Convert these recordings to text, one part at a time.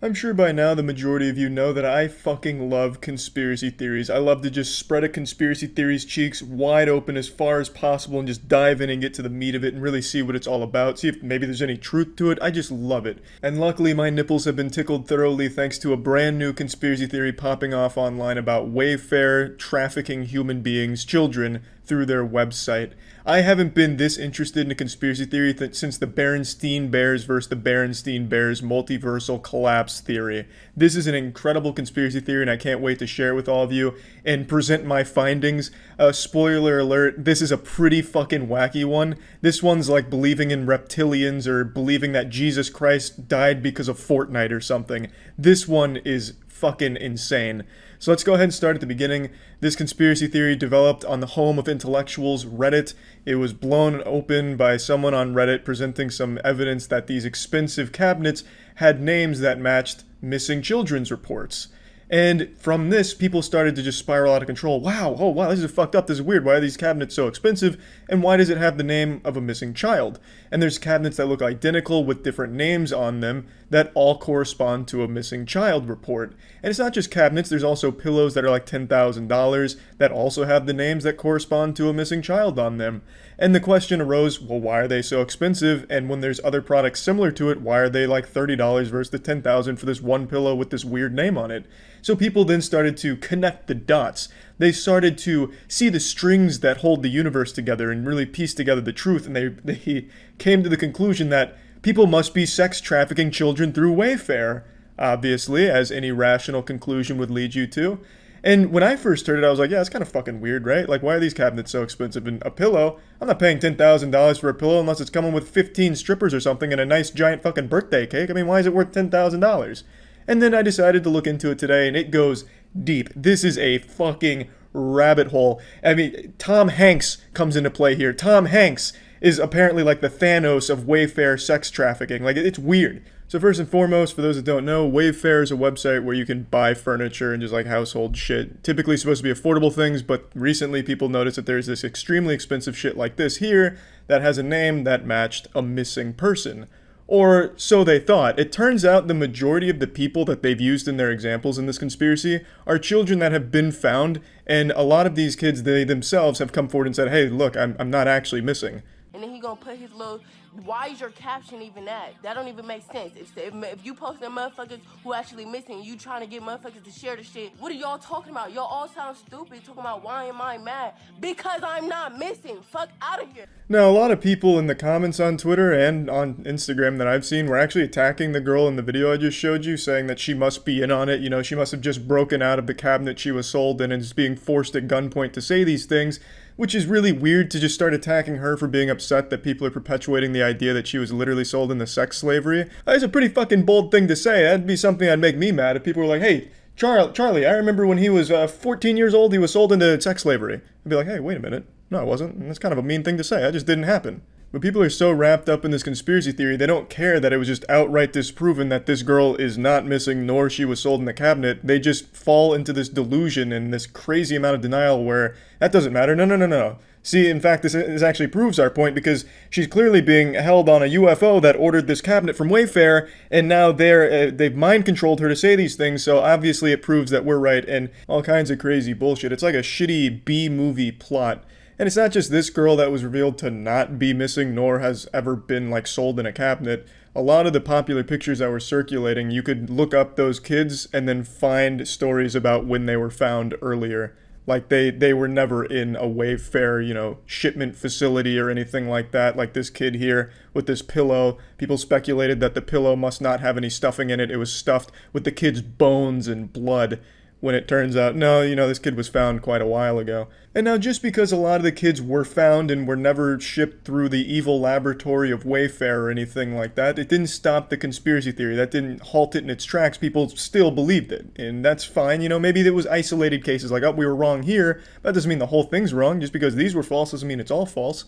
I'm sure by now the majority of you know that I fucking love conspiracy theories. I love to just spread a conspiracy theory's cheeks wide open as far as possible and just dive in and get to the meat of it and really see what it's all about. See if maybe there's any truth to it. I just love it. And luckily my nipples have been tickled thoroughly thanks to a brand new conspiracy theory popping off online about Wayfair trafficking human beings, children, through their website. I haven't been this interested in a conspiracy theory since the Berenstein Bears versus the Berenstein Bears multiversal collapse theory. This is an incredible conspiracy theory and I can't wait to share it with all of you and present my findings. Spoiler alert, this is a pretty fucking wacky one. This one's like believing in reptilians or believing that Jesus Christ died because of Fortnite or something. This one is fucking insane. So let's go ahead and start at the beginning. This conspiracy theory developed on the home of intellectuals, Reddit. It was blown open by someone on Reddit presenting some evidence that these expensive cabinets had names that matched missing children's reports. And from this, people started to just spiral out of control. Wow, oh wow, this is fucked up, this is weird. Why are these cabinets so expensive? And why does it have the name of a missing child? And there's cabinets that look identical with different names on them that all correspond to a missing child report. And it's not just cabinets, there's also pillows that are like $10,000 that also have the names that correspond to a missing child on them. And the question arose, well, why are they so expensive? And when there's other products similar to it, why are they like $30 versus the $10,000 for this one pillow with this weird name on it? So people then started to connect the dots. They started to see the strings that hold the universe together and really piece together the truth. And they came to the conclusion that people must be sex trafficking children through Wayfair, obviously, as any rational conclusion would lead you to. And when I first heard it, I was like, yeah, it's kind of fucking weird, right? Like, why are these cabinets so expensive? And a pillow, I'm not paying $10,000 for a pillow unless it's coming with 15 strippers or something and a nice giant fucking birthday cake. I mean, why is it worth $10,000? And then I decided to look into it today, and it goes deep. This is a fucking rabbit hole. I mean, Tom Hanks comes into play here. Tom Hanks is apparently like the Thanos of Wayfair sex trafficking. Like, it's weird. So first and foremost, for those that don't know, Wayfair is a website where you can buy furniture and just like household shit. Typically supposed to be affordable things, but recently people noticed that there's this extremely expensive shit like this here that has a name that matched a missing person. Or so they thought. It turns out the majority of the people that they've used in their examples in this conspiracy are children that have been found, and a lot of these kids, they themselves have come forward and said, hey, look, I'm not actually missing. And then he gonna put his little, why is your caption even that? That don't even make sense. If you posting motherfuckers who actually missing, you trying to get motherfuckers to share the shit, what are y'all talking about? Y'all all sound stupid talking about why am I mad? Because I'm not missing. Fuck out of here. Now, a lot of people in the comments on Twitter and on Instagram that I've seen were actually attacking the girl in the video I just showed you, saying that she must be in on it. You know, she must have just broken out of the cabinet she was sold in and is being forced at gunpoint to say these things, which is really weird to just start attacking her for being upset that people are perpetuating the idea that she was literally sold into sex slavery. That's a pretty fucking bold thing to say. That'd be something that'd make me mad if people were like, hey, Charlie, I remember when he was 14 years old, he was sold into sex slavery. I'd be like, hey, wait a minute. No, it wasn't. And that's kind of a mean thing to say. That just didn't happen. But people are so wrapped up in this conspiracy theory, they don't care that it was just outright disproven that this girl is not missing, nor she was sold in the cabinet. They just fall into this delusion and this crazy amount of denial where that doesn't matter. No. See, in fact, this actually proves our point because she's clearly being held on a UFO that ordered this cabinet from Wayfair, and now they've mind-controlled her to say these things, so obviously it proves that we're right and all kinds of crazy bullshit. It's like a shitty B-movie plot. And it's not just this girl that was revealed to not be missing, nor has ever been, like, sold in a cabinet. A lot of the popular pictures that were circulating, you could look up those kids and then find stories about when they were found earlier. Like, they were never in a Wayfair, you know, shipment facility or anything like that. Like this kid here with this pillow. People speculated that the pillow must not have any stuffing in it. It was stuffed with the kid's bones and blood. When it turns out, no, you know, this kid was found quite a while ago. And now just because a lot of the kids were found and were never shipped through the evil laboratory of Wayfair or anything like that, it didn't stop the conspiracy theory. That didn't halt it in its tracks. People still believed it. And that's fine. You know, maybe there was isolated cases like, oh, we were wrong here. But that doesn't mean the whole thing's wrong. Just because these were false doesn't mean it's all false.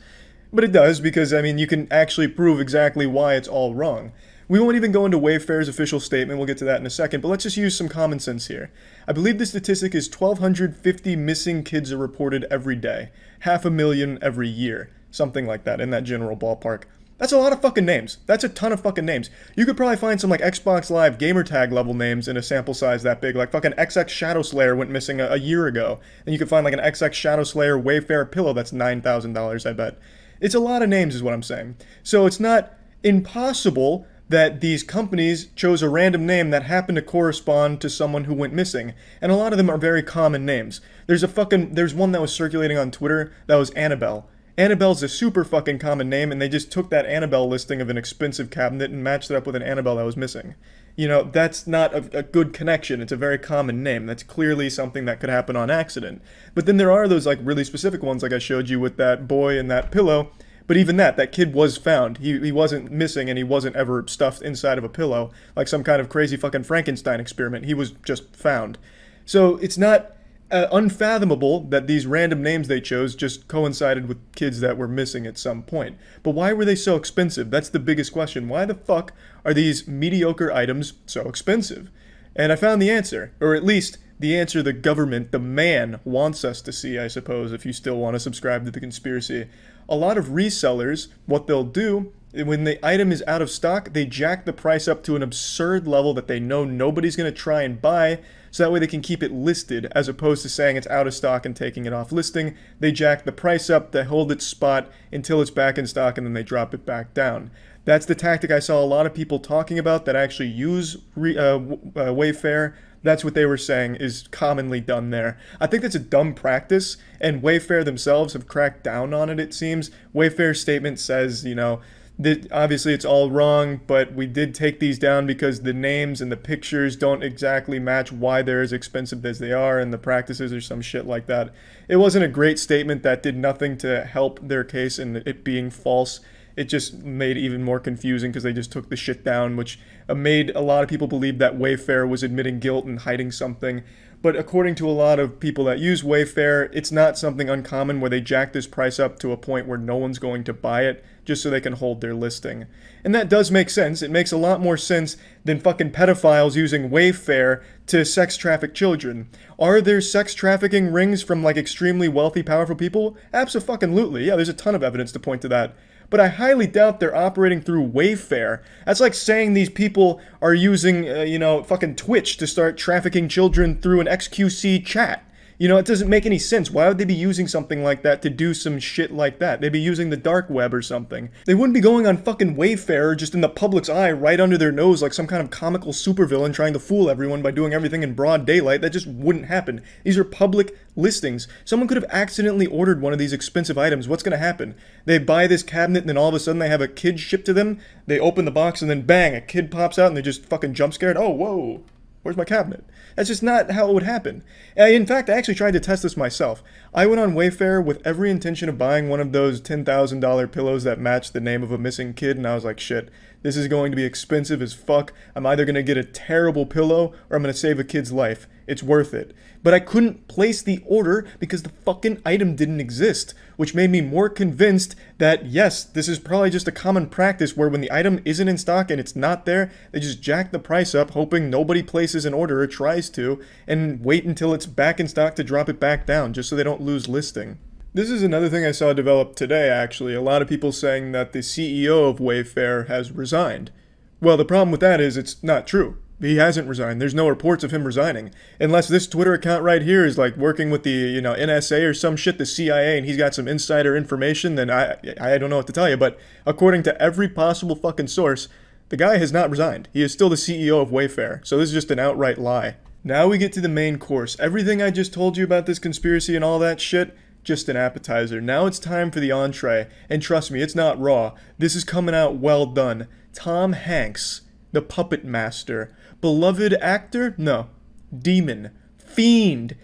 But it does because, I mean, you can actually prove exactly why it's all wrong. We won't even go into Wayfair's official statement, we'll get to that in a second, but let's just use some common sense here. I believe the statistic is 1,250 missing kids are reported every day, 500,000 every year, something like that, in that general ballpark. That's a lot of fucking names. That's a ton of fucking names. You could probably find some like Xbox Live gamertag level names in a sample size that big. Like fucking XX Shadow Slayer went missing a year ago. And you could find like an XX Shadow Slayer Wayfair pillow that's $9,000, I bet. It's a lot of names is what I'm saying. So it's not impossible that these companies chose a random name that happened to correspond to someone who went missing. And a lot of them are very common names. There's one that was circulating on Twitter that was Annabelle. Annabelle's a super fucking common name, and they just took that Annabelle listing of an expensive cabinet and matched it up with an Annabelle that was missing. You know, that's not a good connection. It's a very common name. That's clearly something that could happen on accident. But then there are those like really specific ones like I showed you with that boy and that pillow. But even that kid was found. He wasn't missing and he wasn't ever stuffed inside of a pillow like some kind of crazy fucking Frankenstein experiment. He was just found. So it's not unfathomable that these random names they chose just coincided with kids that were missing at some point. But why were they so expensive? That's the biggest question. Why the fuck are these mediocre items so expensive? And I found the answer, or at least the answer the government, the man, wants us to see, I suppose, if you still want to subscribe to the conspiracy. A lot of resellers, what they'll do, when the item is out of stock, they jack the price up to an absurd level that they know nobody's going to try and buy, so that way they can keep it listed, as opposed to saying it's out of stock and taking it off listing. They jack the price up, they hold its spot until it's back in stock, and then they drop it back down. That's the tactic I saw a lot of people talking about that actually use Wayfair. That's what they were saying is commonly done there. I think that's a dumb practice, and Wayfair themselves have cracked down on it, it seems. Wayfair's statement says, you know, that obviously it's all wrong, but we did take these down because the names and the pictures don't exactly match why they're as expensive as they are, and the practices or some shit like that. It wasn't a great statement that did nothing to help their case in it being false. It just made it even more confusing because they just took the shit down, which made a lot of people believe that Wayfair was admitting guilt and hiding something. But according to a lot of people that use Wayfair, it's not something uncommon where they jack this price up to a point where no one's going to buy it just so they can hold their listing. And that does make sense. It makes a lot more sense than fucking pedophiles using Wayfair to sex traffic children. Are there sex trafficking rings from like extremely wealthy, powerful people? Abso-fucking-lutely. Yeah, there's a ton of evidence to point to that. But I highly doubt they're operating through Wayfair. That's like saying these people are using, fucking Twitch to start trafficking children through an XQC chat. You know, it doesn't make any sense. Why would they be using something like that to do some shit like that? They'd be using the dark web or something. They wouldn't be going on fucking Wayfair just in the public's eye right under their nose like some kind of comical supervillain trying to fool everyone by doing everything in broad daylight. That just wouldn't happen. These are public listings. Someone could have accidentally ordered one of these expensive items. What's going to happen? They buy this cabinet and then all of a sudden they have a kid shipped to them. They open the box and then bang, a kid pops out and they're just fucking jump scared. Oh, whoa. Where's my cabinet? That's just not how it would happen. In fact, I actually tried to test this myself. I went on Wayfair with every intention of buying one of those $10,000 pillows that matched the name of a missing kid, and I was like, shit, this is going to be expensive as fuck. I'm either going to get a terrible pillow or I'm going to save a kid's life. It's worth it. But I couldn't place the order because the fucking item didn't exist, which made me more convinced that, yes, this is probably just a common practice where when the item isn't in stock and it's not there, they just jack the price up, hoping nobody places an order or tries to, and wait until it's back in stock to drop it back down, just so they don't lose listing. This is another thing I saw develop today, actually. A lot of people saying that the CEO of Wayfair has resigned. Well, the problem with that is it's not true. He hasn't resigned. There's no reports of him resigning. Unless this Twitter account right here is like working with the, NSA or some shit, the CIA, and he's got some insider information, then I don't know what to tell you. But according to every possible fucking source, the guy has not resigned. He is still the CEO of Wayfair. So this is just an outright lie. Now we get to the main course. Everything I just told you about this conspiracy and all that shit, just an appetizer. Now it's time for the entree. And trust me, it's not raw. This is coming out well done. Tom Hanks, the puppet master. Beloved actor? No. Demon. Fiend.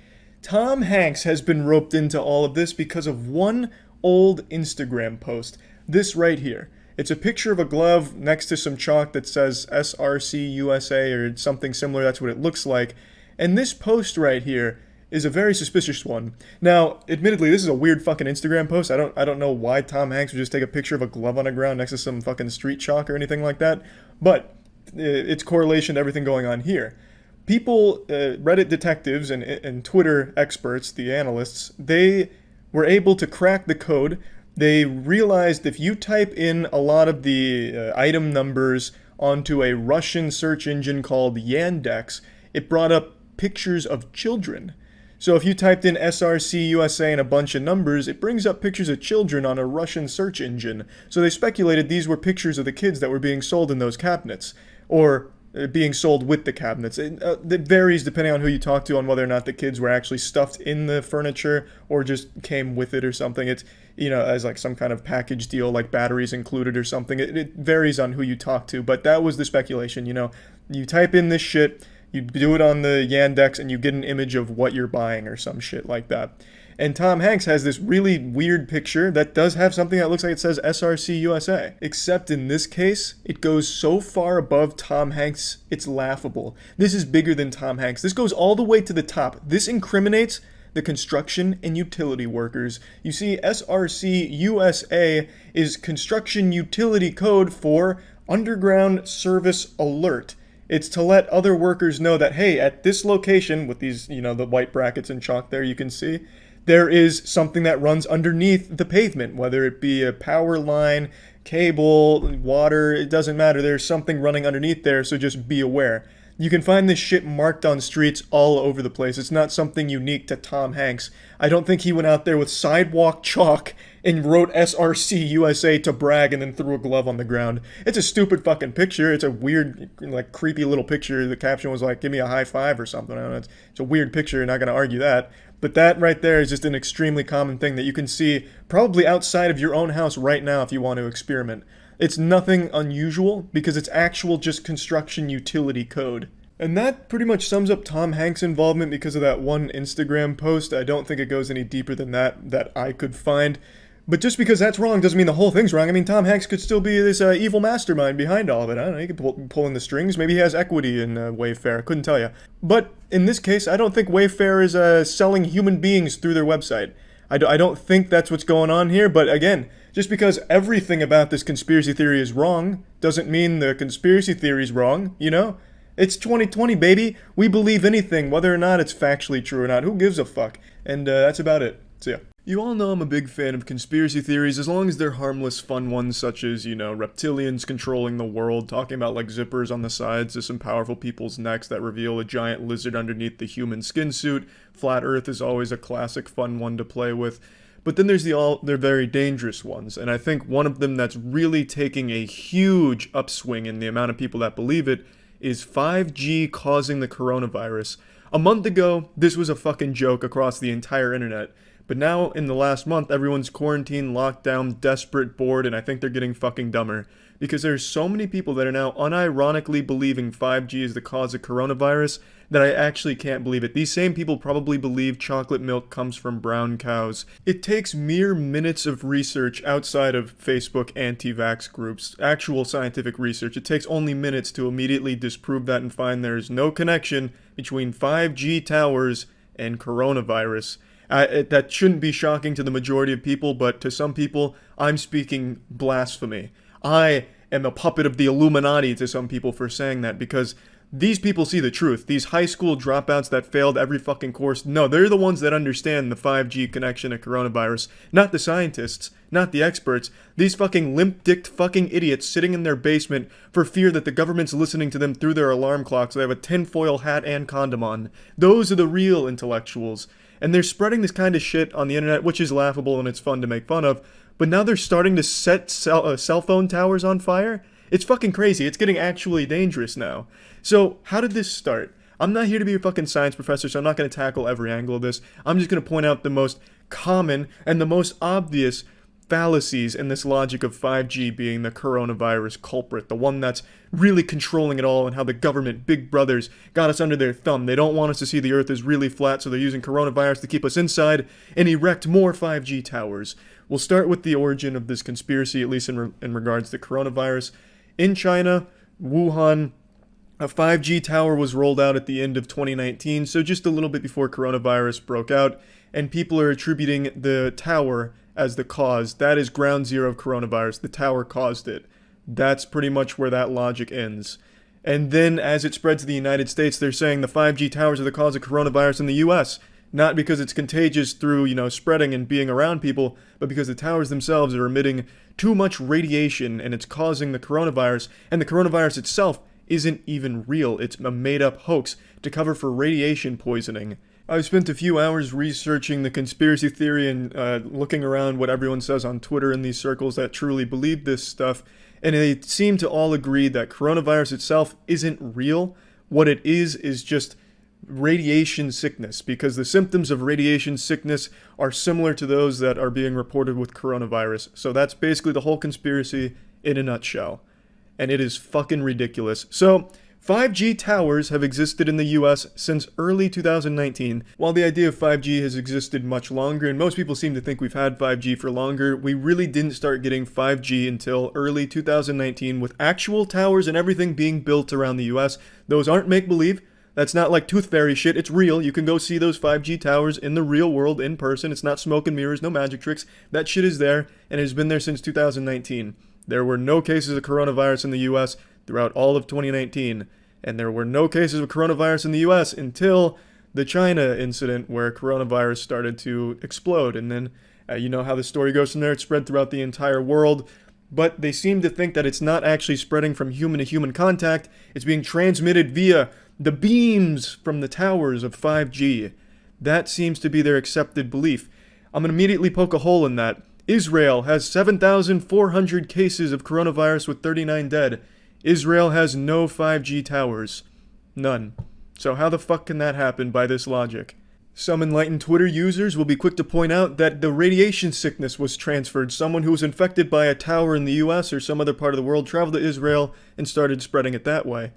Tom Hanks has been roped into all of this because of one old Instagram post. This right here. It's a picture of a glove next to some chalk that says SRC USA or something similar. That's what it looks like. And this post right here is a very suspicious one. Now, admittedly, this is a weird fucking Instagram post. I don't know why Tom Hanks would just take a picture of a glove on the ground next to some fucking street chalk or anything like that. But it's correlation to everything going on here. People, Reddit detectives and Twitter experts, the analysts, they were able to crack the code They realized if you type in a lot of the item numbers onto a Russian search engine called Yandex, it brought up pictures of children. So if you typed in SRC USA and a bunch of numbers, it brings up pictures of children on a Russian search engine. So they speculated these were pictures of the kids that were being sold in those cabinets, or being sold with the cabinets. It varies depending on who you talk to on whether or not the kids were actually stuffed in the furniture or just came with it or something. It's, as like some kind of package deal, like batteries included or something. It varies on who you talk to, but that was the speculation. You type in this shit, you do it on the Yandex, and you get an image of what you're buying or some shit like that. And Tom Hanks has this really weird picture that does have something that looks like it says SRC USA. Except in this case, it goes so far above Tom Hanks, it's laughable. This is bigger than Tom Hanks. This goes all the way to the top. This incriminates the construction and utility workers. You see, SRC USA is construction utility code for Underground Service Alert. It's to let other workers know that, hey, at this location, with these, the white brackets in chalk there you can see, there is something that runs underneath the pavement, whether it be a power line, cable, water, it doesn't matter. There's something running underneath there, so just be aware. You can find this shit marked on streets all over the place. It's not something unique to Tom Hanks. I don't think he went out there with sidewalk chalk and wrote SRC USA to brag and then threw a glove on the ground. It's a stupid fucking picture. It's a weird, like, creepy little picture. The caption was like, give me a high five or something. I don't know. It's a weird picture. You're not going to argue that. But that right there is just an extremely common thing that you can see probably outside of your own house right now if you want to experiment. It's nothing unusual because it's actual just construction utility code. And that pretty much sums up Tom Hanks' involvement because of that one Instagram post. I don't think it goes any deeper than that I could find. But just because that's wrong doesn't mean the whole thing's wrong. I mean, Tom Hanks could still be this evil mastermind behind all of it. I don't know, he could pull in the strings. Maybe he has equity in Wayfair. Couldn't tell you. But in this case, I don't think Wayfair is selling human beings through their website. I don't think that's what's going on here. But again, just because everything about this conspiracy theory is wrong doesn't mean the conspiracy theory's wrong, It's 2020, baby. We believe anything, whether or not it's factually true or not. Who gives a fuck? And that's about it. See ya. You all know I'm a big fan of conspiracy theories as long as they're harmless, fun ones such as, reptilians controlling the world, talking about like zippers on the sides of some powerful people's necks that reveal a giant lizard underneath the human skin suit. Flat Earth is always a classic fun one to play with. But then there's they're very dangerous ones, and I think one of them that's really taking a huge upswing in the amount of people that believe it is 5G causing the coronavirus. A month ago, this was a fucking joke across the entire internet. But now, in the last month, everyone's quarantined, locked down, desperate, bored, and I think they're getting fucking dumber. Because there's so many people that are now unironically believing 5G is the cause of coronavirus that I actually can't believe it. These same people probably believe chocolate milk comes from brown cows. It takes mere minutes of research outside of Facebook anti-vax groups, actual scientific research. It takes only minutes to immediately disprove that and find there's no connection between 5G towers and coronavirus. That shouldn't be shocking to the majority of people, but to some people, I'm speaking blasphemy. I am a puppet of the Illuminati to some people for saying that, because these people see the truth. These high school dropouts that failed every fucking course, no, they're the ones that understand the 5G connection to coronavirus, not the scientists, not the experts. These fucking limp-dicked fucking idiots sitting in their basement for fear that the government's listening to them through their alarm clock so they have a tinfoil hat and condom on. Those are the real intellectuals. And they're spreading this kind of shit on the internet, which is laughable and it's fun to make fun of. But now they're starting to set cell phone towers on fire? It's fucking crazy. It's getting actually dangerous now. So, how did this start? I'm not here to be a fucking science professor, so I'm not going to tackle every angle of this. I'm just going to point out the most common and the most obvious fallacies in this logic of 5G being the coronavirus culprit, the one that's really controlling it all, and how the government, big brothers, got us under their thumb. They don't want us to see the earth is really flat, so they're using coronavirus to keep us inside and erect more 5G towers. We'll start with the origin of this conspiracy, at least in regards to coronavirus. In China, Wuhan, a 5G tower was rolled out at the end of 2019, so just a little bit before coronavirus broke out, and people are attributing the tower as the cause. That is ground zero of coronavirus. The tower caused it. That's pretty much where that logic ends. And then as it spreads to the United States, they're saying the 5G towers are the cause of coronavirus in the US. not because it's contagious through, spreading and being around people, but because the towers themselves are emitting too much radiation and it's causing the coronavirus, and the coronavirus itself isn't even real. It's a made-up hoax to cover for radiation poisoning. I've spent a few hours researching the conspiracy theory and looking around what everyone says on Twitter in these circles that truly believe this stuff, and they seem to all agree that coronavirus itself isn't real. What it is just radiation sickness, because the symptoms of radiation sickness are similar to those that are being reported with coronavirus. So that's basically the whole conspiracy in a nutshell. And it is fucking ridiculous. So 5G towers have existed in the US since early 2019. While the idea of 5G has existed much longer, and most people seem to think we've had 5G for longer, we really didn't start getting 5G until early 2019 with actual towers and everything being built around the US. Those aren't make-believe. That's not like Tooth Fairy shit. It's real. You can go see those 5G towers in the real world in person. It's not smoke and mirrors, no magic tricks. That shit is there, and it has been there since 2019. There were no cases of coronavirus in the US throughout all of 2019. And there were no cases of coronavirus in the US until the China incident where coronavirus started to explode. And then you know how the story goes from there. It spread throughout the entire world. But they seem to think that it's not actually spreading from human to human contact. It's being transmitted via the beams from the towers of 5G. That seems to be their accepted belief. I'm going to immediately poke a hole in that. Israel has 7,400 cases of coronavirus with 39 dead. Israel has no 5G towers. None. So how the fuck can that happen by this logic? Some enlightened Twitter users will be quick to point out that the radiation sickness was transferred. Someone who was infected by a tower in the US or some other part of the world traveled to Israel and started spreading it that way.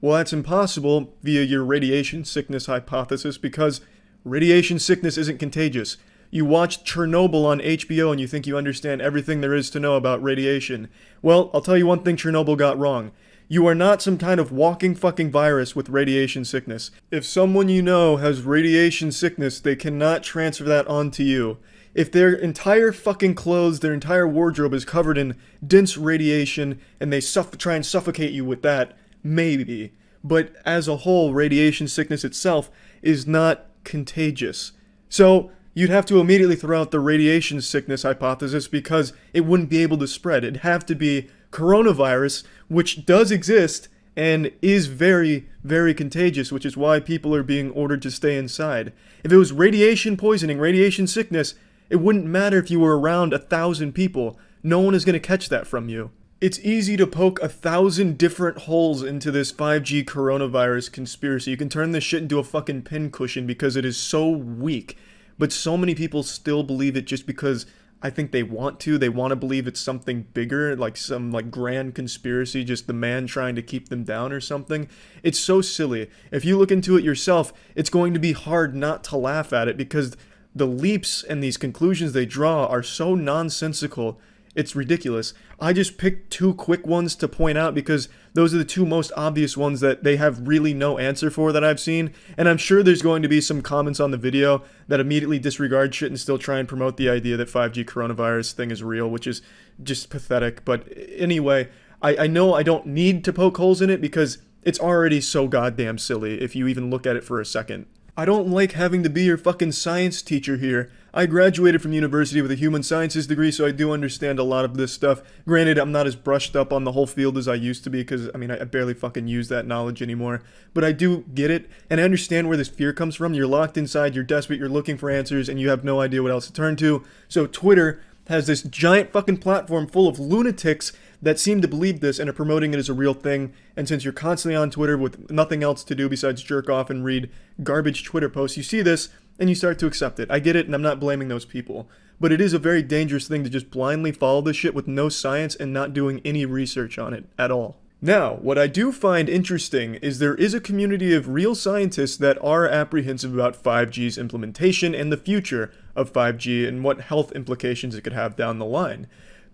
Well, that's impossible via your radiation sickness hypothesis, because radiation sickness isn't contagious. You watched Chernobyl on HBO and you think you understand everything there is to know about radiation. Well, I'll tell you one thing Chernobyl got wrong. You are not some kind of walking fucking virus with radiation sickness. If someone you know has radiation sickness, they cannot transfer that onto you. If their entire fucking clothes, their entire wardrobe is covered in dense radiation and they try and suffocate you with that, maybe. But as a whole, radiation sickness itself is not contagious. So you'd have to immediately throw out the radiation sickness hypothesis because it wouldn't be able to spread. It'd have to be coronavirus, which does exist and is very, very contagious, which is why people are being ordered to stay inside. If it was radiation poisoning, radiation sickness, it wouldn't matter if you were around 1,000 people. No one is going to catch that from you. It's easy to poke 1,000 different holes into this 5G coronavirus conspiracy. You can turn this shit into a fucking pincushion because it is so weak. But so many people still believe it just because I think they want to. They want to believe it's something bigger, like some grand conspiracy, just the man trying to keep them down or something. It's so silly. If you look into it yourself, it's going to be hard not to laugh at it because the leaps and these conclusions they draw are so nonsensical. It's ridiculous. I just picked two quick ones to point out because those are the two most obvious ones that they have really no answer for that I've seen. And I'm sure there's going to be some comments on the video that immediately disregard shit and still try and promote the idea that 5G coronavirus thing is real, which is just pathetic. But anyway, I know I don't need to poke holes in it because it's already so goddamn silly if you even look at it for a second. I don't like having to be your fucking science teacher here. I graduated from university with a human sciences degree, so I do understand a lot of this stuff. Granted, I'm not as brushed up on the whole field as I used to be, because, I barely fucking use that knowledge anymore. But I do get it, and I understand where this fear comes from. You're locked inside, you're desperate, you're looking for answers, and you have no idea what else to turn to. So Twitter has this giant fucking platform full of lunatics that seem to believe this and are promoting it as a real thing. And since you're constantly on Twitter with nothing else to do besides jerk off and read garbage Twitter posts, you see this and you start to accept it. I get it, and I'm not blaming those people. But it is a very dangerous thing to just blindly follow this shit with no science and not doing any research on it at all. Now, what I do find interesting is there is a community of real scientists that are apprehensive about 5G's implementation and the future of 5G and what health implications it could have down the line.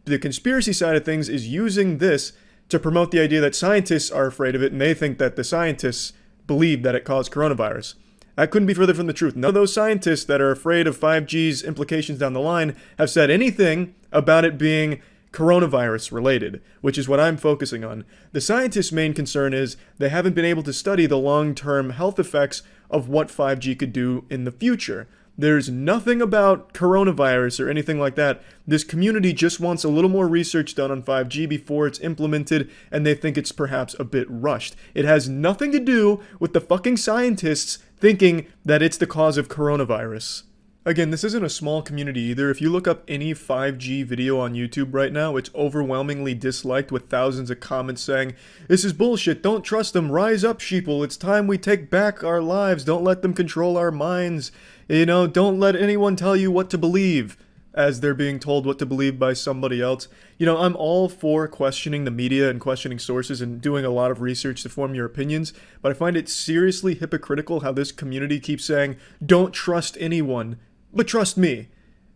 The conspiracy side of things is using this to promote the idea that scientists are afraid of it and they think that the scientists believe that it caused coronavirus. That couldn't be further from the truth. None of those scientists that are afraid of 5G's implications down the line have said anything about it being coronavirus related, which is what I'm focusing on. The scientists' main concern is they haven't been able to study the long-term health effects of what 5G could do in the future. There's nothing about coronavirus or anything like that. This community just wants a little more research done on 5G before it's implemented, and they think it's perhaps a bit rushed. It has nothing to do with the fucking scientists thinking that it's the cause of coronavirus. Again, this isn't a small community either. If you look up any 5G video on YouTube right now, it's overwhelmingly disliked with thousands of comments saying, "This is bullshit, don't trust them, rise up sheeple, it's time we take back our lives, don't let them control our minds, don't let anyone tell you what to believe," as they're being told what to believe by somebody else. I'm all for questioning the media and questioning sources and doing a lot of research to form your opinions, but I find it seriously hypocritical how this community keeps saying, "Don't trust anyone, but trust me."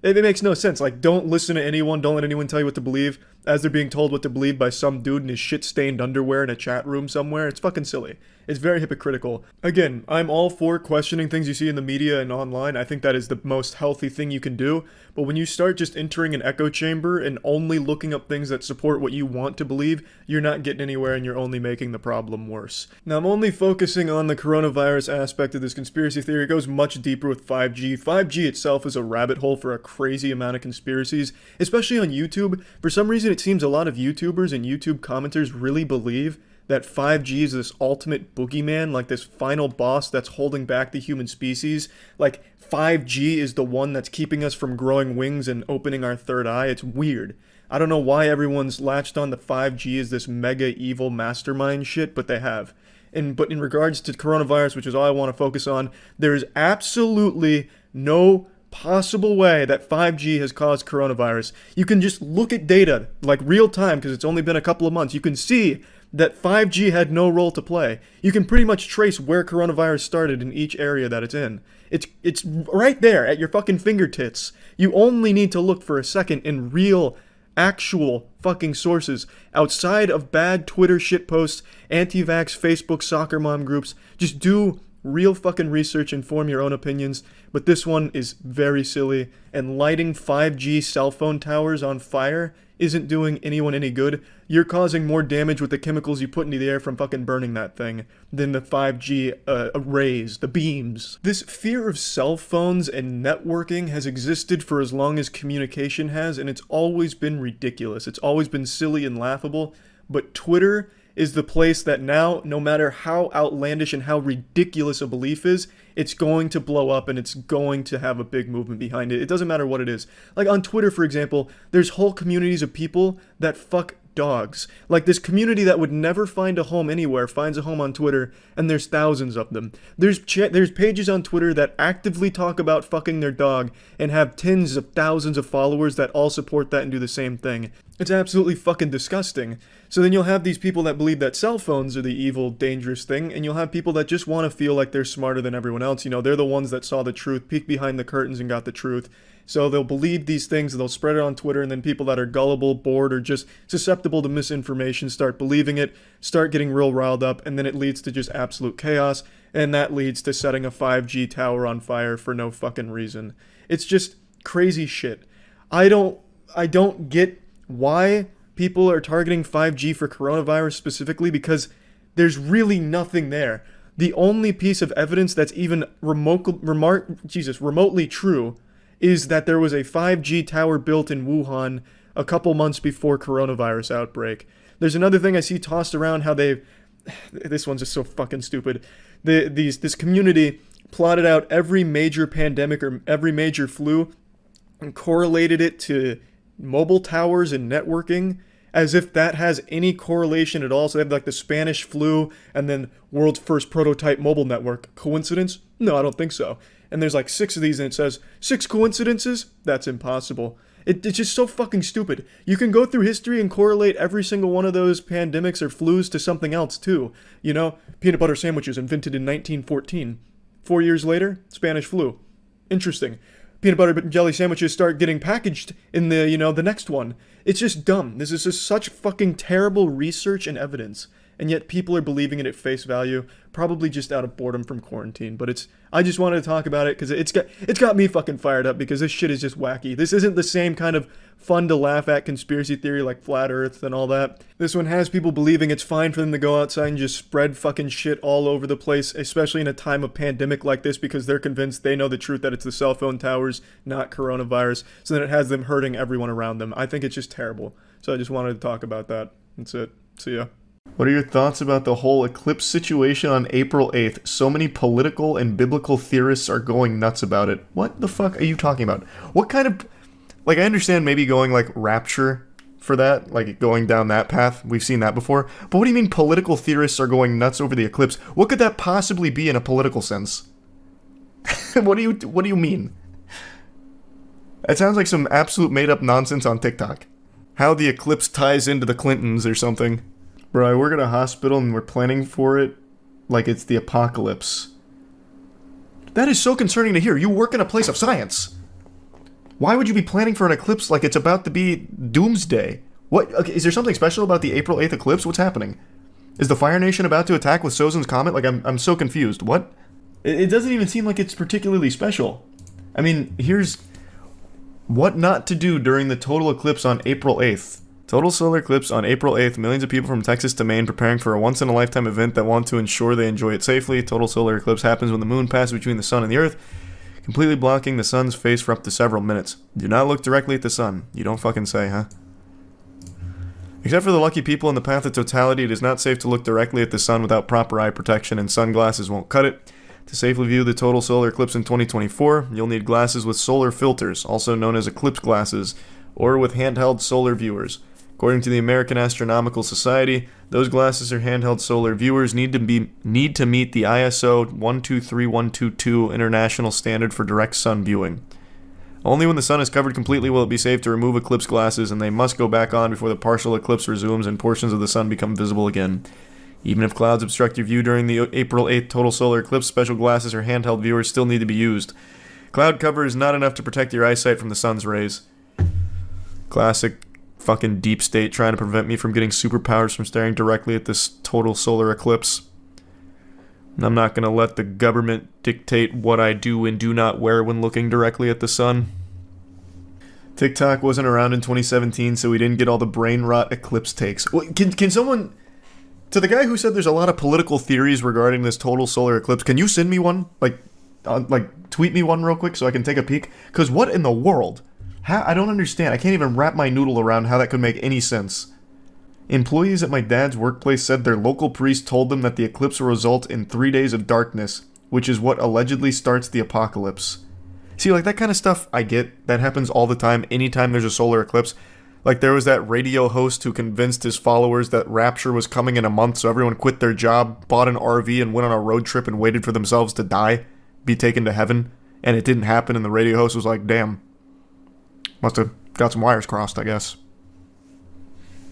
It makes no sense. Like, don't listen to anyone, don't let anyone tell you what to believe, as they're being told what to believe by some dude in his shit-stained underwear in a chat room somewhere. It's fucking silly. It's very hypocritical. Again, I'm all for questioning things you see in the media and online. I think that is the most healthy thing you can do. But when you start just entering an echo chamber and only looking up things that support what you want to believe, you're not getting anywhere and you're only making the problem worse. Now, I'm only focusing on the coronavirus aspect of this conspiracy theory. It goes much deeper with 5G. 5G itself is a rabbit hole for a crazy amount of conspiracies, especially on YouTube. For some reason, it seems a lot of YouTubers and YouTube commenters really believe that 5G is this ultimate boogeyman, like this final boss that's holding back the human species. Like, 5G is the one that's keeping us from growing wings and opening our third eye. It's weird. I don't know why everyone's latched on to 5G as this mega evil mastermind shit, but they have. But in regards to coronavirus, which is all I want to focus on, there is absolutely no possible way that 5G has caused coronavirus. You can just look at data, like real time, because it's only been a couple of months. You can see that 5G had no role to play. You can pretty much trace where coronavirus started in each area that it's in. It's right there at your fucking fingertips. You only need to look for a second in real, actual fucking sources outside of bad Twitter shitposts, anti-vax Facebook soccer mom groups. Just do real fucking research and form your own opinions, but this one is very silly, and lighting 5G cell phone towers on fire isn't doing anyone any good. You're causing more damage with the chemicals you put into the air from fucking burning that thing than the 5G arrays, the beams. This fear of cell phones and networking has existed for as long as communication has, and it's always been ridiculous. It's always been silly and laughable, but Twitter is the place that now, no matter how outlandish and how ridiculous a belief is, it's going to blow up and it's going to have a big movement behind it. It doesn't matter what it is. Like on Twitter, for example, there's whole communities of people that fuck dogs. Like this community that would never find a home anywhere finds a home on Twitter, and there's thousands of them. There's pages on Twitter that actively talk about fucking their dog and have tens of thousands of followers that all support that and do the same thing. It's absolutely fucking disgusting. So then you'll have these people that believe that cell phones are the evil, dangerous thing, and you'll have people that just want to feel like they're smarter than everyone else. They're the ones that saw the truth, peeked behind the curtains and got the truth. So they'll believe these things, they'll spread it on Twitter, and then people that are gullible, bored, or just susceptible to misinformation start believing it, start getting real riled up, and then it leads to just absolute chaos, and that leads to setting a 5G tower on fire for no fucking reason. It's just crazy shit. I don't get why people are targeting 5G for coronavirus specifically, because there's really nothing there. The only piece of evidence that's even remotely true is that there was a 5G tower built in Wuhan a couple months before coronavirus outbreak. There's another thing I see tossed around how this one's just so fucking stupid. This community plotted out every major pandemic or every major flu and correlated it to mobile towers and networking, as if that has any correlation at all. So they have like the Spanish flu and then world's first prototype mobile network. Coincidence? No, I don't think so. And there's like 6 of these and it says 6 coincidences? That's impossible. It's just so fucking stupid. You can go through history and correlate every single one of those pandemics or flus to something else too. Peanut butter sandwiches invented in 1914. 4 years later, Spanish flu. Interesting. Peanut butter and jelly sandwiches start getting packaged in the next one. It's just dumb. This is just such fucking terrible research and evidence. and yet people are believing it at face value, probably just out of boredom from quarantine. But I just wanted to talk about it because it's got me fucking fired up, because this shit is just wacky. This isn't the same kind of fun to laugh at conspiracy theory like flat earth and all that. This one has people believing it's fine for them to go outside and just spread fucking shit all over the place, especially in a time of pandemic like this, because they're convinced they know the truth that it's the cell phone towers, not coronavirus, so then it has them hurting everyone around them. I think it's just terrible. So I just wanted to talk about that. That's it. See ya. What are your thoughts about the whole eclipse situation on April 8th? So many political and biblical theorists are going nuts about it. What the fuck are you talking about? What kind of... Like, I understand maybe going, like, rapture for that, like, going down that path. We've seen that before. But what do you mean political theorists are going nuts over the eclipse? What could that possibly be in a political sense? What do you mean? It sounds like some absolute made-up nonsense on TikTok. How the eclipse ties into the Clintons or something. Bro, I work at a hospital and we're planning for it like it's the apocalypse. That is so concerning to hear. You work in a place of science. Why would you be planning for an eclipse like it's about to be doomsday? What? Okay, is there something special about the April 8th eclipse? What's happening? Is the Fire Nation about to attack with Sozin's comet? Like, I'm so confused. What? It doesn't even seem like it's particularly special. I mean, here's what not to do during the total eclipse on April 8th. Total solar eclipse on April 8th. Millions of people from Texas to Maine preparing for a once-in-a-lifetime event that want to ensure they enjoy it safely. Total solar eclipse happens when the moon passes between the sun and the earth, completely blocking the sun's face for up to several minutes. Do not look directly at the sun. You don't fucking say, huh? Except for the lucky people in the path of totality, it is not safe to look directly at the sun without proper eye protection, and sunglasses won't cut it. To safely view the total solar eclipse in 2024, you'll need glasses with solar filters, also known as eclipse glasses, or with handheld solar viewers. According to the American Astronomical Society, those glasses or handheld solar viewers need to meet the ISO 123122 international standard for direct sun viewing. Only when the sun is covered completely will it be safe to remove eclipse glasses, and they must go back on before the partial eclipse resumes and portions of the sun become visible again. Even if clouds obstruct your view during the April 8th total solar eclipse, special glasses or handheld viewers still need to be used. Cloud cover is not enough to protect your eyesight from the sun's rays. Classic fucking deep state trying to prevent me from getting superpowers from staring directly at this total solar eclipse. And I'm not gonna let the government dictate what I do and do not wear when looking directly at the sun. TikTok wasn't around in 2017, so we didn't get all the brain rot eclipse takes. Can someone... To the guy who said there's a lot of political theories regarding this total solar eclipse, can you send me one? Like tweet me one real quick so I can take a peek? Because what in the world? I don't understand. I can't even wrap my noodle around how that could make any sense. Employees at my dad's workplace said their local priest told them that the eclipse will result in 3 days of darkness, which is what allegedly starts the apocalypse. See, like, that kind of stuff I get. That happens all the time, anytime there's a solar eclipse. Like, there was that radio host who convinced his followers that rapture was coming in a month, so everyone quit their job, bought an RV, and went on a road trip and waited for themselves to die, be taken to heaven, and it didn't happen, and the radio host was like, damn. Must have got some wires crossed, I guess.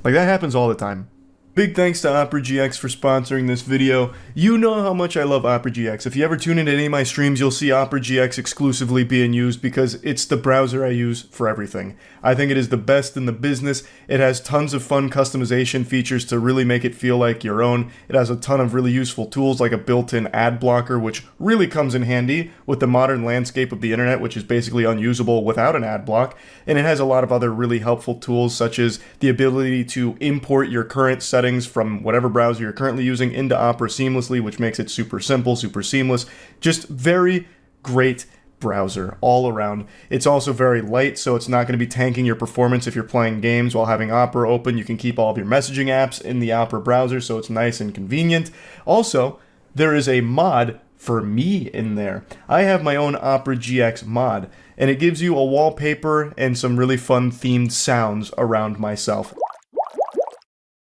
Like, that happens all the time. Big thanks to Opera GX for sponsoring this video. You know how much I love Opera GX. If you ever tune into any of my streams, you'll see Opera GX exclusively being used because it's the browser I use for everything. I think it is the best in the business. It has tons of fun customization features to really make it feel like your own. It has a ton of really useful tools like a built-in ad blocker, which really comes in handy with the modern landscape of the internet, which is basically unusable without an ad block. And it has a lot of other really helpful tools, such as the ability to import your current settings from whatever browser you're currently using into Opera seamlessly, which makes it super simple, super seamless. Just very great browser all around. It's also very light, so it's not going to be tanking your performance if you're playing games while having Opera open. You can keep all of your messaging apps in the Opera browser, so it's nice and convenient. Also, there is a mod for me in there. I have my own Opera GX mod, and it gives you a wallpaper and some really fun themed sounds around myself.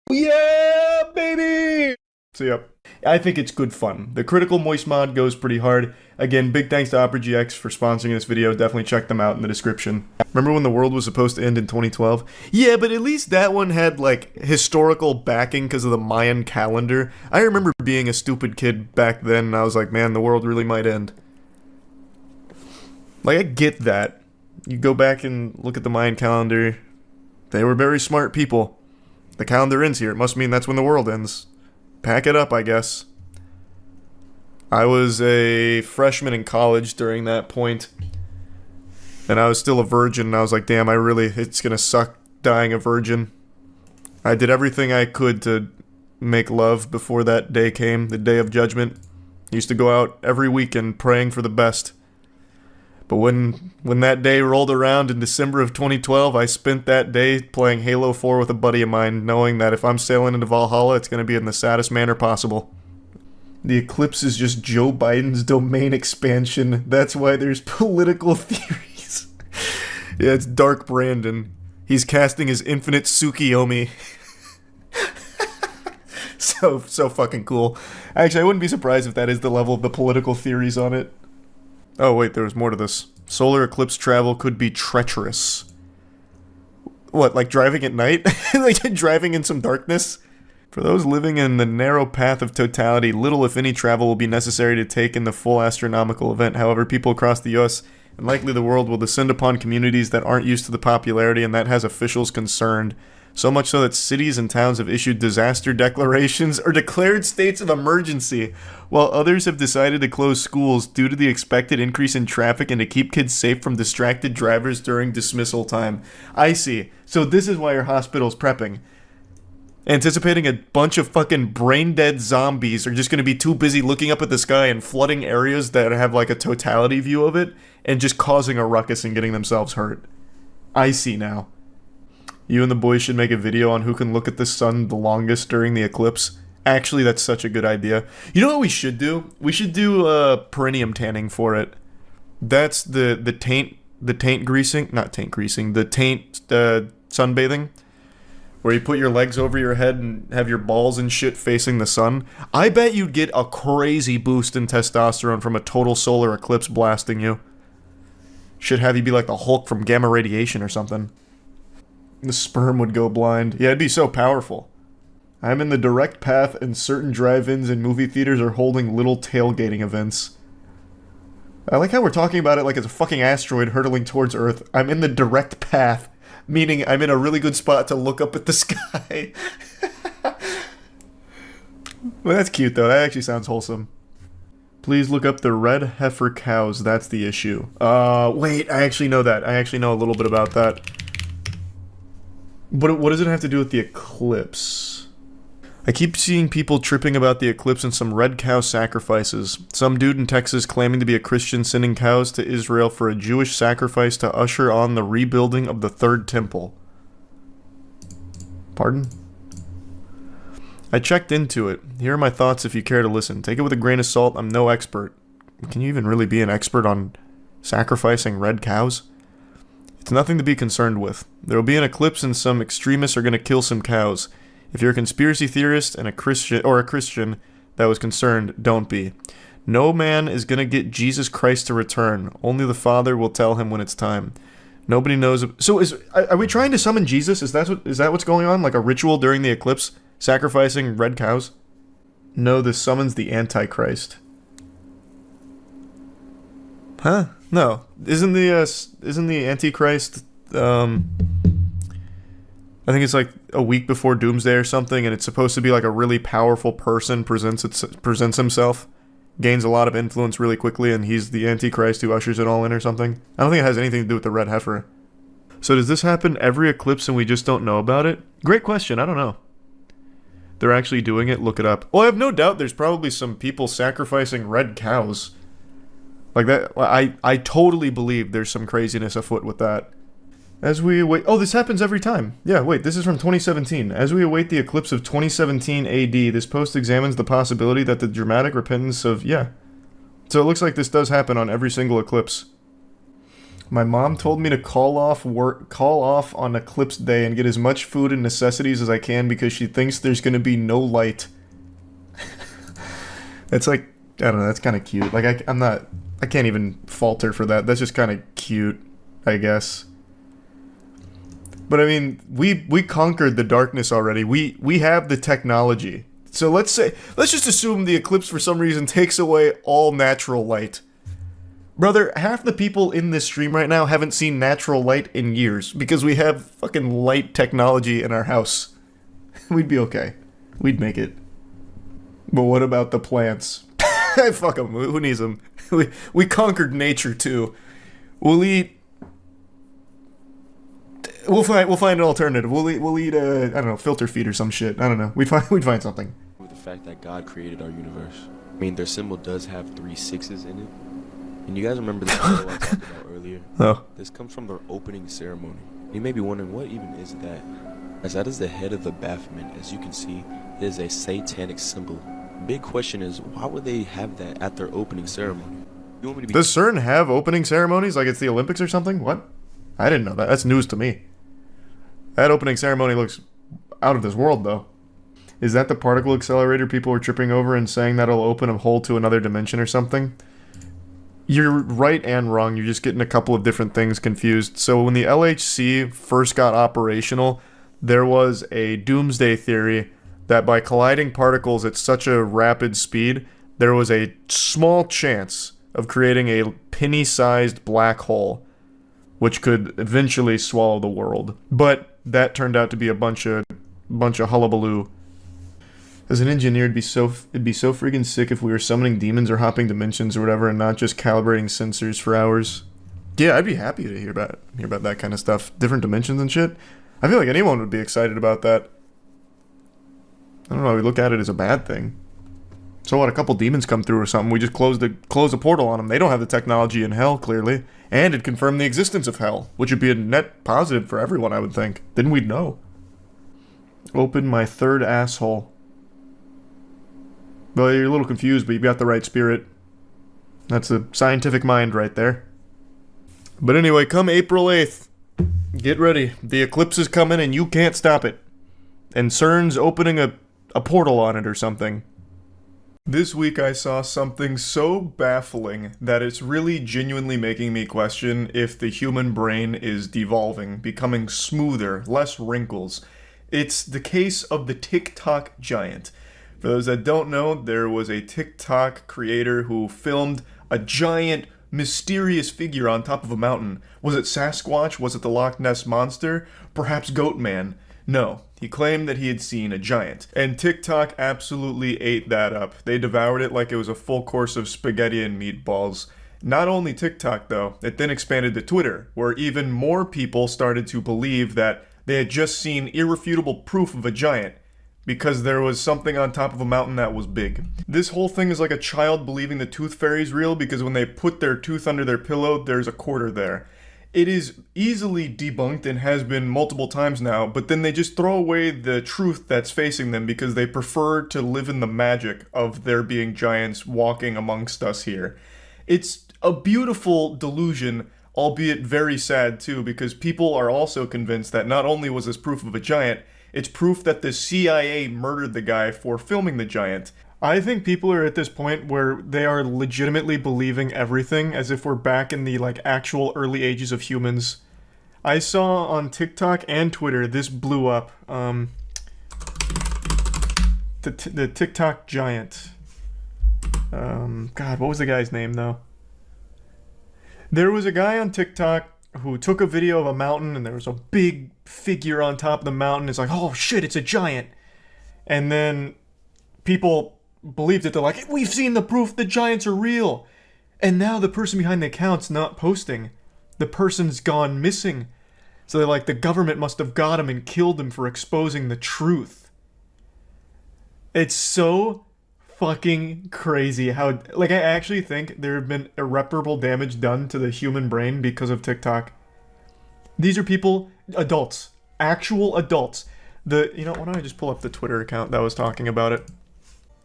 Yeah, baby! So yep, I think it's good fun. The Critical Moist mod goes pretty hard. Again, big thanks to Opera GX for sponsoring this video. Definitely check them out in the description. Remember when the world was supposed to end in 2012? Yeah, but at least that one had, like, historical backing because of the Mayan calendar. I remember being a stupid kid back then, and I was like, man, the world really might end. Like, I get that. You go back and look at the Mayan calendar. They were very smart people. The calendar ends here. It must mean that's when the world ends. pack it up, I guess. I was a freshman in college during that point, and I was still a virgin, and I was like, damn, it's gonna suck dying a virgin. I did everything I could to make love before that day came, the day of judgment. I used to go out every weekend praying for the best. But when that day rolled around in December of 2012, I spent that day playing Halo 4 with a buddy of mine, knowing that if I'm sailing into Valhalla, it's going to be in the saddest manner possible. The Eclipse is just Joe Biden's domain expansion. That's why there's political theories. Yeah, it's Dark Brandon. He's casting his infinite Tsukiyomi. So fucking cool. Actually, I wouldn't be surprised if that is the level of the political theories on it. Oh wait, there was more to this. Solar eclipse travel could be treacherous. What, like driving at night? Like driving in some darkness? For those living in the narrow path of totality, little if any travel will be necessary to take in the full astronomical event. However, people across the US and likely the world will descend upon communities that aren't used to the popularity, and that has officials concerned. So much so that cities and towns have issued disaster declarations or declared states of emergency, while others have decided to close schools due to the expected increase in traffic and to keep kids safe from distracted drivers during dismissal time. I see. So this is why your hospital's prepping. Anticipating a bunch of fucking brain-dead zombies are just going to be too busy looking up at the sky and flooding areas that have like a totality view of it and just causing a ruckus and getting themselves hurt. I see now. You and the boys should make a video on who can look at the sun the longest during the eclipse. Actually, that's such a good idea. You know what we should do? We should do perineum tanning for it. That's the taint greasing, not taint greasing, the taint sunbathing, where you put your legs over your head and have your balls and shit facing the sun. I bet you'd get a crazy boost in testosterone from a total solar eclipse blasting you. Should have you be like the Hulk from gamma radiation or something. The sperm would go blind. Yeah, it'd be so powerful. I'm in the direct path, and certain drive-ins and movie theaters are holding little tailgating events. I like how we're talking about it like it's a fucking asteroid hurtling towards Earth. I'm in the direct path, meaning I'm in a really good spot to look up at the sky. Well, that's cute, though. That actually sounds wholesome. Please look up the red heifer cows. That's the issue. Wait, I actually know that. I actually know a little bit about that. But what does it have to do with the eclipse? I keep seeing people tripping about the eclipse and some red cow sacrifices. Some dude in Texas claiming to be a Christian sending cows to Israel for a Jewish sacrifice to usher on the rebuilding of the Third Temple. Pardon? I checked into it. Here are my thoughts if you care to listen. Take it with a grain of salt. I'm no expert. Can you even really be an expert on sacrificing red cows? It's nothing to be concerned with. There will be an eclipse and some extremists are going to kill some cows. If you're a conspiracy theorist and a Christian that was concerned, don't be. No man is going to get Jesus Christ to return. Only the Father will tell him when it's time. Nobody knows. So are we trying to summon Jesus? Is that what's going on? Like a ritual during the eclipse? Sacrificing red cows? No, this summons the Antichrist. Huh? No. Isn't the Antichrist, I think it's like a week before Doomsday or something, and it's supposed to be like a really powerful person presents himself, gains a lot of influence really quickly, and he's the Antichrist who ushers it all in or something. I don't think it has anything to do with the red heifer. So does this happen every eclipse and we just don't know about it? Great question, I don't know. They're actually doing it, look it up. Well, I have no doubt there's probably some people sacrificing red cows. Like that, I totally believe there's some craziness afoot with that. As we await... Oh, this happens every time. Yeah, wait, this is from 2017. As we await the eclipse of 2017 AD, this post examines the possibility that the dramatic repentance of... Yeah. So it looks like this does happen on every single eclipse. My mom told me to call off on eclipse day and get as much food and necessities as I can because she thinks there's going to be no light. It's like... I don't know, that's kind of cute. Like, I can't even falter for that. That's just kind of cute, I guess. But I mean, we conquered the darkness already. We have the technology. So let's just assume the eclipse for some reason takes away all natural light. Brother, half the people in this stream right now haven't seen natural light in years because we have fucking light technology in our house. We'd be okay. We'd make it. But what about the plants? Fuck them. Who needs them? We conquered nature too. We'll eat. We'll find an alternative. We'll eat I don't know, filter feed or some shit. I don't know. We'd find something. With the fact that God created our universe. I mean, their symbol does have 3 6s in it. And you guys remember the symbol I talked about earlier? Oh. This comes from their opening ceremony. You may be wondering, what even is that? As that is the head of the Baphomet. As you can see, it is a satanic symbol. Big question is, why would they have that at their opening ceremony? You want me to be— Does CERN have opening ceremonies like it's the Olympics or something? What? I didn't know that. That's news to me. That opening ceremony looks out of this world, though. Is that the particle accelerator people are tripping over and saying that'll open a hole to another dimension or something? You're right and wrong. You're just getting a couple of different things confused. So when the LHC first got operational, there was a doomsday theory that by colliding particles at such a rapid speed, there was a small chance of creating a penny-sized black hole, which could eventually swallow the world. But that turned out to be a bunch of hullabaloo. As an engineer, it'd be so freaking sick if we were summoning demons or hopping dimensions or whatever, and not just calibrating sensors for hours. Yeah, I'd be happy to hear about that kind of stuff, different dimensions and shit. I feel like anyone would be excited about that. I don't know. We look at it as a bad thing. So what? A couple demons come through or something. We just close a portal on them. They don't have the technology in hell, clearly, and it confirmed the existence of hell, which would be a net positive for everyone, I would think. Then we'd know. Open my third asshole. Well, you're a little confused, but you've got the right spirit. That's a scientific mind right there. But anyway, come April 8th, get ready. The eclipse is coming and you can't stop it. And CERN's opening a portal on it or something. This week I saw something so baffling that it's really genuinely making me question if the human brain is devolving, becoming smoother, less wrinkles. It's the case of the TikTok giant. For those that don't know, there was a TikTok creator who filmed a giant, mysterious figure on top of a mountain. Was it Sasquatch? Was it the Loch Ness Monster? Perhaps Goatman? No. He claimed that he had seen a giant. And TikTok absolutely ate that up. They devoured it like it was a full course of spaghetti and meatballs. Not only TikTok, though, it then expanded to Twitter, where even more people started to believe that they had just seen irrefutable proof of a giant, because there was something on top of a mountain that was big. This whole thing is like a child believing the tooth fairy's real because when they put their tooth under their pillow, there's a quarter there. It is easily debunked and has been multiple times now, but then they just throw away the truth that's facing them because they prefer to live in the magic of there being giants walking amongst us here. It's a beautiful delusion, albeit very sad too, because people are also convinced that not only was this proof of a giant, it's proof that the CIA murdered the guy for filming the giant. I think people are at this point where they are legitimately believing everything as if we're back in the actual early ages of humans. I saw on TikTok and Twitter, this blew up. The TikTok giant. God, what was the guy's name though? There was a guy on TikTok who took a video of a mountain and there was a big figure on top of the mountain. It's like, oh shit, it's a giant. And then people believed it. They're like, we've seen the proof, the giants are real. And now the person behind the account's not posting. The person's gone missing. So they're like, the government must have got him and killed him for exposing the truth. It's so fucking crazy how, I actually think there have been irreparable damage done to the human brain because of TikTok. These are people, adults, actual adults. Why don't I just pull up the Twitter account that was talking about it?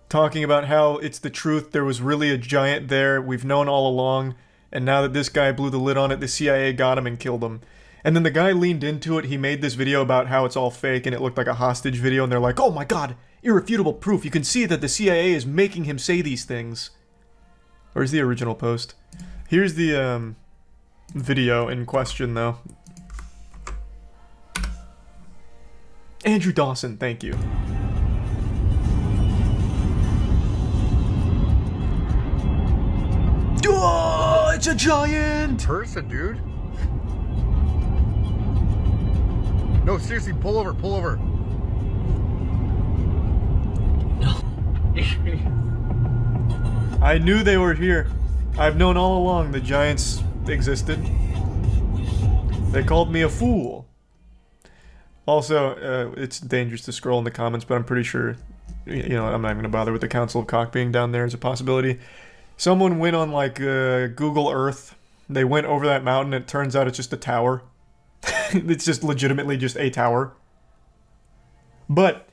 Talking about how it's the truth, there was really a giant there, we've known all along, and now that this guy blew the lid on it, the CIA got him and killed him. And then the guy leaned into it, he made this video about how it's all fake and it looked like a hostage video, and they're like, oh my god, irrefutable proof, you can see that the CIA is making him say these things. Where's the original post? Here's the video in question though. Andrew Dawson, thank you. Oh, it's a giant! Person, dude. No, seriously, pull over, pull over. No. I knew they were here. I've known all along the giants existed. They called me a fool. Also, it's dangerous to scroll in the comments, but I'm pretty sure, you know, I'm not even gonna bother with the Council of Cock being down there as a possibility. Someone went on like Google Earth. They went over that mountain. And it turns out it's just a tower. It's just legitimately just a tower. But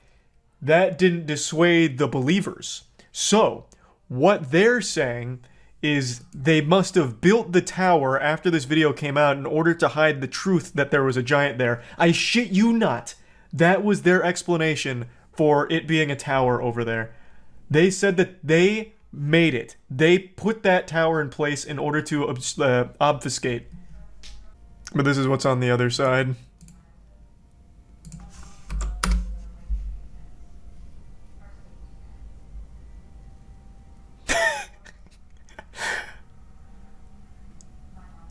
that didn't dissuade the believers. So what they're saying is they must have built the tower after this video came out in order to hide the truth that there was a giant there. I shit you not. That was their explanation for it being a tower over there. They said that they made it. They put that tower in place in order to obfuscate. But this is what's on the other side.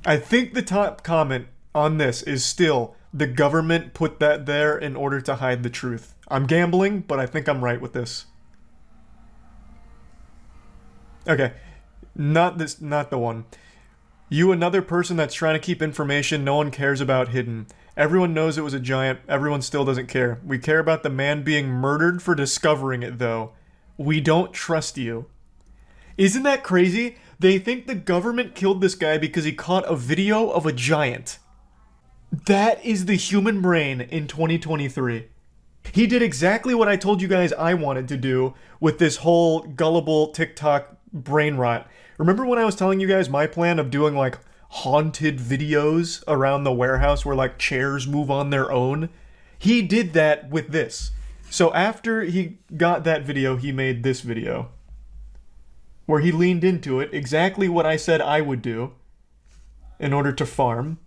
I think the top comment on this is still, the government put that there in order to hide the truth. I'm gambling, but I think I'm right with this. Okay, not the one. You, another person that's trying to keep information no one cares about hidden. Everyone knows it was a giant, everyone still doesn't care. We care about the man being murdered for discovering it, though. We don't trust you. Isn't that crazy? They think the government killed this guy because he caught a video of a giant. That is the human brain in 2023. He did exactly what I told you guys I wanted to do with this whole gullible TikTok brain rot. Remember when I was telling you guys my plan of doing like haunted videos around the warehouse where like chairs move on their own? He did that with this. So after he got that video, he made this video, where he leaned into it, exactly what I said I would do in order to farm.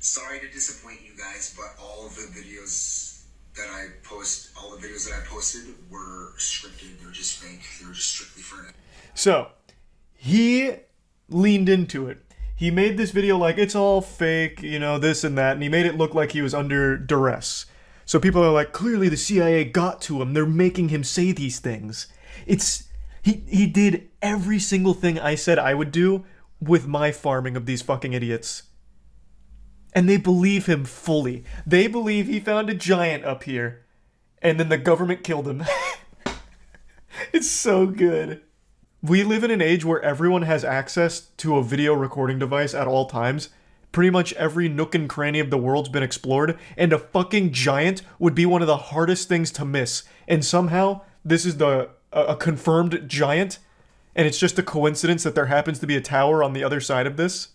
Sorry to disappoint you guys, but all of the videos that I posted were scripted. They were just fake. They were just strictly for it. So, he leaned into it. He made this video like, it's all fake, you know, this and that, and he made it look like he was under duress. So people are like, clearly the CIA got to him. They're making him say these things. He did every single thing I said I would do with my farming of these fucking idiots. And they believe him fully. They believe he found a giant up here. And then the government killed him. It's so good. We live in an age where everyone has access to a video recording device at all times. Pretty much every nook and cranny of the world's been explored. And a fucking giant would be one of the hardest things to miss. And somehow, this is a confirmed giant, and it's just a coincidence that there happens to be a tower on the other side of this.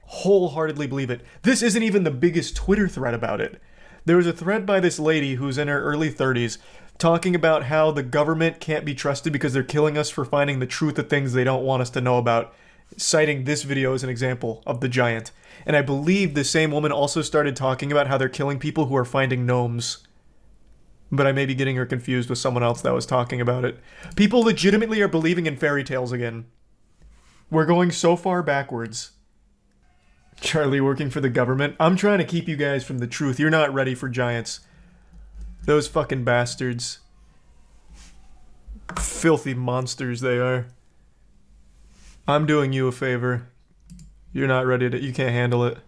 Wholeheartedly believe it. This isn't even the biggest Twitter thread about it. There was a thread by this lady who's in her early 30s talking about how the government can't be trusted because they're killing us for finding the truth of things they don't want us to know about, citing this video as an example of the giant. And I believe the same woman also started talking about how they're killing people who are finding gnomes. But I may be getting her confused with someone else that was talking about it. People legitimately are believing in fairy tales again. We're going so far backwards. Charlie working for the government. I'm trying to keep you guys from the truth. You're not ready for giants. Those fucking bastards. Filthy monsters they are. I'm doing you a favor. You're not ready to... You can't handle it.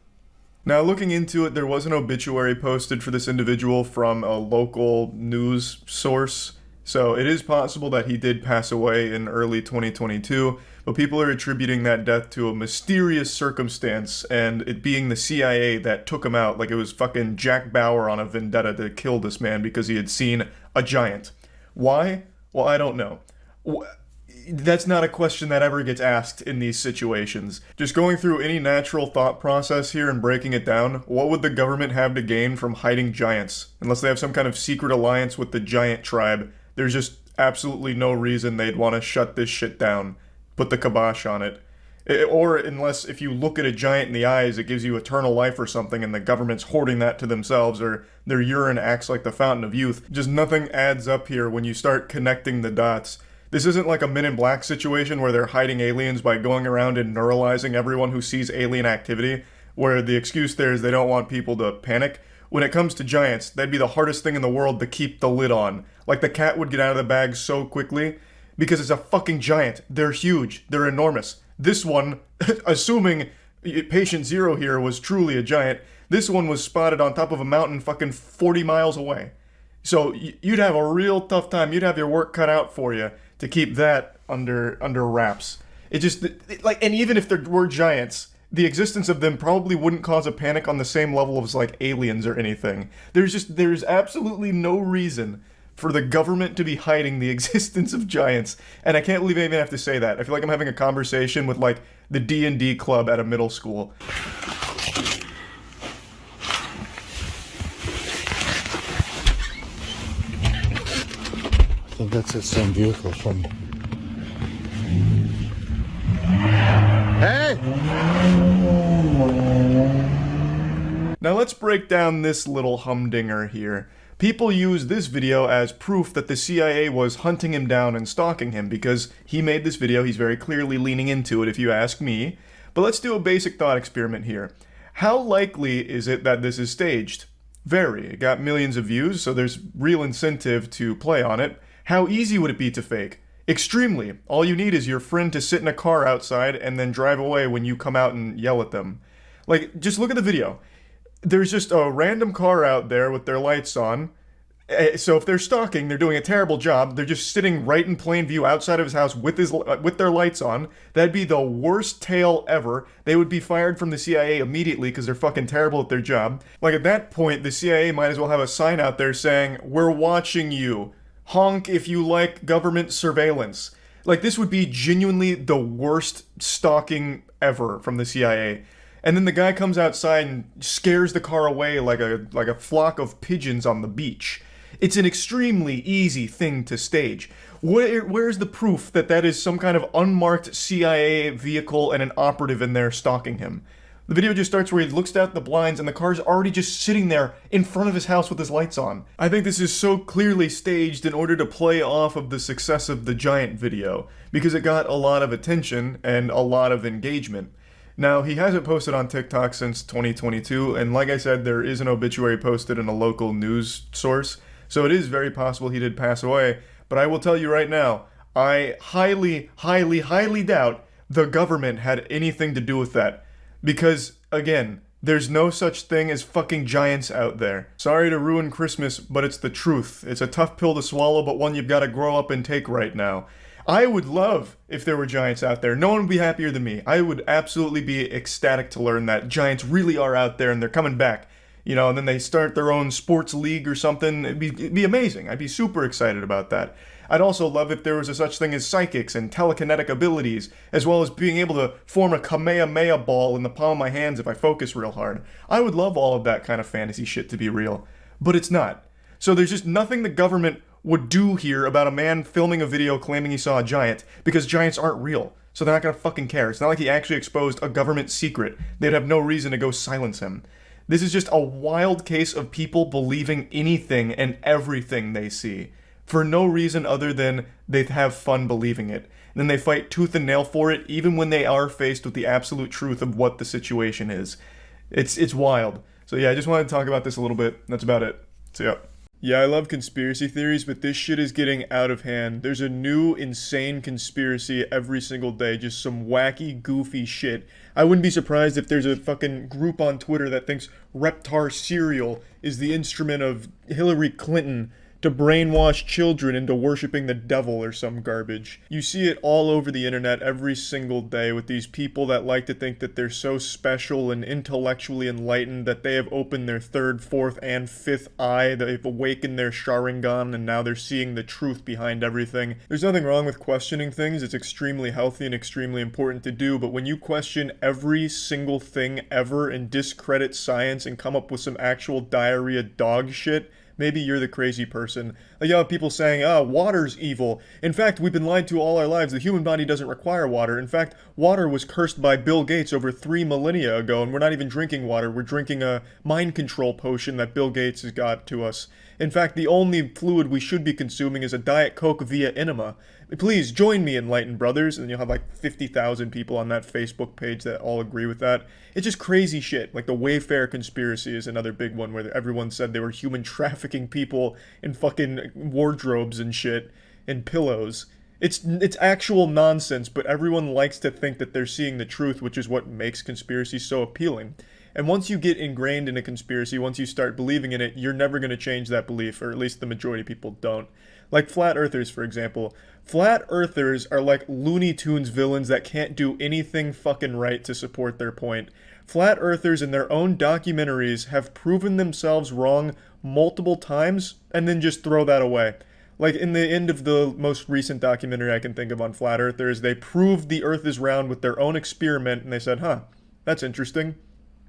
Now, looking into it, there was an obituary posted for this individual from a local news source. So it is possible that he did pass away in early 2022, but people are attributing that death to a mysterious circumstance, and it being the CIA that took him out, like it was fucking Jack Bauer on a vendetta to kill this man because he had seen a giant. Why? Well, I don't know. That's not a question that ever gets asked in these situations. Just going through any natural thought process here and breaking it down, what would the government have to gain from hiding giants? Unless they have some kind of secret alliance with the giant tribe, there's just absolutely no reason they'd want to shut this shit down, put the kibosh on it. Or unless if you look at a giant in the eyes, it gives you eternal life or something, and the government's hoarding that to themselves, or their urine acts like the fountain of youth. Just nothing adds up here when you start connecting the dots. This isn't like a Men in Black situation where they're hiding aliens by going around and neuralizing everyone who sees alien activity, where the excuse there is they don't want people to panic. when it comes to giants, that'd be the hardest thing in the world to keep the lid on. Like, the cat would get out of the bag so quickly because it's a fucking giant. They're huge. They're enormous. This one, assuming patient zero here was truly a giant, this one was spotted on top of a mountain fucking 40 miles away. So you'd have a real tough time. You'd have your work cut out for you to keep that under wraps. And even if there were giants, the existence of them probably wouldn't cause a panic on the same level as like aliens or anything. There's absolutely no reason for the government to be hiding the existence of giants. And I can't believe I even have to say that. I feel like I'm having a conversation with like the D&D club at a middle school. I think that's the same vehicle from... Hey! Now let's break down this little humdinger here. People use this video as proof that the CIA was hunting him down and stalking him because he made this video. He's very clearly leaning into it, if you ask me. But let's do a basic thought experiment here. How likely is it that this is staged? Very. It got millions of views, so there's real incentive to play on it. How easy would it be to fake? Extremely. All you need is your friend to sit in a car outside and then drive away when you come out and yell at them. Like, just look at the video. There's just a random car out there with their lights on. So if they're stalking, they're doing a terrible job. They're just sitting right in plain view outside of his house with their lights on. That'd be the worst tale ever. They would be fired from the CIA immediately because they're fucking terrible at their job. Like, at that point, the CIA might as well have a sign out there saying, "We're watching you. Honk if you like government surveillance." Like, this would be genuinely the worst stalking ever from the CIA. And then the guy comes outside and scares the car away like a flock of pigeons on the beach. It's an extremely easy thing to stage. Where's the proof that that is some kind of unmarked CIA vehicle and an operative in there stalking him? The video just starts where he looks out the blinds and the car's already just sitting there in front of his house with his lights on. I think this is so clearly staged in order to play off of the success of the giant video, because it got a lot of attention and a lot of engagement. Now, he hasn't posted on TikTok since 2022, and like I said, there is an obituary posted in a local news source, so it is very possible he did pass away, but I will tell you right now, I highly, highly, highly doubt the government had anything to do with that. Because, again, there's no such thing as fucking giants out there. Sorry to ruin Christmas, but it's the truth. It's a tough pill to swallow, but one you've got to grow up and take right now. I would love if there were giants out there. No one would be happier than me. I would absolutely be ecstatic to learn that giants really are out there and they're coming back. You know, and then they start their own sports league or something. It'd be amazing. I'd be super excited about that. I'd also love if there was a such thing as psychics and telekinetic abilities, as well as being able to form a Kamehameha ball in the palm of my hands if I focus real hard. I would love all of that kind of fantasy shit to be real. But it's not. So there's just nothing the government would do here about a man filming a video claiming he saw a giant, because giants aren't real. So they're not gonna fucking care. It's not like he actually exposed a government secret. They'd have no reason to go silence him. This is just a wild case of people believing anything and everything they see, for no reason other than they have fun believing it. And then they fight tooth and nail for it, even when they are faced with the absolute truth of what the situation is. It's wild. So yeah, I just wanted to talk about this a little bit. That's about it. So yeah. Yeah, I love conspiracy theories, but this shit is getting out of hand. There's a new insane conspiracy every single day, just some wacky, goofy shit. I wouldn't be surprised if there's a fucking group on Twitter that thinks Reptar cereal is the instrument of Hillary Clinton to brainwash children into worshiping the devil or some garbage. You see it all over the internet every single day with these people that like to think that they're so special and intellectually enlightened that they have opened their third, fourth, and fifth eye, they've awakened their Sharingan, and now they're seeing the truth behind everything. There's nothing wrong with questioning things. It's extremely healthy and extremely important to do, but when you question every single thing ever and discredit science and come up with some actual diarrhea dog shit, maybe you're the crazy person. Like, you have people saying, water's evil. In fact, we've been lied to all our lives. The human body doesn't require water. In fact, water was cursed by Bill Gates over 3 millennia ago, and we're not even drinking water. We're drinking a mind control potion that Bill Gates has got to us. In fact, the only fluid we should be consuming is a Diet Coke via enema, Please join me, enlightened brothers, and you'll have like 50,000 people on that Facebook page that all agree with that. It's just crazy shit. Like the Wayfair conspiracy is another big one where everyone said they were human trafficking people in fucking wardrobes and shit and pillows. It's actual nonsense, but everyone likes to think that they're seeing the truth, which is what makes conspiracy so appealing. And once you get ingrained in a conspiracy, once you start believing in it, you're never going to change that belief, or at least the majority of people don't. Like flat earthers, for example. Flat earthers are like Looney Tunes villains that can't do anything fucking right to support their point. Flat earthers in their own documentaries have proven themselves wrong multiple times and then just throw that away. Like in the end of the most recent documentary I can think of on flat earthers, they proved the earth is round with their own experiment, and they said, huh, that's interesting.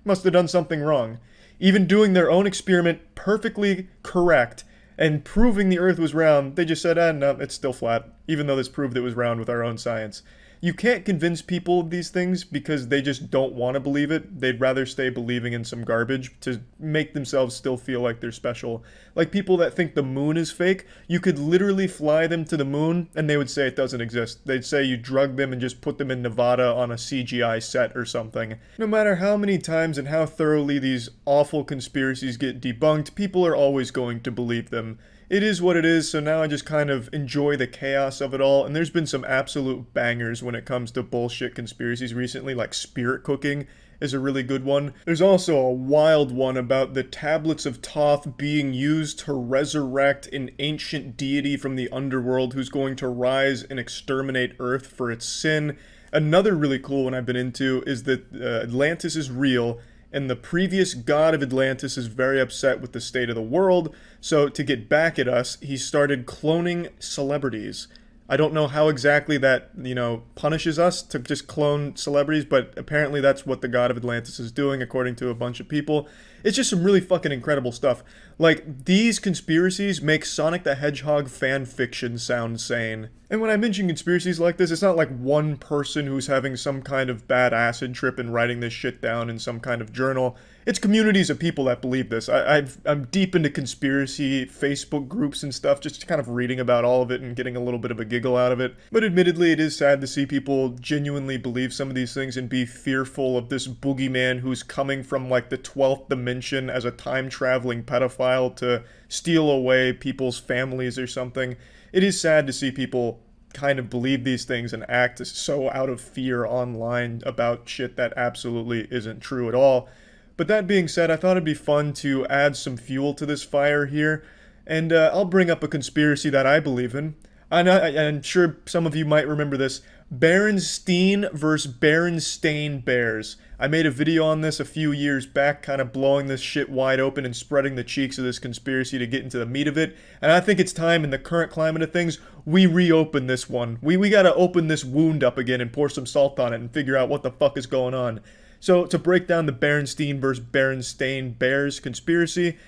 Must have done something wrong. Even doing their own experiment perfectly correct and proving the earth was round, they just said, no, it's still flat, even though this proved it was round with our own science. You can't convince people of these things because they just don't want to believe it. They'd rather stay believing in some garbage to make themselves still feel like they're special. Like people that think the moon is fake, you could literally fly them to the moon and they would say it doesn't exist. They'd say you drug them and just put them in Nevada on a CGI set or something. No matter how many times and how thoroughly these awful conspiracies get debunked, people are always going to believe them. It is what it is, so now I just kind of enjoy the chaos of it all, and there's been some absolute bangers when it comes to bullshit conspiracies recently, like spirit cooking is a really good one. There's also a wild one about the tablets of Thoth being used to resurrect an ancient deity from the underworld who's going to rise and exterminate Earth for its sin. Another really cool one I've been into is that Atlantis is real, and the previous god of Atlantis is very upset with the state of the world, so to get back at us, he started cloning celebrities. I don't know how exactly that, punishes us to just clone celebrities, but apparently that's what the god of Atlantis is doing, according to a bunch of people. It's just some really fucking incredible stuff. Like, these conspiracies make Sonic the Hedgehog fan fiction sound sane. And when I mention conspiracies like this, it's not like one person who's having some kind of bad acid trip and writing this shit down in some kind of journal. It's communities of people that believe this. I'm deep into conspiracy Facebook groups and stuff, just kind of reading about all of it and getting a little bit of a giggle out of it. But admittedly, it is sad to see people genuinely believe some of these things and be fearful of this boogeyman who's coming from like the 12th dimension as a time-traveling pedophile to steal away people's families or something. It is sad to see people kind of believe these things and act so out of fear online about shit that absolutely isn't true at all. But that being said, I thought it'd be fun to add some fuel to this fire here, and I'll bring up a conspiracy that I believe in. I'm sure some of you might remember this. Berenstein versus Berenstein Bears. I made a video on this a few years back, kind of blowing this shit wide open and spreading the cheeks of this conspiracy to get into the meat of it. And I think it's time, in the current climate of things, we reopen this one. We gotta open this wound up again and pour some salt on it and figure out what the fuck is going on. So, to break down the Berenstein versus Berenstein Bears conspiracy,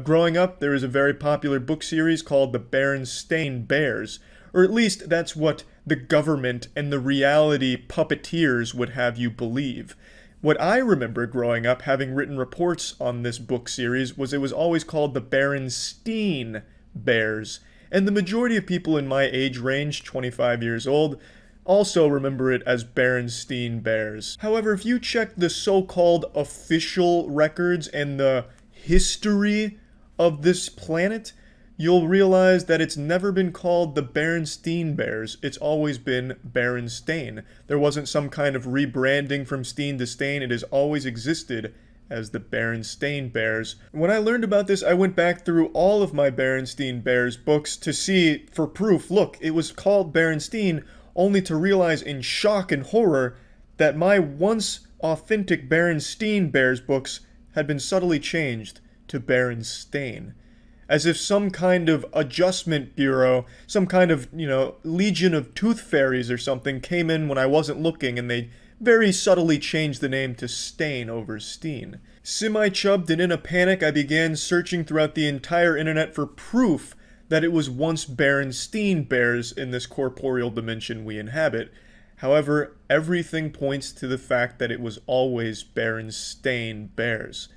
growing up, there was a very popular book series called the Berenstein Bears. Or at least that's what the government and the reality puppeteers would have you believe. What I remember growing up, having written reports on this book series, was it was always called the Berenstein Bears. And the majority of people in my age range, 25 years old, also remember it as Berenstein Bears. However, if you check the so-called official records and the history of this planet, you'll realize that it's never been called the Berenstein Bears. It's always been Berenstain. There wasn't some kind of rebranding from Steen to Stain. It has always existed as the Berenstein Bears. When I learned about this, I went back through all of my Berenstein Bears books to see, for proof, look, it was called Berenstein, only to realize in shock and horror that my once authentic Berenstein Bears books had been subtly changed to Berenstain. As if some kind of adjustment bureau, some kind of, legion of tooth fairies or something came in when I wasn't looking and they very subtly changed the name to Stain over Steen. Semi-chubbed and in a panic, I began searching throughout the entire internet for proof that it was once Berenstein Bears in this corporeal dimension we inhabit. However, everything points to the fact that it was always Berenstain Bears.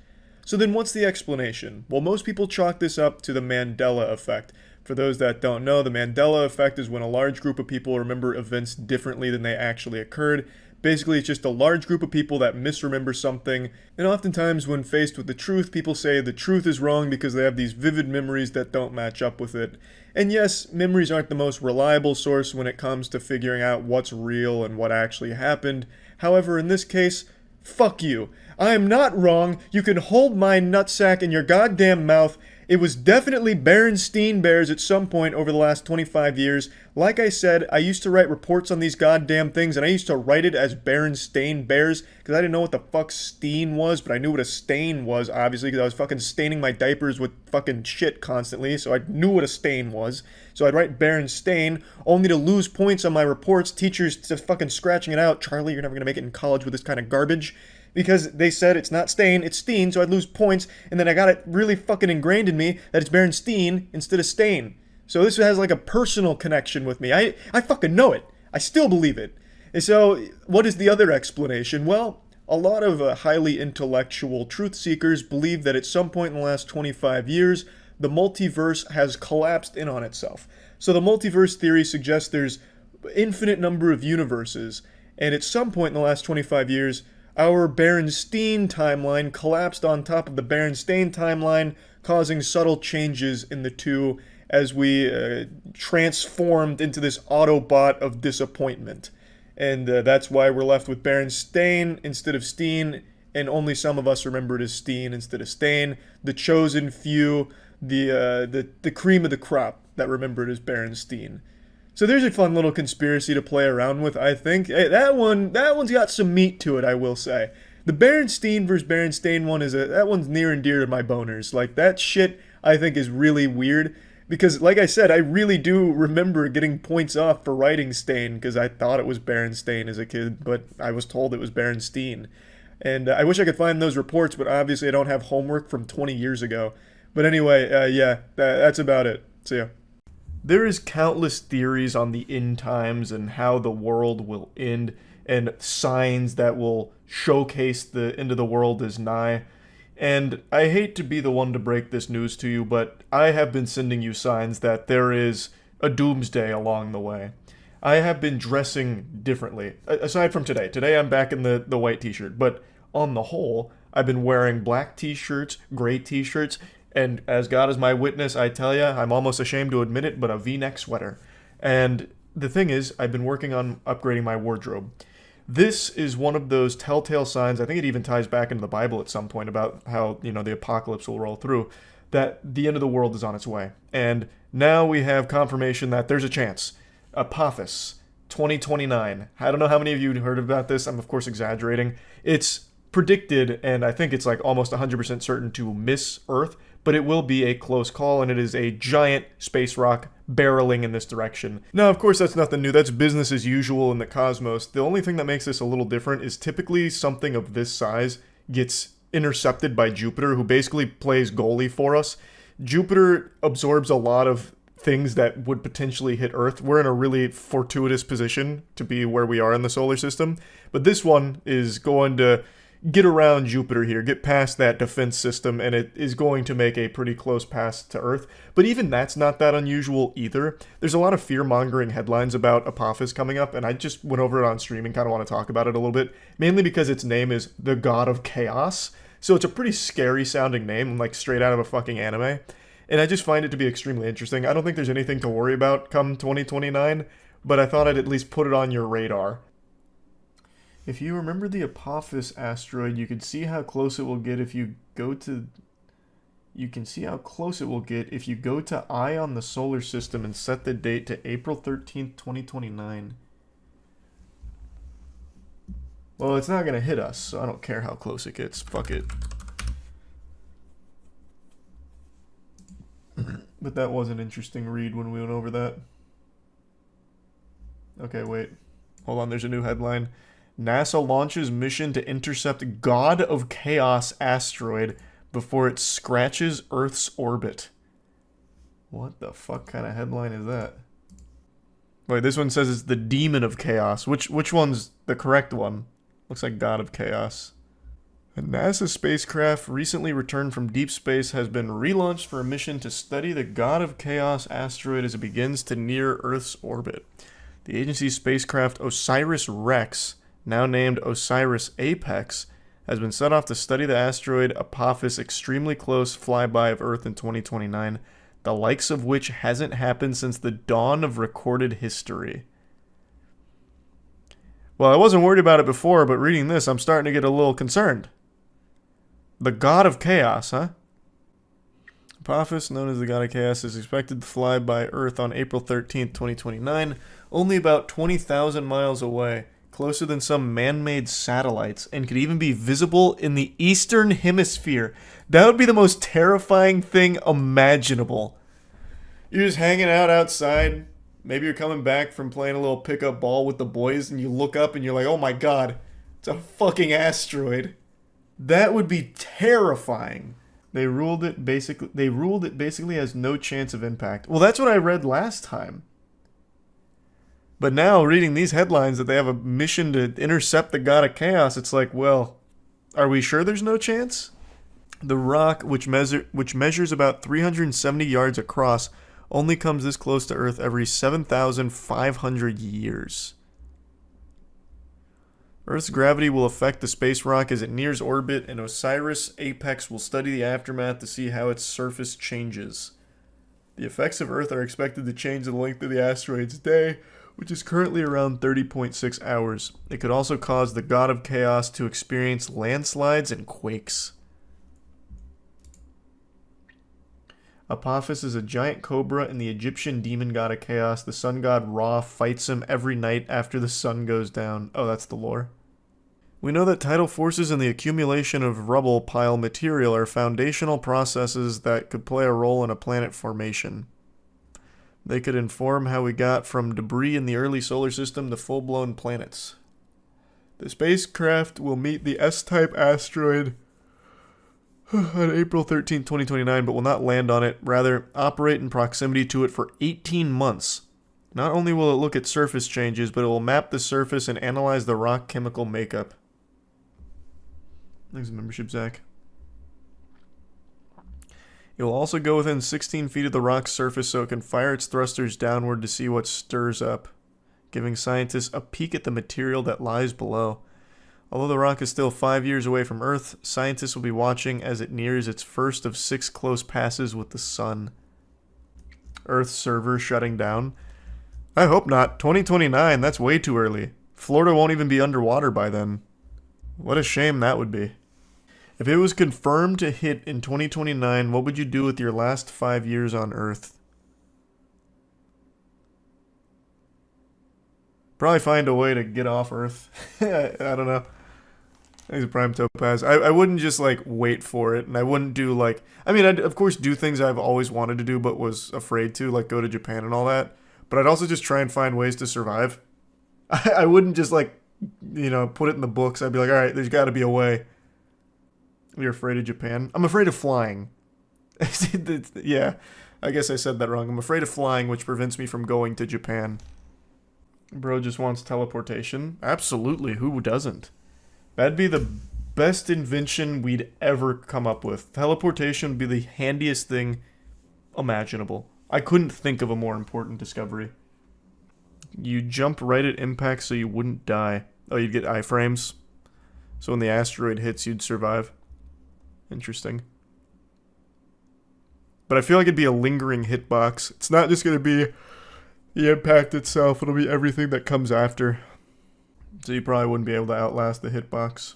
So then what's the explanation? Well, most people chalk this up to the Mandela effect. For those that don't know, the Mandela effect is when a large group of people remember events differently than they actually occurred. Basically, it's just a large group of people that misremember something, and oftentimes when faced with the truth, people say the truth is wrong because they have these vivid memories that don't match up with it. And yes, memories aren't the most reliable source when it comes to figuring out what's real and what actually happened. However, in this case, fuck you. I am not wrong. You can hold my nutsack in your goddamn mouth. It was definitely Berenstein Bears at some point over the last 25 years. Like I said, I used to write reports on these goddamn things, and I used to write it as Berenstein Bears, because I didn't know what the fuck steen was, but I knew what a stain was, obviously, because I was fucking staining my diapers with fucking shit constantly, so I knew what a stain was. So I'd write Berenstain, only to lose points on my reports, teachers just fucking scratching it out. Charlie, you're never gonna make it in college with this kind of garbage. Because they said it's not stain, it's steen, so I'd lose points, and then I got it really fucking ingrained in me that it's Berenstein instead of stain. So this has like a personal connection with me. I fucking know it. I still believe it. And so, what is the other explanation? Well, a lot of highly intellectual truth seekers believe that at some point in the last 25 years, the multiverse has collapsed in on itself. So the multiverse theory suggests there's infinite number of universes, and at some point in the last 25 years, our Berenstein timeline collapsed on top of the Berenstein timeline, causing subtle changes in the two as we transformed into this Autobot of disappointment. And that's why we're left with Berenstain instead of Steen, and only some of us remember it as Steen instead of Stain. The chosen few, the cream of the crop that remember it as Berenstein. So there's a fun little conspiracy to play around with, I think. Hey, that one's got some meat to it, I will say. The Berenstein versus Berenstain one that one's near and dear to my boners. Like, that shit, I think, is really weird. Because, like I said, I really do remember getting points off for writing Stain, because I thought it was Berenstain as a kid, but I was told it was Berenstein. And I wish I could find those reports, but obviously I don't have homework from 20 years ago. But anyway, yeah, that's about it. See ya. There is countless theories on the end times and how the world will end, and signs that will showcase the end of the world is nigh. And I hate to be the one to break this news to you, but I have been sending you signs that there is a doomsday along the way. I have been dressing differently, aside from today. Today I'm back in the white t-shirt, but on the whole, I've been wearing black t-shirts, gray t-shirts, and as God is my witness, I tell ya, I'm almost ashamed to admit it, but a V-neck sweater. And the thing is, I've been working on upgrading my wardrobe. This is one of those telltale signs, I think it even ties back into the Bible at some point about how, the apocalypse will roll through, that the end of the world is on its way. And now we have confirmation that there's a chance. Apophis, 2029. I don't know how many of you heard about this. I'm, of course, exaggerating. It's predicted, and I think it's like almost 100% certain to miss Earth, but it will be a close call, and it is a giant space rock barreling in this direction. Now, of course, that's nothing new. That's business as usual in the cosmos. The only thing that makes this a little different is typically something of this size gets intercepted by Jupiter, who basically plays goalie for us. Jupiter absorbs a lot of things that would potentially hit Earth. We're in a really fortuitous position to be where we are in the solar system, but this one is going to get around Jupiter here, get past that defense system, and it is going to make a pretty close pass to Earth. But even that's not that unusual either. There's a lot of fear-mongering headlines about Apophis coming up, and I just went over it on stream and kind of want to talk about it a little bit, mainly because its name is the God of Chaos. So it's a pretty scary-sounding name, like straight out of a fucking anime. And I just find it to be extremely interesting. I don't think there's anything to worry about come 2029, but I thought I'd at least put it on your radar. If you remember the Apophis asteroid, you can see how close it will get if you go to... You can see how close it will get if you go to Eye on the solar system and set the date to April 13th, 2029. Well, it's not going to hit us, so I don't care how close it gets. Fuck it. But that was an interesting read when we went over that. Okay, wait. Hold on, there's a new headline. NASA launches mission to intercept God of Chaos asteroid before it scratches Earth's orbit. What the fuck kind of headline is that? Wait, this one says it's the Demon of Chaos. Which one's the correct one? Looks like God of Chaos. A NASA spacecraft recently returned from deep space has been relaunched for a mission to study the God of Chaos asteroid as it begins to near Earth's orbit. The agency's spacecraft OSIRIS-REx, now named OSIRIS-APEX, has been set off to study the asteroid Apophis' extremely close flyby of Earth in 2029, the likes of which hasn't happened since the dawn of recorded history. Well, I wasn't worried about it before, but reading this, I'm starting to get a little concerned. The God of Chaos, huh? Apophis, known as the God of Chaos, is expected to fly by Earth on April 13th, 2029, only about 20,000 miles away, closer than some man-made satellites, and could even be visible in the Eastern Hemisphere. That would be the most terrifying thing imaginable. You're just hanging out outside. Maybe you're coming back from playing a little pickup ball with the boys, and you look up and you're like, oh my god, it's a fucking asteroid. That would be terrifying. They ruled it basically has no chance of impact. Well, that's what I read last time. But now, reading these headlines that they have a mission to intercept the God of Chaos, it's like, well, are we sure there's no chance? The rock, which measures about 370 yards across, only comes this close to Earth every 7,500 years. Earth's gravity will affect the space rock as it nears orbit, and OSIRIS-APEX will study the aftermath to see how its surface changes. The effects of Earth are expected to change the length of the asteroid's day, which is currently around 30.6 hours. It could also cause the God of Chaos to experience landslides and quakes. Apophis is a giant cobra, and the Egyptian demon god of chaos, the sun god Ra, fights him every night after the sun goes down. Oh, that's the lore. We know that tidal forces and the accumulation of rubble pile material are foundational processes that could play a role in a planet formation. They could inform how we got from debris in the early solar system to full-blown planets. The spacecraft will meet the S-type asteroid on April 13, 2029, but will not land on it, rather operate in proximity to it for 18 months. Not only will it look at surface changes, but it will map the surface and analyze the rock chemical makeup. Thanks for the membership, Zach. It will also go within 16 feet of the rock's surface so it can fire its thrusters downward to see what stirs up, giving scientists a peek at the material that lies below. Although the rock is still 5 years away from Earth, scientists will be watching as it nears its first of 6 close passes with the sun. Earth server shutting down? I hope not. 2029, that's way too early. Florida won't even be underwater by then. What a shame that would be. If it was confirmed to hit in 2029, what would you do with your last 5 years on Earth? Probably find a way to get off Earth. I don't know. Thanks a Prime Topaz. I wouldn't just, like, wait for it, and I wouldn't do, like... I mean, I'd, of course, do things I've always wanted to do but was afraid to, like go to Japan and all that. But I'd also just try and find ways to survive. I wouldn't just, like, you know, put it in the books. I'd be like, alright, there's got to be a way. You're afraid of Japan? I'm afraid of flying. Yeah, I guess I said that wrong. I'm afraid of flying, which prevents me from going to Japan. Bro just wants teleportation. Absolutely, who doesn't? That'd be the best invention we'd ever come up with. Teleportation would be the handiest thing imaginable. I couldn't think of a more important discovery. You jump right at impact so you wouldn't die. Oh, you'd get iframes. So when the asteroid hits, you'd survive. Interesting. But I feel like it'd be a lingering hitbox. It's not just going to be the impact itself. It'll be everything that comes after. So you probably wouldn't be able to outlast the hitbox.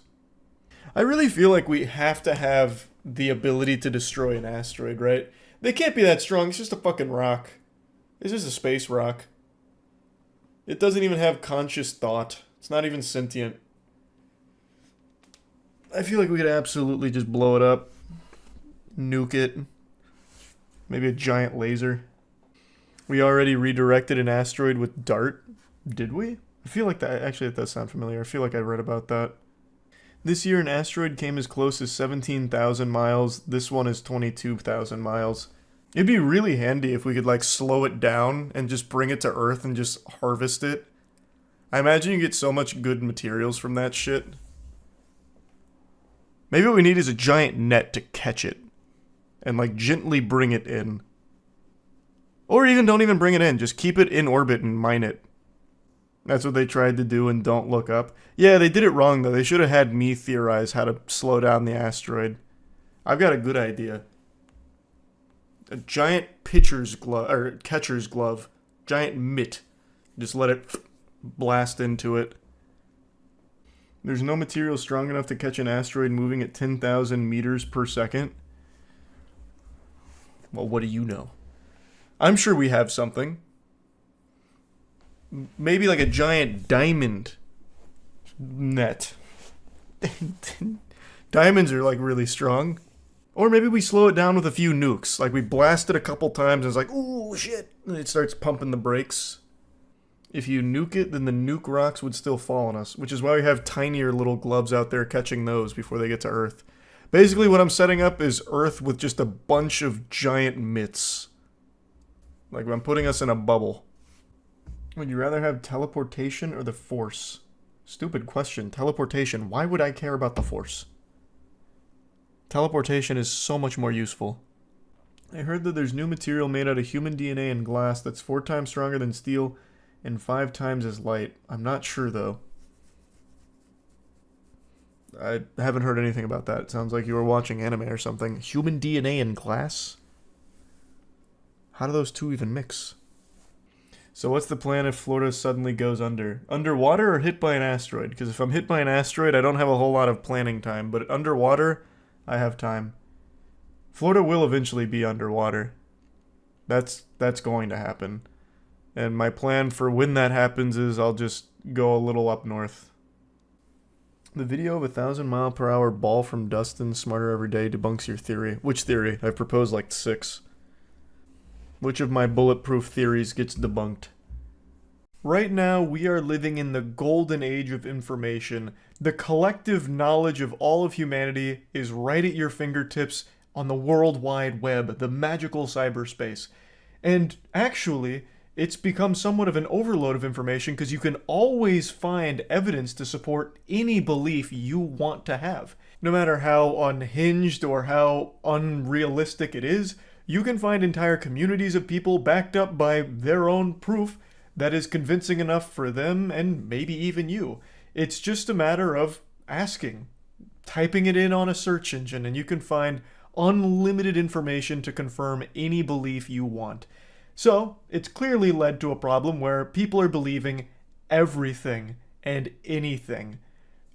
I really feel like we have to have the ability to destroy an asteroid, right? They can't be that strong. It's just a fucking rock. It's just a space rock. It doesn't even have conscious thought. It's not even sentient. I feel like we could absolutely just blow it up. Nuke it. Maybe a giant laser. We already redirected an asteroid with DART. Did we? I feel like that... Actually, that does sound familiar. I feel like I read about that. This year, an asteroid came as close as 17,000 miles. This one is 22,000 miles. It'd be really handy if we could, like, slow it down and just bring it to Earth and just harvest it. I imagine you get so much good materials from that shit. Maybe what we need is a giant net to catch it. And like gently bring it in. Or even don't even bring it in. Just keep it in orbit and mine it. That's what they tried to do in Don't Look Up. Yeah, they did it wrong though. They should have had me theorize how to slow down the asteroid. I've got a good idea. A giant pitcher's glove, or catcher's glove. Giant mitt. Just let it blast into it. There's no material strong enough to catch an asteroid moving at 10,000 meters per second. Well, what do you know? I'm sure we have something. Maybe like a giant diamond net. Diamonds are like really strong. Or maybe we slow it down with a few nukes. Like we blast it a couple times and it's like, ooh, shit. And it starts pumping the brakes. If you nuke it, then the nuke rocks would still fall on us. Which is why we have tinier little gloves out there catching those before they get to Earth. Basically what I'm setting up is Earth with just a bunch of giant mitts. Like I'm putting us in a bubble. Would you rather have teleportation or the Force? Stupid question. Teleportation. Why would I care about the Force? Teleportation is so much more useful. I heard that there's new material made out of human DNA and glass that's 4 times stronger than steel and 5 times as light. I'm not sure though. I haven't heard anything about that. It sounds like you were watching anime or something. Human DNA and glass? How do those two even mix? So what's the plan if Florida suddenly goes under? Underwater or hit by an asteroid? Because if I'm hit by an asteroid, I don't have a whole lot of planning time. But underwater, I have time. Florida will eventually be underwater. That's going to happen. And my plan for when that happens is I'll just go a little up north. The video of 1,000-mile-per-hour ball from Dustin Smarter Every Day debunks your theory. Which theory? I've proposed like 6. Which of my bulletproof theories gets debunked? Right now, we are living in the golden age of information. The collective knowledge of all of humanity is right at your fingertips on the World Wide Web, the magical cyberspace. And actually, it's become somewhat of an overload of information because you can always find evidence to support any belief you want to have. No matter how unhinged or how unrealistic it is, you can find entire communities of people backed up by their own proof that is convincing enough for them and maybe even you. It's just a matter of asking, typing it in on a search engine, and you can find unlimited information to confirm any belief you want. So, it's clearly led to a problem where people are believing everything and anything.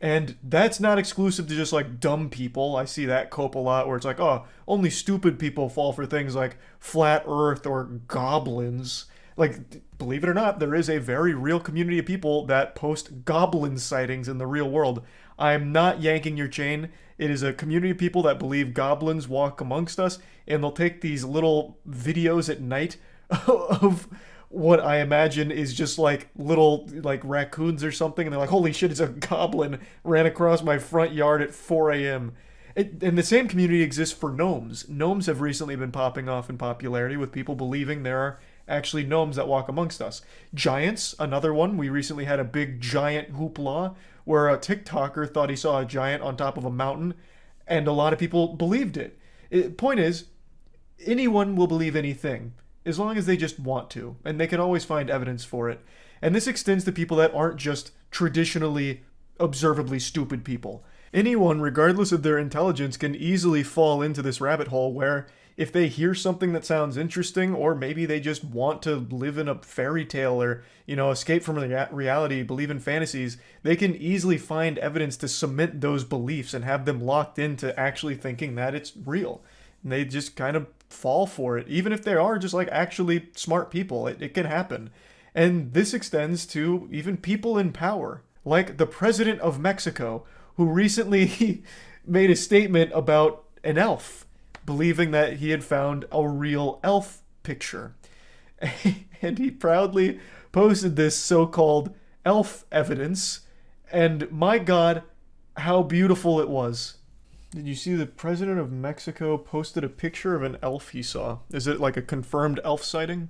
And that's not exclusive to just like dumb people. I see that cope a lot where it's like, oh, only stupid people fall for things like flat earth or goblins. Like, believe it or not, there is a very real community of people that post goblin sightings in the real world. I'm not yanking your chain. It is a community of people that believe goblins walk amongst us, and they'll take these little videos at night of what I imagine is just like little like raccoons or something, and they're like, holy shit, it's a goblin ran across my front yard at 4 a.m. And the same community exists for gnomes. Gnomes have recently been popping off in popularity with people believing there are actually gnomes that walk amongst us. Giants, another one. We recently had a big giant hoopla where a TikToker thought he saw a giant on top of a mountain, and a lot of people believed it. Point is, anyone will believe anything, as long as they just want to, and they can always find evidence for it. And this extends to people that aren't just traditionally, observably stupid people. Anyone, regardless of their intelligence, can easily fall into this rabbit hole where if they hear something that sounds interesting, or maybe they just want to live in a fairy tale or, escape from reality, believe in fantasies, they can easily find evidence to cement those beliefs and have them locked into actually thinking that it's real. And they just kind of fall for it, even if they are just like actually smart people. It can happen. And this extends to even people in power, like the president of Mexico, who recently made a statement about an elf, believing that he had found a real elf picture. And he proudly posted this so-called elf evidence, and my God, how beautiful it was. Did you see the president of Mexico posted a picture of an elf he saw? Is it like a confirmed elf sighting?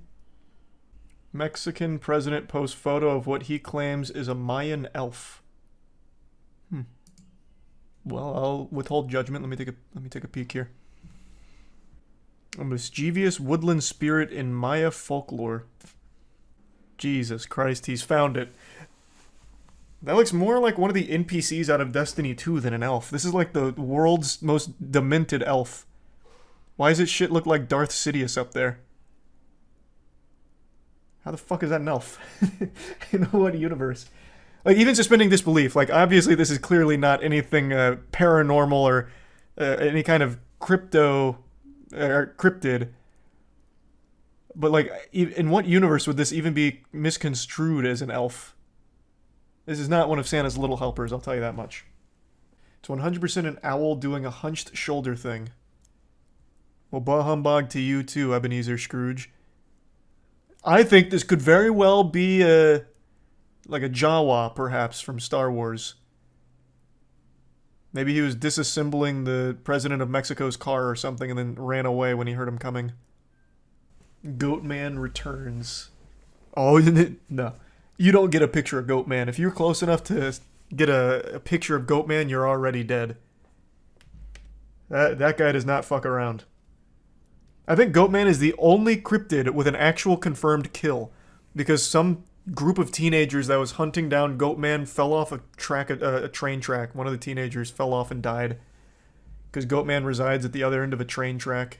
Mexican president posts photo of what he claims is a Mayan elf. Well, I'll withhold judgment. Let me take a peek here. A mischievous woodland spirit in Maya folklore. Jesus Christ, he's found it. That looks more like one of the NPCs out of Destiny 2 than an elf. This is like the world's most demented elf. Why does it shit look like Darth Sidious up there? How the fuck is that an elf? In what universe? Like, even suspending disbelief, like, obviously this is clearly not anything paranormal or any kind of cryptid. But, like, in what universe would this even be misconstrued as an elf? This is not one of Santa's little helpers, I'll tell you that much. It's 100% an owl doing a hunched shoulder thing. Well, bah humbug to you too, Ebenezer Scrooge. I think this could very well be like a Jawa, perhaps, from Star Wars. Maybe he was disassembling the president of Mexico's car or something and then ran away when he heard him coming. Goatman returns. Oh, no. You don't get a picture of Goatman. If you're close enough to get a picture of Goatman, you're already dead. That guy does not fuck around. I think Goatman is the only cryptid with an actual confirmed kill. Because some group of teenagers that was hunting down Goatman fell off a train track. One of the teenagers fell off and died. Because Goatman resides at the other end of a train track.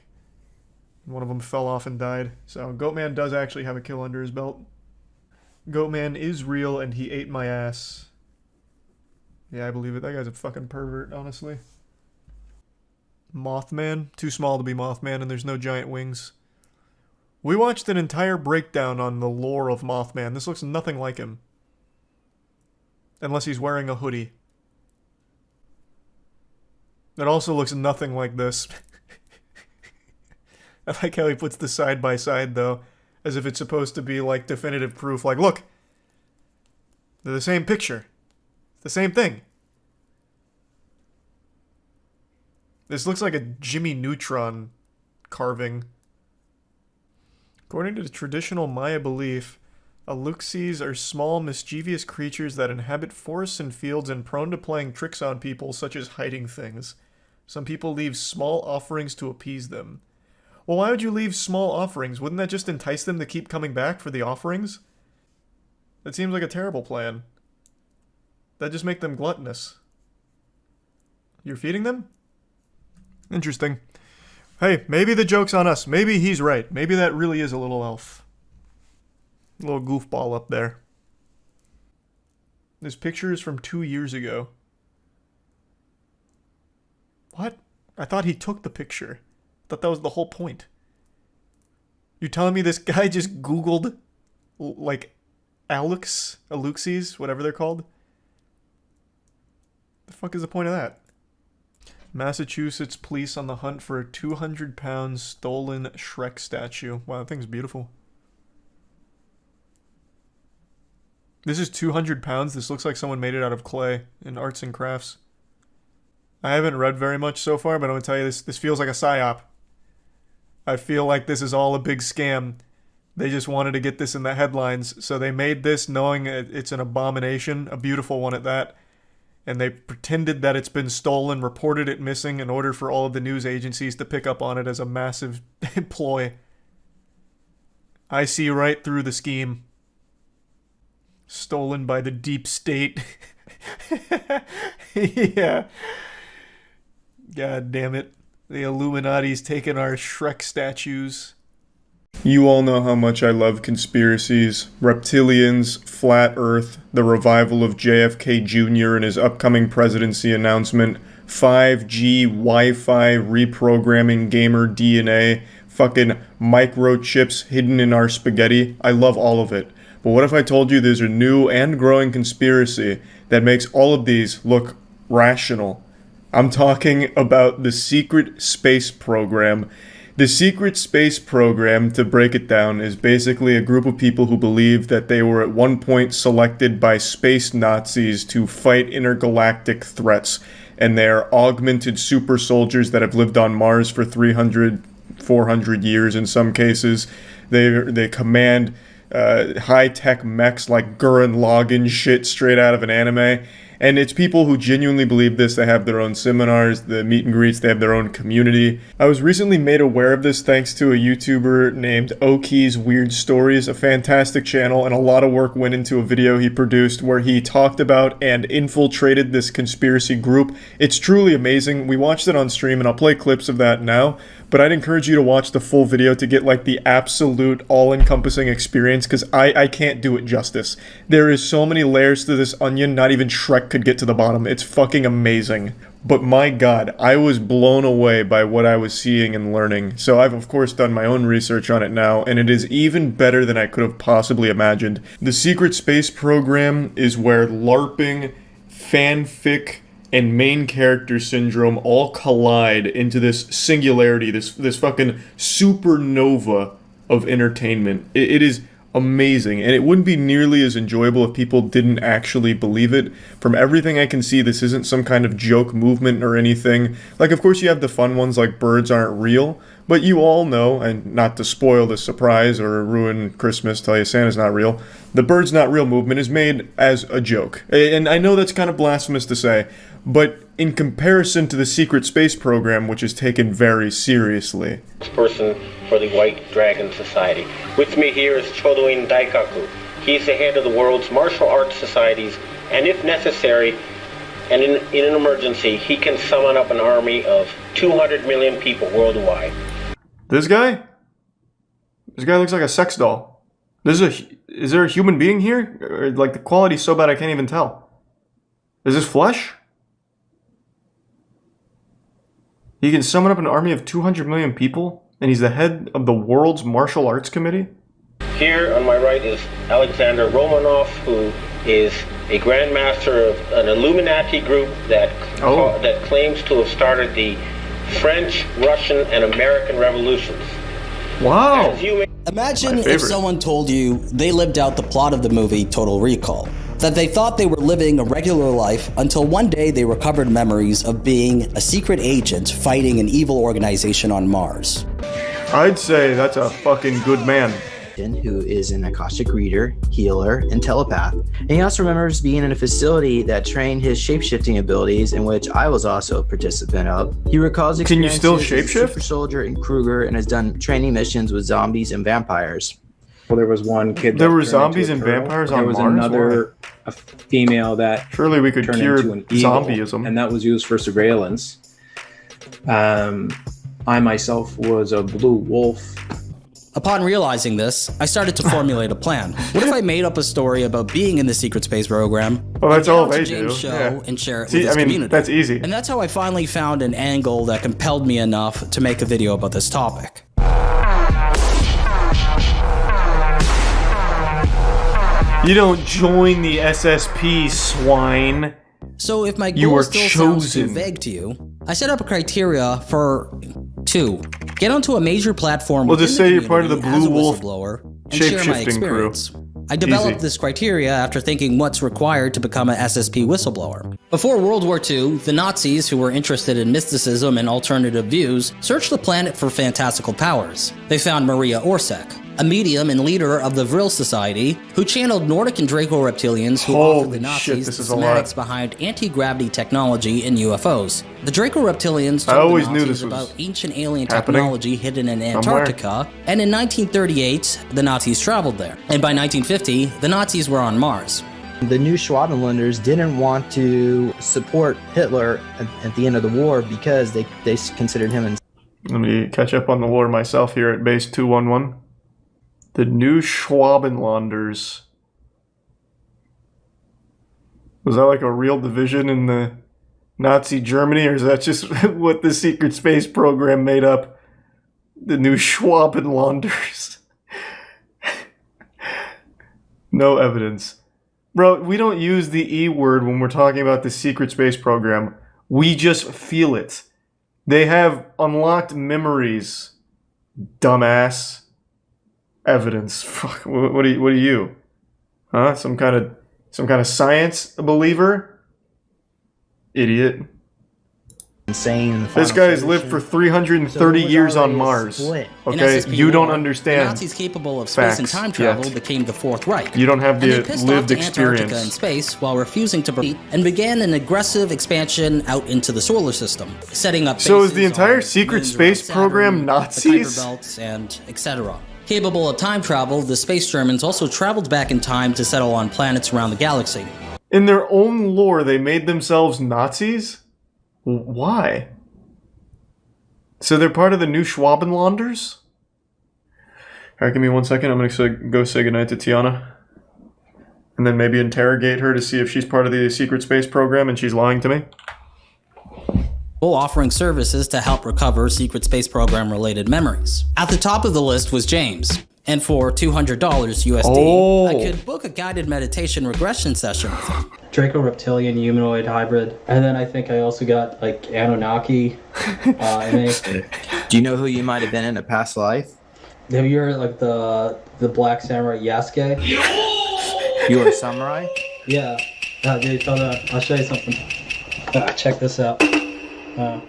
One of them fell off and died. So Goatman does actually have a kill under his belt. Goatman is real and he ate my ass. Yeah, I believe it. That guy's a fucking pervert, honestly. Mothman. Too small to be Mothman and there's no giant wings. We watched an entire breakdown on the lore of Mothman. This looks nothing like him. Unless he's wearing a hoodie. It also looks nothing like this. I like how he puts the side by side though. As if it's supposed to be like definitive proof. Like, look! They're the same picture. It's the same thing. This looks like a Jimmy Neutron carving. According to the traditional Maya belief, Aluxes are small, mischievous creatures that inhabit forests and fields and prone to playing tricks on people, such as hiding things. Some people leave small offerings to appease them. Well, why would you leave small offerings? Wouldn't that just entice them to keep coming back for the offerings? That seems like a terrible plan. That'd just make them gluttonous. You're feeding them? Interesting. Hey, maybe the joke's on us. Maybe he's right. Maybe that really is a little elf. A little goofball up there. This picture is from 2 years ago. What? I thought he took the picture. I thought that was the whole point. You telling me this guy just Googled, like, Aluxes, whatever they're called? The fuck is the point of that? Massachusetts police on the hunt for a 200-pound stolen Shrek statue. Wow, that thing's beautiful. This is 200 pounds. This looks like someone made it out of clay in arts and crafts. I haven't read very much so far, but I'm going to tell you this feels like a psyop. I feel like this is all a big scam. They just wanted to get this in the headlines, so they made this knowing it's an abomination, a beautiful one at that. And they pretended that it's been stolen, reported it missing in order for all of the news agencies to pick up on it as a massive ploy. I see right through the scheme. Stolen by the deep state. Yeah. God damn it. The Illuminati's taking our Shrek statues. You all know how much I love conspiracies, reptilians, flat earth, the revival of JFK Jr. and his upcoming presidency announcement, 5G, Wi-Fi, reprogramming gamer DNA, fucking microchips hidden in our spaghetti. I love all of it. But what if I told you there's a new and growing conspiracy that makes all of these look rational? I'm talking about the secret space program. The secret space program, to break it down, is basically a group of people who believe that they were at one point selected by space Nazis to fight intergalactic threats, and they are augmented super soldiers that have lived on Mars for 300, 400 years in some cases. They command high-tech mechs like Gurren Lagann shit straight out of an anime, And it's people who genuinely believe this. They have their own seminars, the meet and greets, they have their own community. I was recently made aware of this thanks to a YouTuber named Oki's Weird Stories, a fantastic channel, and a lot of work went into a video he produced where he talked about and infiltrated this conspiracy group. It's truly amazing. We watched it on stream, and I'll play clips of that now, but I'd encourage you to watch the full video to get like the absolute all-encompassing experience, because I can't do it justice. There is so many layers to this onion, not even Shrek could get to the bottom. It's fucking amazing. But my god, I was blown away by what I was seeing and learning. So I've of course done my own research on it now, and it is even better than I could have possibly imagined. The secret space program is where LARPing, fanfic, and main character syndrome all collide into this singularity, this fucking supernova of entertainment. It is amazing, and it wouldn't be nearly as enjoyable if people didn't actually believe it. From everything I can see, this isn't some kind of joke movement or anything. Like, of course you have the fun ones like birds aren't real, but you all know, and not to spoil the surprise or ruin Christmas, tell you Santa's not real, the birds not real movement is made as a joke. And I know that's kind of blasphemous to say, but in comparison to the secret space program, which is taken very seriously. Person for the White Dragon Society. With me here is Chodoin Daikaku. He's the head of the world's martial arts societies, and if necessary, and in an emergency, he can summon up an army of 200 million people worldwide. This guy? This guy looks like a sex doll. Is there a human being here? Or, like, the quality's so bad I can't even tell. Is this flesh? He can summon up an army of 200 million people, and he's the head of the world's martial arts committee? Here on my right is Alexander Romanov, who is a grandmaster of an Illuminati group that claims to have started the French, Russian, and American revolutions. Wow! Imagine if someone told you they lived out the plot of the movie Total Recall. That they thought they were living a regular life until one day they recovered memories of being a secret agent fighting an evil organization on Mars. I'd say that's a fucking good man. Who is an Akashic reader, healer, and telepath. And he also remembers being in a facility that trained his shapeshifting abilities, in which I was also a participant of. He recalls Can you still experiences as a shapeshift? super soldier in Kruger, and has done training missions with zombies and vampires. Well, there was one kid. There that were turned zombies into and a girl. vampires There on was Mars? another a female that Surely we could turned cure into an eagle, zombieism. and that was used for surveillance. I myself was a blue wolf. Upon realizing this, I started to formulate a plan. What if I made up a story about being in the secret space program? Well, that's all get they onto do. James' show Yeah. and share it See, with his I mean, community. that's easy. And that's how I finally found an angle that compelled me enough to make a video about this topic. You don't join the SSP, swine. So if my You goal are still sounds too chosen. vague to you, I set up a criteria for 2. Get onto a major platform We'll within just the say you're part of the community as a Blue Wolf whistleblower and share my shape-shifting crew. experience. I developed Easy. this criteria after thinking what's required to become an SSP whistleblower. Before World War II, the Nazis, who were interested in mysticism and alternative views, searched the planet for fantastical powers. They found Maria Orsak, a medium and leader of the Vril Society, who channeled Nordic and Draco reptilians who Holy offered the shit, Nazis this the is a lot. schematics behind anti-gravity technology and UFOs. The Draco reptilians I told always the knew Nazis this was about ancient alien happening technology hidden in somewhere. Antarctica, and in 1938, the Nazis traveled there. And by 1950, the Nazis were on Mars. The new Schwabenlanders didn't want to support Hitler at the end of the war because they considered him Let me catch up on the lore myself here at base 211. The new Schwabenlanders. Was that like a real division in the Nazi Germany, or is that just what the secret space program made up? The new Schwabenlanders. No evidence. Bro, we don't use the E word when we're talking about the secret space program. We just feel it. They have unlocked memories, dumbass. Evidence. Fuck. What are you? Huh? Some kind of science believer? Idiot. insane. In the This final guy's lived for solution. 330 So there was years on already a Mars. split. In Okay, SSP you don't lore, understand. The Nazis capable of space and facts time travel yet. became the Fourth Reich. You don't have And the they pissed off lived to Antarctica experience. in space while refusing to proceed and began an aggressive expansion out into the solar system, setting up So is bases the entire on secret moons space around Saturn, program the Nazis? Kuiper belts, and etc. Capable of time travel, the space Germans also traveled back in time to settle on planets around the galaxy. In their own lore, they made themselves Nazis? Why? So they're part of the new Schwabenlanders? Alright, give me 1 second. I'm gonna go say goodnight to Tiana. And then maybe interrogate her to see if she's part of the secret space program and she's lying to me. Offering services to help recover secret space program related memories. At the top of the list was James. And for $200 USD, I could book a guided meditation regression session with him. Draco reptilian humanoid hybrid, and then I think I also got like Anunnaki. Do you know who you might have been in a past life? Have you heard like the Black Samurai Yasuke? You were a samurai? Yeah. Dude, hold on. I'll show you something. Check this out.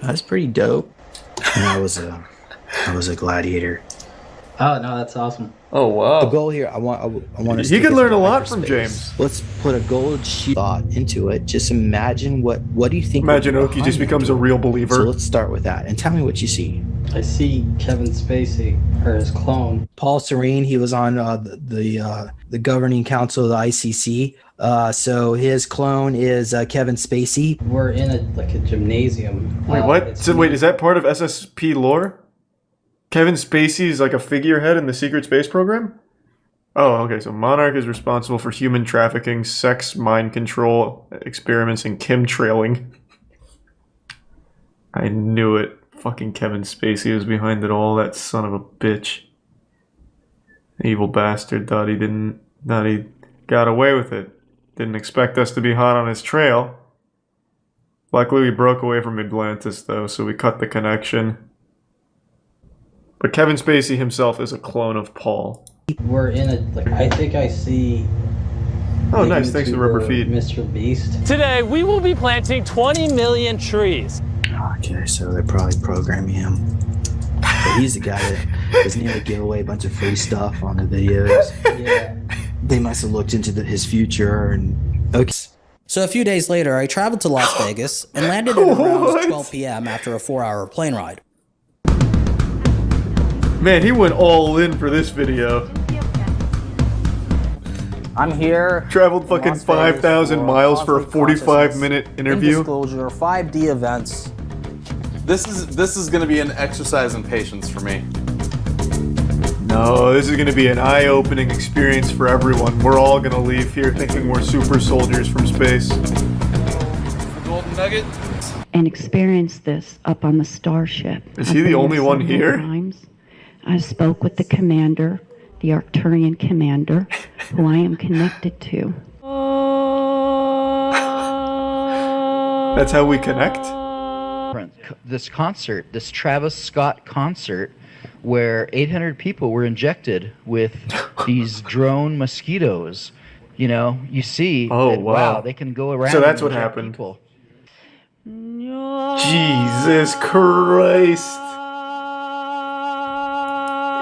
That's pretty dope. And I was a gladiator. Oh no, that's awesome. Oh wow. The goal here, I want us He to could get learn to a lot from hyperspace. James. Let's put a gold sheet thought into it. Just imagine what do you think? Imagine would be Oki behind just that becomes a door? real believer. So let's start with that, and tell me what you see. I see Kevin Spacey, or his clone. Paul Serene, he was on the governing council of the ICC. So his clone is Kevin Spacey. We're in a gymnasium. Wait, what? So wait, is that part of SSP lore? Kevin Spacey is like a figurehead in the secret space program? Oh, okay, so Monarch is responsible for human trafficking, sex, mind control, experiments, and chemtrailing. I knew it. Fucking Kevin Spacey was behind it all, that son of a bitch. Evil bastard thought he got away with it. Didn't expect us to be hot on his trail. Luckily we broke away from Atlantis though, so we cut the connection. But Kevin Spacey himself is a clone of Paul. We're in I think I see. Oh, nice. Thanks for the rubber feed. Mr. Beast. Today, we will be planting 20 million trees. Okay, so they're probably programming him. But he's the guy that doesn't even give away a bunch of free stuff on the videos. Yeah. They must have looked into his future and okay. So a few days later, I traveled to Las Vegas and landed at around 12 p.m. after a 4-hour plane ride. Man, he went all in for this video. I'm here. Traveled fucking 5,000 miles for a 45-minute interview. Disclosure, 5D events. This is going to be an exercise in patience for me. No, this is going to be an eye-opening experience for everyone. We're all going to leave here thinking we're super soldiers from space. Golden Nugget. And experience this up on the starship. Is he the only one here? Times. I spoke with the commander, the Arcturian commander, who I am connected to. That's how we connect? This concert, this Travis Scott concert, where 800 people were injected with these drone mosquitoes. You know, you see, oh, that, wow, they can go around. So that's and what inject happened. People. Jesus Christ.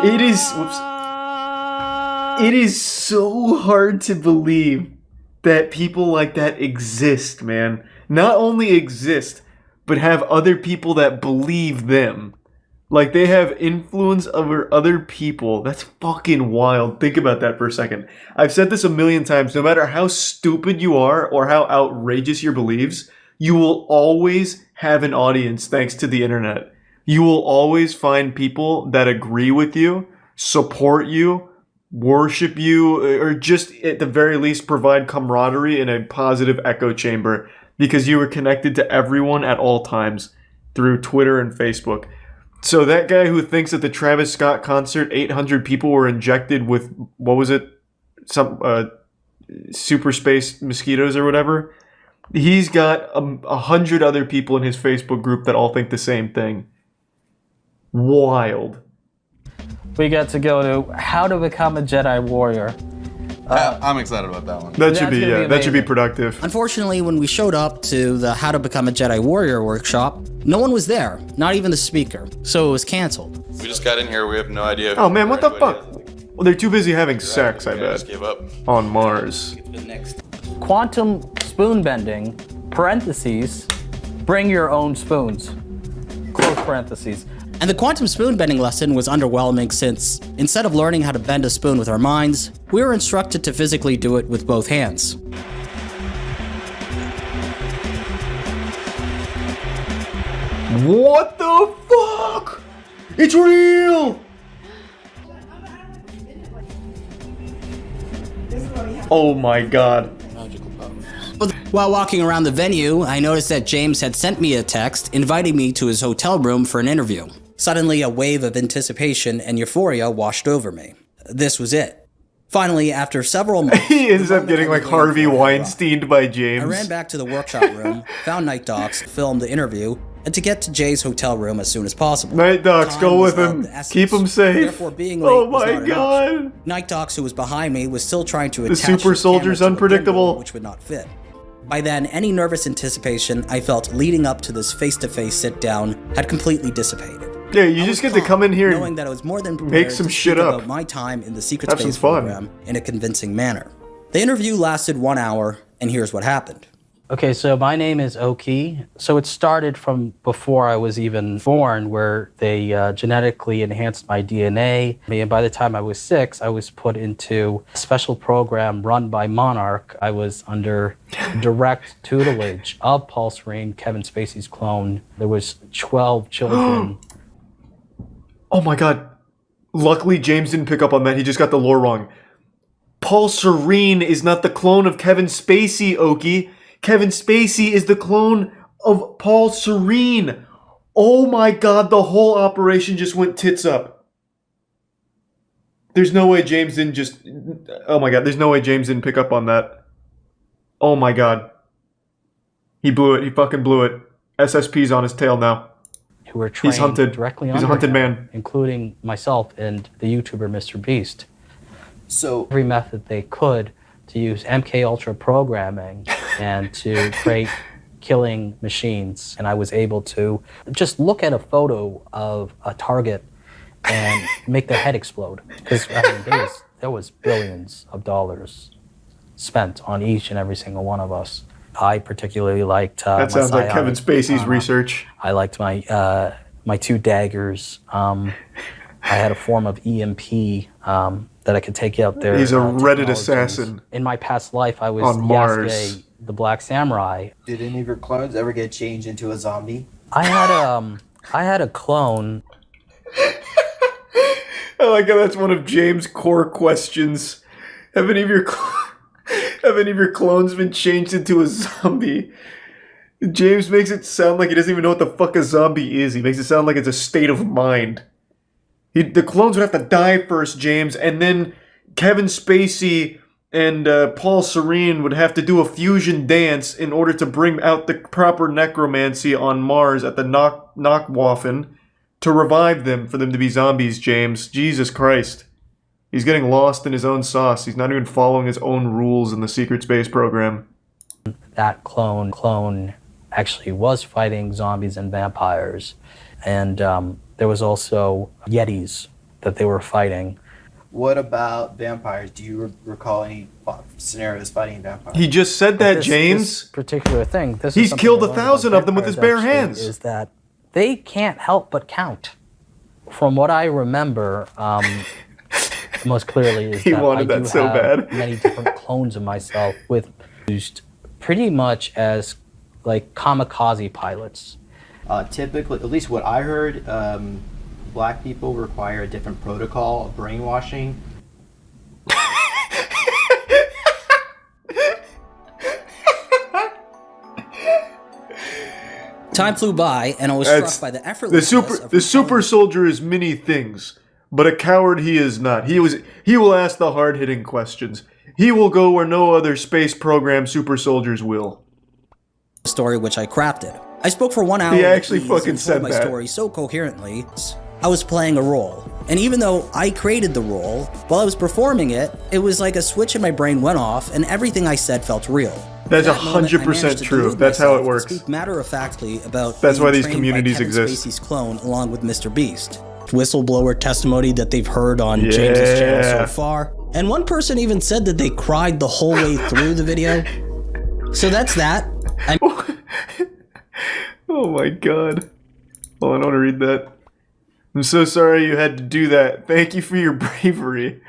It is so hard to believe that people like that exist, man. Not only exist, but have other people that believe them. Like, they have influence over other people. That's fucking wild. Think about that for a second. I've said this a million times. No matter how stupid you are or how outrageous your beliefs, you will always have an audience thanks to the internet. You will always find people that agree with you, support you, worship you, or just at the very least provide camaraderie in a positive echo chamber because you are connected to everyone at all times through Twitter and Facebook. So that guy who thinks at the Travis Scott concert 800 people were injected with, what was it, some super space mosquitoes or whatever, he's got 100 other people in his Facebook group that all think the same thing. Wild. We get to go to how to become a Jedi warrior. I'm excited about that one. That should be that should be productive. Unfortunately, when we showed up to the How to Become a Jedi Warrior workshop, no one was there, not even the speaker, so it was canceled. We just got in here. We have no idea. Oh man, what the fuck? Well, they're too busy having sex, I bet. Just give up. On Mars. Quantum spoon bending, parentheses, bring your own spoons. Close parentheses. And the quantum spoon bending lesson was underwhelming since, instead of learning how to bend a spoon with our minds, we were instructed to physically do it with both hands. What the fuck? It's real! Oh my god. While walking around the venue, I noticed that James had sent me a text inviting me to his hotel room for an interview. Suddenly, a wave of anticipation and euphoria washed over me. This was it. Finally, after several months, he ends up getting like Harvey Weinsteined by James. I ran back to the workshop room, found Night Docs, filmed the interview, and to get to Jay's hotel room as soon as possible. Night Docs, go with him. Keep him safe. Therefore, being late oh was my not god. enough. Night Docs, who was behind me, was still trying to The attach super the soldier's camera to a unpredictable. gimbal, which would not fit. By then, any nervous anticipation I felt leading up to this face-to-face sit-down had completely dissipated. Yeah, you just get to come in here knowing that I was more than prepared make some to shit speak up. about my time in the Secret Have some Space fun. program in a convincing manner. The interview lasted 1 hour, and here's what happened. Okay, so my name is Oki. So it started from before I was even born, where they genetically enhanced my DNA. And by the time I was 6, I was put into a special program run by Monarch. I was under direct tutelage of Paul Serene, Kevin Spacey's clone. There was 12 children. Oh my god. Luckily, James didn't pick up on that. He just got the lore wrong. Paul Serene is not the clone of Kevin Spacey, Oki. Kevin Spacey is the clone of Paul Serene. Oh my god, the whole operation just went tits up. There's no way James didn't just... Oh my god, there's no way James didn't pick up on that. Oh my god. He blew it. He fucking blew it. SSP's on his tail now. Who were trained He's hunted. directly He's under a hunted him, man. including myself and the YouTuber Mr. Beast. So every method they could to use MK Ultra programming and to create killing machines. And I was able to just look at a photo of a target and make their head explode. Because I mean, there was billions of dollars spent on each and every single one of us. I particularly liked That sounds like Kevin Spacey's research. I liked my my 2 daggers. I had a form of EMP that I could take out there. He's a Reddit assassin. In my past life, I was on Mars. Yasuke, the Black Samurai. Did any of your clones ever get changed into a zombie? I had a clone. I like how that's one of James' core questions. Have any of your clones been changed into a zombie? James makes it sound like he doesn't even know what the fuck a zombie is. He makes it sound like it's a state of mind. The clones would have to die first, James, and then Kevin Spacey and Paul Serene would have to do a fusion dance in order to bring out the proper necromancy on Mars at the Knockwaffen to revive them, for them to be zombies, James. Jesus Christ. He's getting lost in his own sauce. He's not even following his own rules in the secret space program. That clone actually was fighting zombies and vampires. And there was also Yetis that they were fighting. What about vampires? Do you recall any scenarios fighting vampires? He just said that, James. This particular thing. He's killed 1,000 of them with his bare hands. Is that they can't help but count. From what I remember, most clearly is He that wanted I that do so have bad. many different clones of myself with used pretty much as like kamikaze pilots. Typically, at least what I heard, black people require a different protocol of brainwashing. Time flew by, and I was struck by the effortlessness of The super soldier is many things, but a coward he is not. He will ask the hard-hitting questions. He will go where no other space program super soldiers will. Story which I crafted. I spoke for 1 hour. He actually with ease fucking and said told my that. story so coherently. I was playing a role. And even though I created the role, while I was performing it, it was like a switch in my brain went off and everything I said felt real. That's 100% true. That's how it works. Speak matter-of-factly about That's why these being trained by communities Kevin exist. Spacey's clone along with Mr. Beast. Whistleblower testimony that they've heard on James's channel so far. And one person even said that they cried the whole way through the video. So that's that. Oh my god. Hold on, I want to read that. I'm so sorry you had to do that. Thank you for your bravery.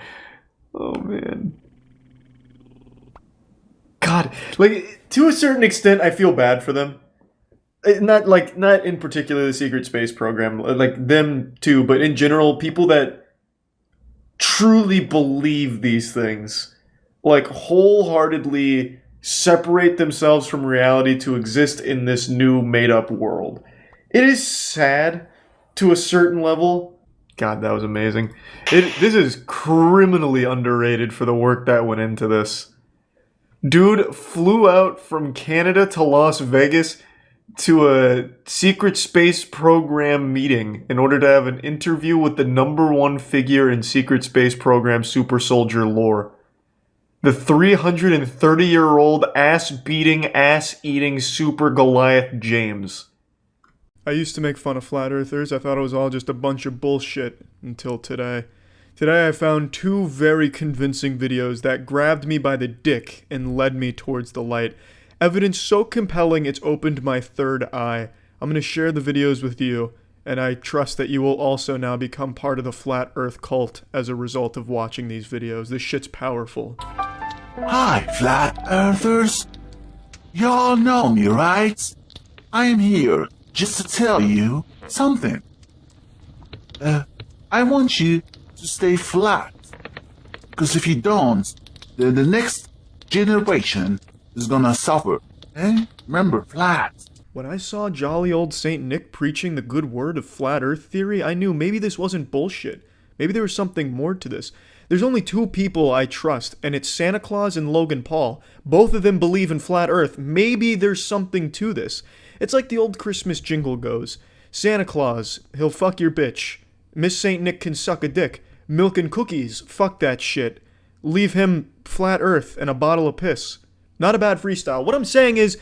Oh man. God, like, to a certain extent, I feel bad for them. Not in particular the secret space program, like them too, but in general, people that truly believe these things, like wholeheartedly separate themselves from reality to exist in this new made-up world. It is sad to a certain level. God, that was amazing. This is criminally underrated for the work that went into this. Dude flew out from Canada to Las Vegas to a secret space program meeting in order to have an interview with the #1 figure in secret space program super soldier lore. The 330-year-old ass-beating, ass-eating super Goliath James. I used to make fun of flat earthers. I thought it was all just a bunch of bullshit until today. Today I found 2 very convincing videos that grabbed me by the dick and led me towards the light. Evidence so compelling it's opened my third eye. I'm going to share the videos with you, and I trust that you will also now become part of the flat earth cult as a result of watching these videos. This shit's powerful. Hi, flat earthers. Y'all know me, right? I am here just to tell you something. I want you to stay flat. Because if you don't, then the next generation is gonna suffer. Eh? Remember, flat. When I saw jolly old Saint Nick preaching the good word of flat earth theory, I knew maybe this wasn't bullshit. Maybe there was something more to this. There's only 2 people I trust, and it's Santa Claus and Logan Paul. Both of them believe in flat earth. Maybe there's something to this. It's like the old Christmas jingle goes. Santa Claus, he'll fuck your bitch. Miss Saint Nick can suck a dick. Milk and cookies, fuck that shit. Leave him flat earth and a bottle of piss. Not a bad freestyle. What I'm saying is,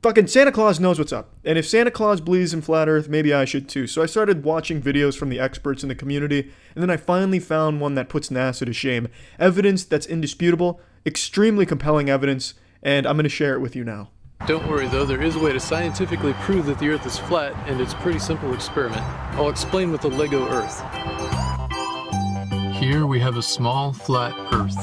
fucking Santa Claus knows what's up. And if Santa Claus believes in flat earth, maybe I should too. So I started watching videos from the experts in the community, and then I finally found one that puts NASA to shame. Evidence that's indisputable, extremely compelling evidence, and I'm going to share it with you now. Don't worry though, there is a way to scientifically prove that the Earth is flat, and it's a pretty simple experiment. I'll explain with the Lego Earth. Here we have a small, flat Earth.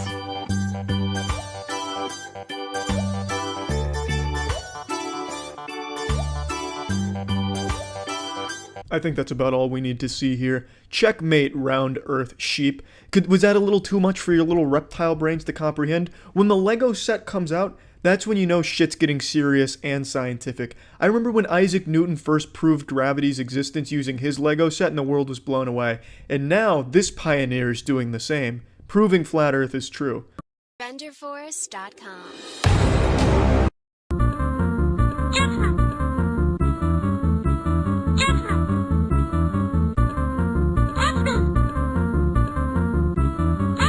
I think that's about all we need to see here. Checkmate, round earth sheep. Was that a little too much for your little reptile brains to comprehend? When the Lego set comes out, that's when you know shit's getting serious and scientific. I remember when Isaac Newton first proved gravity's existence using his Lego set and the world was blown away. And now this pioneer is doing the same, proving flat earth is true. RenderForest.com.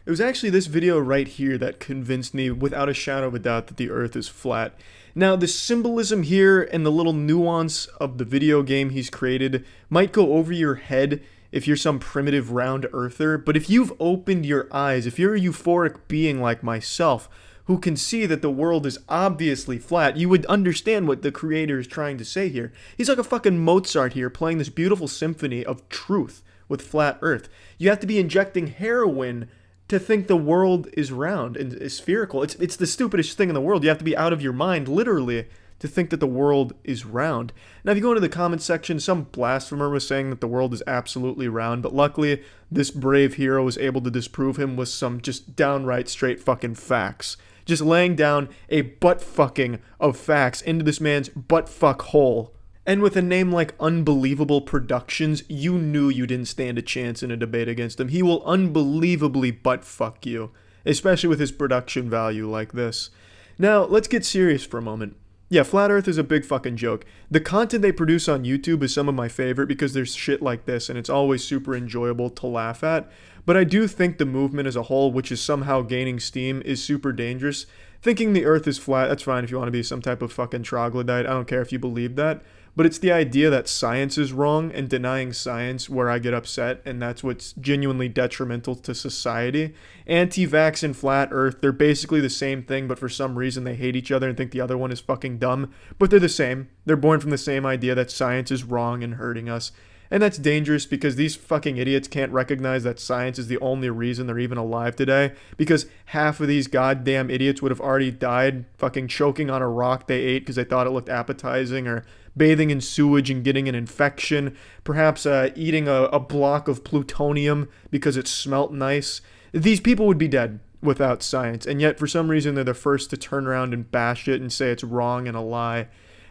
It was actually this video right here that convinced me without a shadow of a doubt that the earth is flat. Now, the symbolism here and the little nuance of the video game he's created might go over your head if you're some primitive round earther, but if you've opened your eyes, if you're a euphoric being like myself, who can see that the world is obviously flat, you would understand what the creator is trying to say here. He's like a fucking Mozart here, playing this beautiful symphony of truth with flat earth. You have to be injecting heroin to think the world is round and is spherical. It's the stupidest thing in the world. You have to be out of your mind, literally, to think that the world is round. Now, if you go into the comments section, some blasphemer was saying that the world is absolutely round, but luckily, this brave hero was able to disprove him with some just downright straight fucking facts. Just laying down a butt-fucking of facts into this man's butt-fuck hole. And with a name like Unbelievable Productions, you knew you didn't stand a chance in a debate against him. He will unbelievably butt-fuck you, especially with his production value like this. Now, let's get serious for a moment. Yeah, Flat Earth is a big fucking joke. The content they produce on YouTube is some of my favorite because there's shit like this and it's always super enjoyable to laugh at. But I do think the movement as a whole, which is somehow gaining steam, is super dangerous. Thinking the Earth is flat, that's fine if you want to be some type of fucking troglodyte. I don't care if you believe that. But it's the idea that science is wrong and denying science where I get upset, and that's what's genuinely detrimental to society. Anti-vax and flat earth, they're basically the same thing, but for some reason they hate each other and think the other one is fucking dumb. But they're the same. They're born from the same idea that science is wrong and hurting us. And that's dangerous because these fucking idiots can't recognize that science is the only reason they're even alive today. Because half of these goddamn idiots would have already died fucking choking on a rock they ate because they thought it looked appetizing, or bathing in sewage and getting an infection, perhaps eating a block of plutonium because it smelt nice. These people would be dead without science, and yet for some reason they're the first to turn around and bash it and say it's wrong and a lie.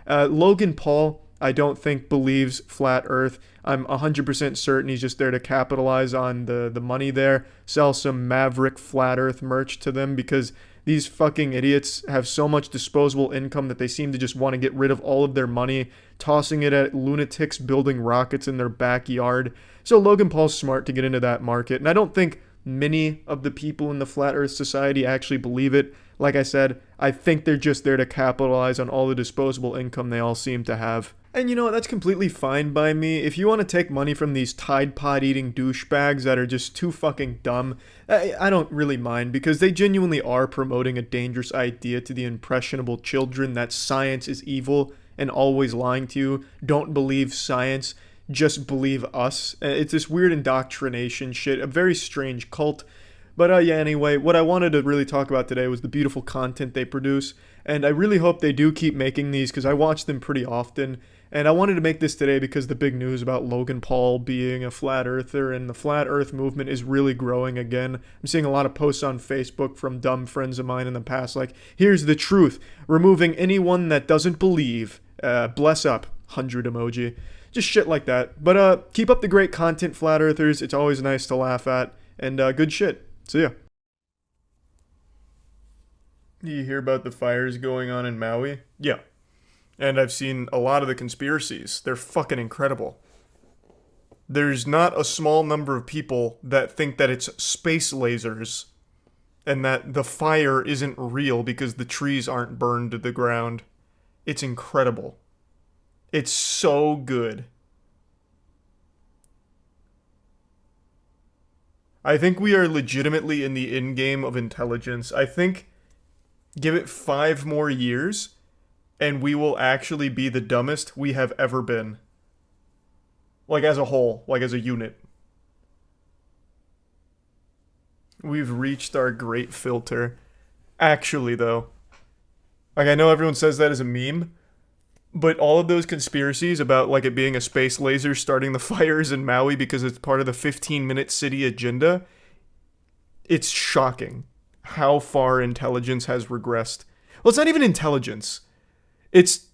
Logan Paul, I don't think believes flat earth. I'm 100% certain he's just there to capitalize on the money there, sell some maverick flat earth merch to them, because these fucking idiots have so much disposable income that they seem to just want to get rid of all of their money, tossing it at lunatics building rockets in their backyard. So Logan Paul's smart to get into that market, and I don't think many of the people in the Flat Earth Society actually believe it. Like I said, I think they're just there to capitalize on all the disposable income they all seem to have. And you know what, that's completely fine by me. If you want to take money from these Tide Pod eating douchebags that are just too fucking dumb, I don't really mind, because they genuinely are promoting a dangerous idea to the impressionable children that science is evil and always lying to you. Don't believe science, just believe us. It's this weird indoctrination shit, a very strange cult. But yeah, anyway, what I wanted to really talk about today was the beautiful content they produce, and I really hope they do keep making these because I watch them pretty often. And I wanted to make this today because the big news about Logan Paul being a flat earther and the flat earth movement is really growing again. I'm seeing a lot of posts on Facebook from dumb friends of mine in the past like, here's the truth, removing anyone that doesn't believe, bless up, 100 emoji. Just shit like that. But keep up the great content, flat earthers. It's always nice to laugh at. And good shit. See ya. You hear about the fires going on in Maui? Yeah. And I've seen a lot of the conspiracies. They're fucking incredible. There's not a small number of people that think that it's space lasers and that the fire isn't real because the trees aren't burned to the ground. It's incredible. It's so good. I think we are legitimately in the endgame of intelligence. I think give it 5 more years and we will actually be the dumbest we have ever been. Like as a whole, like as a unit. We've reached our great filter. Actually though, like I know everyone says that as a meme, but all of those conspiracies about like it being a space laser starting the fires in Maui because it's part of the 15-minute city agenda, it's shocking how far intelligence has regressed. Well, it's not even intelligence. It's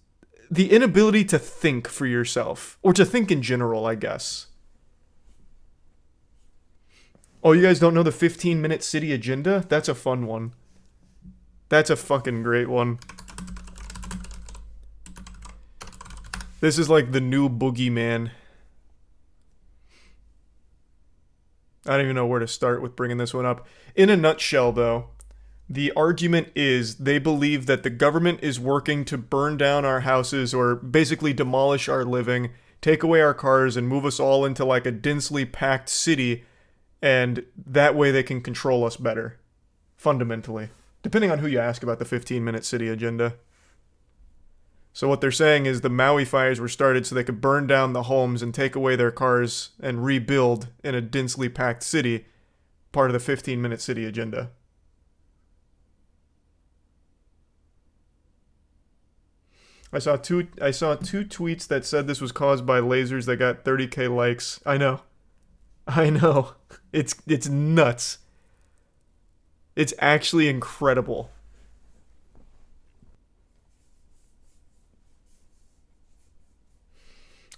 the inability to think for yourself, or to think in general, I guess. Oh, you guys don't know the 15-minute city agenda? That's a fun one. That's a fucking great one. This is like the new boogeyman. I don't even know where to start with bringing this one up. In a nutshell, though, the argument is they believe that the government is working to burn down our houses or basically demolish our living, take away our cars, and move us all into like a densely packed city, and that way they can control us better. Fundamentally. Depending on who you ask about the 15-minute city agenda. So what they're saying is the Maui fires were started so they could burn down the homes and take away their cars and rebuild in a densely packed city, part of the 15-minute city agenda. I saw two tweets that said this was caused by lasers that got 30k likes. I know. It's nuts. It's actually incredible.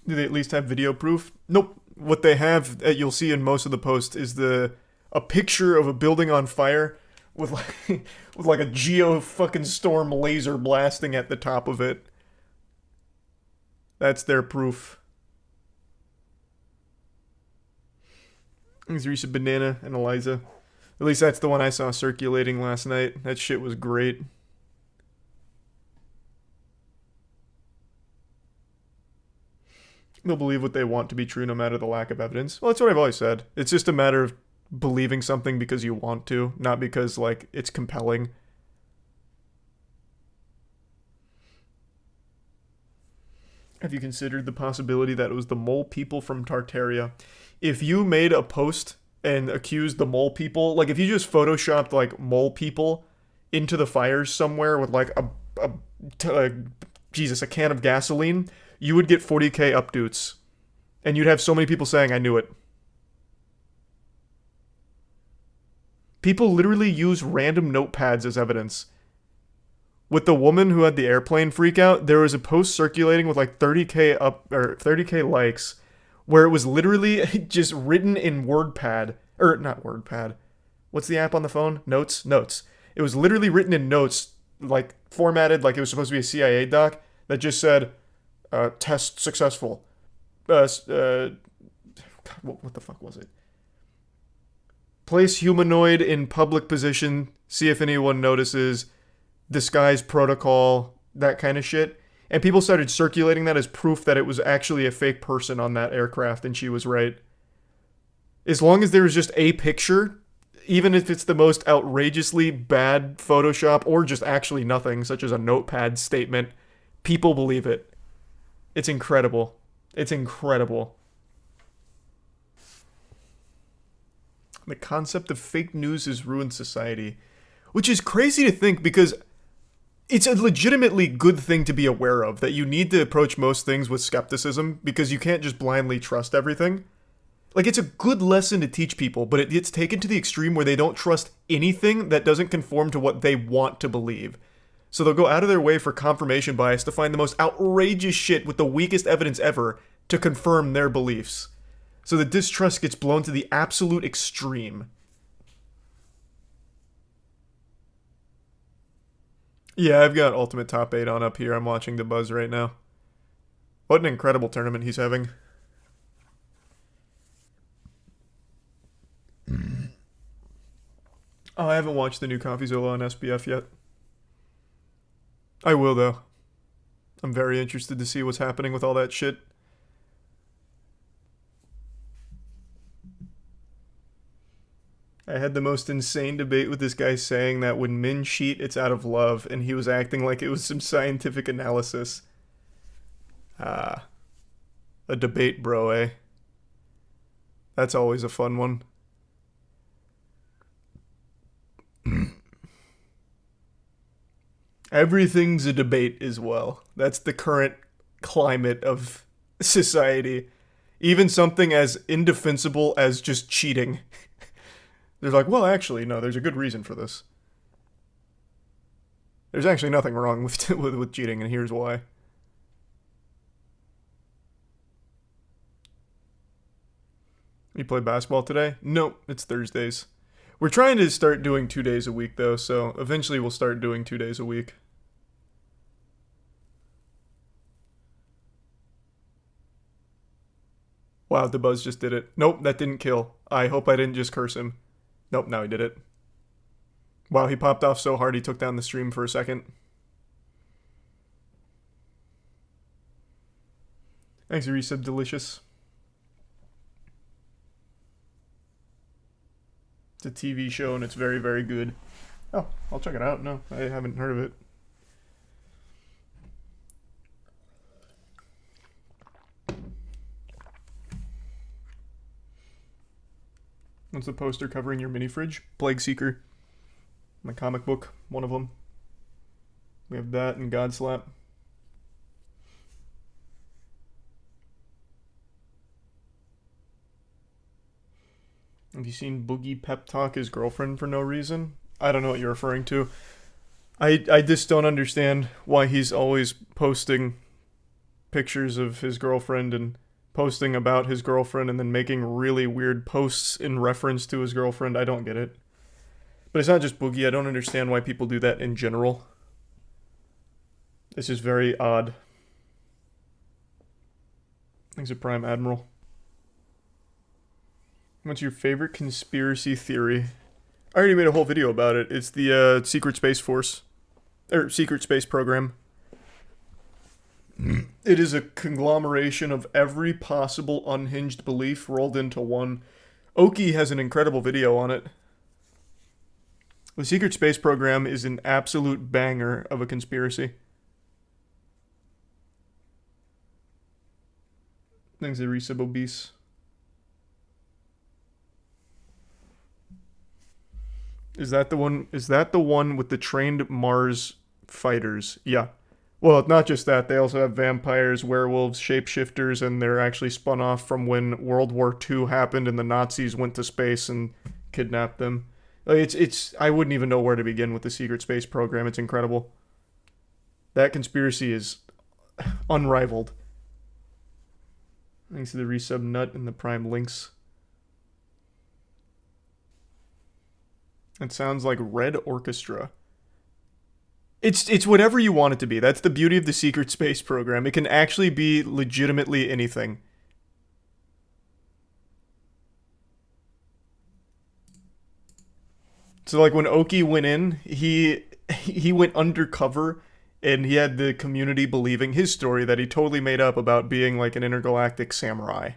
Do they at least have video proof? Nope. What they have, you'll see in most of the posts, is a picture of a building on fire with like with like a geo fucking storm laser blasting at the top of it. That's their proof. There's Risa Banana and Eliza. At least that's the one I saw circulating last night. That shit was great. They'll believe what they want to be true no matter the lack of evidence. Well, that's what I've always said. It's just a matter of believing something because you want to, not because, like, it's compelling. Have you considered the possibility that it was the mole people from Tartaria? If you made a post and accused the mole people, like if you just photoshopped like mole people into the fires somewhere with like a can of gasoline, you would get 40k updates. And you'd have so many people saying, I knew it. People literally use random notepads as evidence. With the woman who had the airplane freak out, there was a post circulating with like 30k likes where it was literally just written in WordPad, or not WordPad. What's the app on the phone? Notes. It was literally written in notes, like formatted like it was supposed to be a CIA doc that just said, test successful. What the fuck was it? Place humanoid in public position, see if anyone notices, disguise protocol, that kind of shit. And people started circulating that as proof that it was actually a fake person on that aircraft, and she was right. As long as there was just a picture, even if it's the most outrageously bad Photoshop or just actually nothing, such as a notepad statement, people believe it. It's incredible. It's incredible. The concept of fake news has ruined society, which is crazy to think because it's a legitimately good thing to be aware of, that you need to approach most things with skepticism because you can't just blindly trust everything. Like, it's a good lesson to teach people, but it gets taken to the extreme where they don't trust anything that doesn't conform to what they want to believe. So they'll go out of their way for confirmation bias to find the most outrageous shit with the weakest evidence ever to confirm their beliefs. So the distrust gets blown to the absolute extreme. Yeah, I've got Ultimate Top 8 on up here. I'm watching the buzz right now. What an incredible tournament he's having. Oh, I haven't watched the new CoffeeZilla on SBF yet. I will, though. I'm very interested to see what's happening with all that shit. I had the most insane debate with this guy saying that when men cheat, it's out of love, and he was acting like it was some scientific analysis. A debate, bro, eh? That's always a fun one. Everything's a debate as well. That's the current climate of society. Even something as indefensible as just cheating. They're like, well, actually, no, there's a good reason for this. There's actually nothing wrong with cheating, and here's why. You play basketball today? Nope, it's Thursdays. We're trying to start doing 2 days a week, though, so eventually we'll start doing 2 days a week. Wow, the buzz just did it. Nope, that didn't kill. I hope I didn't just curse him. Nope, now he did it. Wow, he popped off so hard he took down the stream for a second. Thanks, Resub Delicious. It's a TV show and it's very, very good. Oh, I'll check it out. No, I haven't heard of it. What's the poster covering your mini fridge? Plague Seeker. My comic book, one of them. We have that and Godslap. Have you seen Boogie pep talk his girlfriend for no reason? I don't know what you're referring to. I just don't understand why he's always posting pictures of his girlfriend and posting about his girlfriend and then making really weird posts in reference to his girlfriend. I don't get it. But it's not just Boogie. I don't understand why people do that in general. This is very odd. Thanks to Prime Admiral. What's your favorite conspiracy theory? I already made a whole video about it. It's the Secret Space Force. Or Secret Space Program. It is a conglomeration of every possible unhinged belief rolled into one. Oki has an incredible video on it. The Secret Space Program is an absolute banger of a conspiracy. Thanks to Resub Obese. Is that the one with the trained Mars fighters? Yeah. Well, not just that, they also have vampires, werewolves, shapeshifters, and they're actually spun off from when World War II happened and the Nazis went to space and kidnapped them. I wouldn't even know where to begin with the Secret Space Program. It's incredible. That conspiracy is unrivaled. Thanks to the resub nut and the prime links. It sounds like Red Orchestra. It's whatever you want it to be. That's the beauty of the Secret Space Program. It can actually be legitimately anything. So like when Oki went in, he went undercover and he had the community believing his story that he totally made up about being like an intergalactic samurai.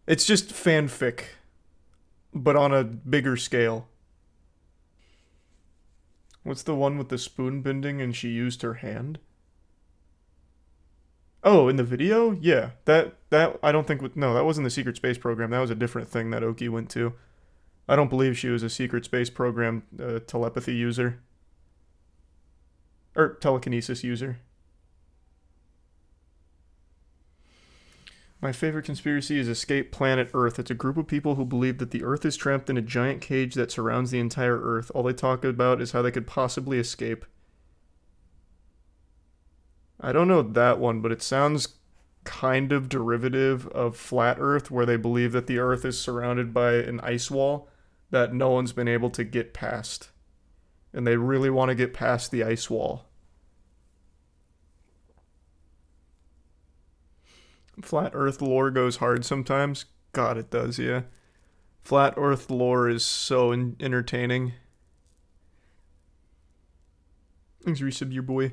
It's just fanfic, but on a bigger scale. What's the one with the spoon bending and she used her hand? Oh, in the video? Yeah, that I don't think, no, that wasn't the Secret Space Program. That was a different thing that Oki went to. I don't believe she was a Secret Space Program telepathy user. Or telekinesis user. My favorite conspiracy is Escape Planet Earth. It's a group of people who believe that the Earth is trapped in a giant cage that surrounds the entire Earth. All they talk about is how they could possibly escape. I don't know that one, but it sounds kind of derivative of Flat Earth, where they believe that the Earth is surrounded by an ice wall that no one's been able to get past. And they really want to get past the ice wall. Flat Earth lore goes hard sometimes. God, it does, yeah. Flat Earth lore is so entertaining. Thanks, resub your boy.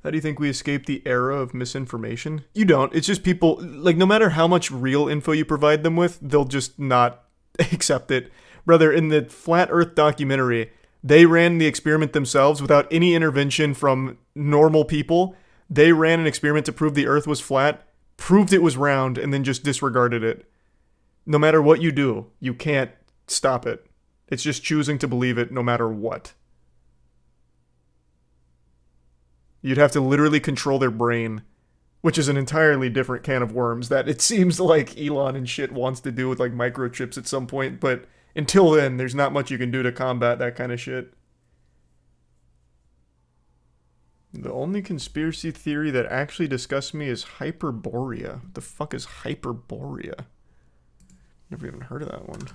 How do you think we escape the era of misinformation? You don't. It's just people, like, no matter how much real info you provide them with, they'll just not accept it. Brother, in the Flat Earth documentary, they ran the experiment themselves without any intervention from normal people. They ran an experiment to prove the Earth was flat, proved it was round, and then just disregarded it. No matter what you do, you can't stop it. It's just choosing to believe it no matter what. You'd have to literally control their brain, which is an entirely different can of worms that it seems like Elon and shit wants to do with like microchips at some point, but until then, there's not much you can do to combat that kind of shit. The only conspiracy theory that actually disgusts me is Hyperborea. What the fuck is Hyperborea? Never even heard of that one.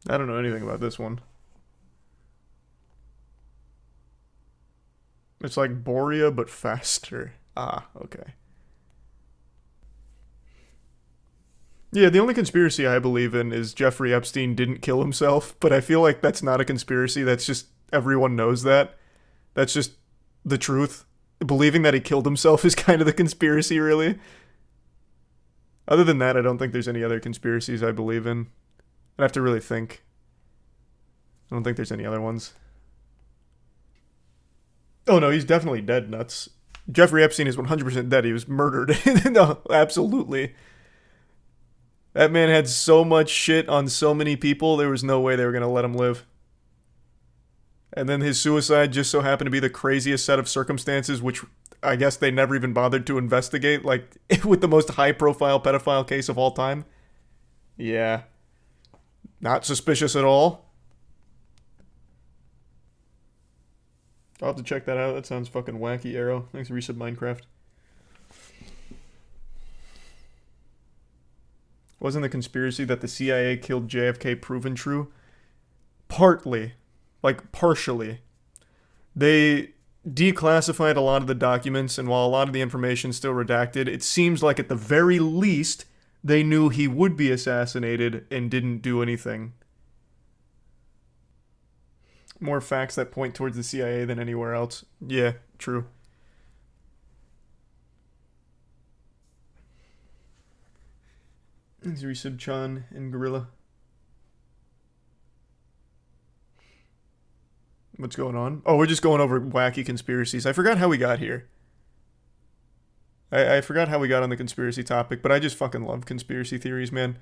I don't know anything about this one. It's like Borea, but faster. Ah, okay. Yeah, the only conspiracy I believe in is Jeffrey Epstein didn't kill himself, but I feel like that's not a conspiracy. That's just, everyone knows that. That's just the truth. Believing that he killed himself is kind of the conspiracy, really. Other than that, I don't think there's any other conspiracies I believe in. I'd have to really think. I don't think there's any other ones. Oh no, he's definitely dead, nuts. Jeffrey Epstein is 100% dead. He was murdered. No, absolutely. That man had so much shit on so many people, there was no way they were going to let him live. And then his suicide just so happened to be the craziest set of circumstances, which I guess they never even bothered to investigate, like with the most high-profile pedophile case of all time. Yeah. Not suspicious at all. I'll have to check that out. That sounds fucking wacky, Arrow. Thanks for resub Minecraft. Wasn't the conspiracy that the CIA killed JFK proven true? Partly. Like, partially. They declassified a lot of the documents, and while a lot of the information is still redacted, it seems like at the very least, they knew he would be assassinated and didn't do anything. More facts that point towards the CIA than anywhere else. Yeah, true. Thanks, Resub Chan and Gorilla. What's going on? Oh, we're just going over wacky conspiracies. I forgot how we got here. I forgot how we got on the conspiracy topic, but I just fucking love conspiracy theories, man.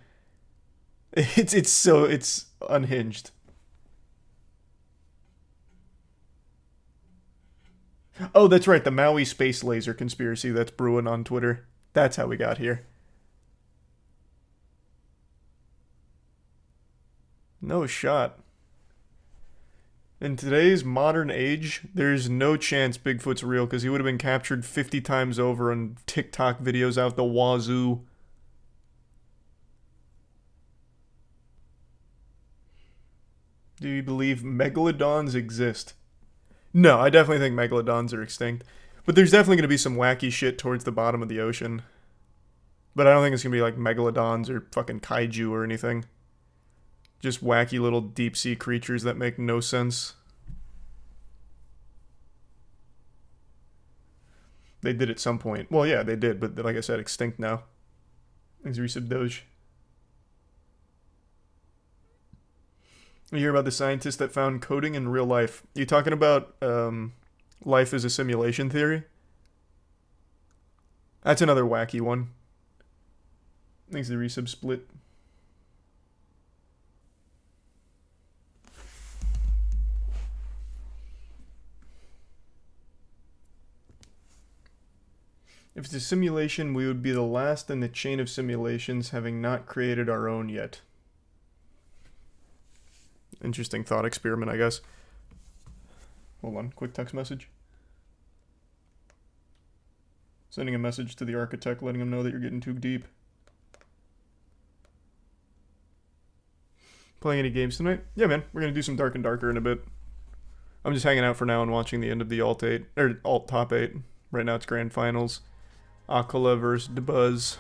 It's unhinged. Oh, that's right, the Maui space laser conspiracy that's brewing on Twitter. That's how we got here. No shot. In today's modern age, there's no chance Bigfoot's real because he would have been captured 50 times over on TikTok videos out the wazoo. Do you believe megalodons exist? No, I definitely think megalodons are extinct. But there's definitely going to be some wacky shit towards the bottom of the ocean. But I don't think it's going to be like megalodons or fucking kaiju or anything. Just wacky little deep sea creatures that make no sense. They did at some point. Well, yeah, they did, but like I said, extinct now. Thanks, Resub Doge. You hear about the scientist that found coding in real life. You talking about life as a simulation theory? That's another wacky one. Thanks, the Resub Split. If it's a simulation, we would be the last in the chain of simulations, having not created our own yet. Interesting thought experiment, I guess. Hold on, quick text message. Sending a message to the architect, letting him know that you're getting too deep. Playing any games tonight? Yeah, man, we're gonna do some Dark and Darker in a bit. I'm just hanging out for now and watching the end of the Alt 8, or Alt Top 8. Right now it's Grand Finals. Aquila versus DeBuzz.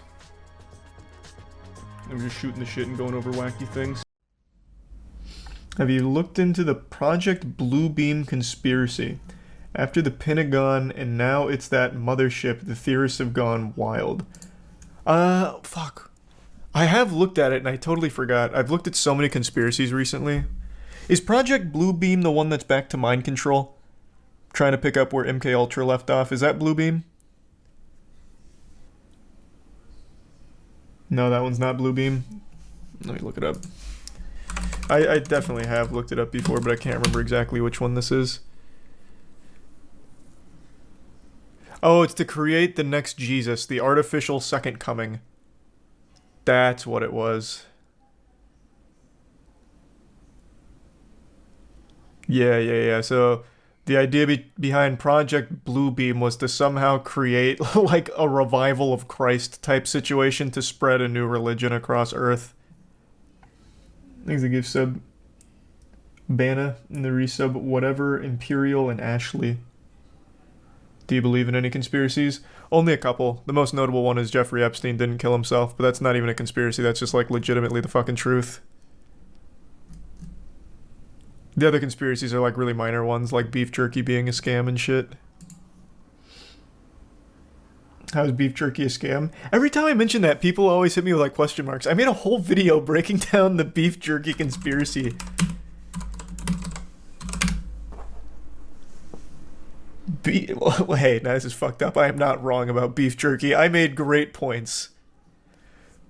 I'm just shooting the shit and going over wacky things. Have you looked into the Project Bluebeam conspiracy? After the Pentagon, and now it's that mothership, the theorists have gone wild. Fuck. I have looked at it and I totally forgot. I've looked at so many conspiracies recently. Is Project Bluebeam the one that's back to mind control? Trying to pick up where MK Ultra left off. Is that Bluebeam? No, that one's not Bluebeam. Let me look it up. I definitely have looked it up before, but I can't remember exactly which one this is. Oh, it's to create the next Jesus, the artificial second coming. That's what it was. Yeah. So the idea behind Project Bluebeam was to somehow create like a revival of Christ type situation to spread a new religion across Earth. Thanks to give sub Banna and the resub whatever, Imperial and Ashley. Do you believe in any conspiracies? Only a couple. The most notable one is Jeffrey Epstein didn't kill himself, but that's not even a conspiracy, that's just like legitimately the fucking truth. The other conspiracies are like really minor ones, like beef jerky being a scam and shit. How is beef jerky a scam? Every time I mention that, people always hit me with like question marks. I made a whole video breaking down the beef jerky conspiracy. Well, hey, now this is fucked up. I am not wrong about beef jerky. I made great points.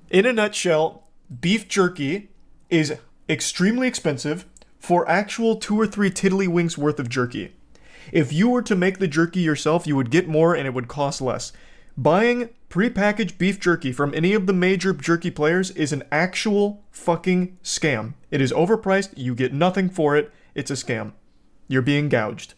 In a nutshell, beef jerky is extremely expensive for actual 2 or 3 tiddlywinks worth of jerky. If you were to make the jerky yourself, you would get more and it would cost less. Buying prepackaged beef jerky from any of the major jerky players is an actual fucking scam. It is overpriced, you get nothing for it, it's a scam. You're being gouged.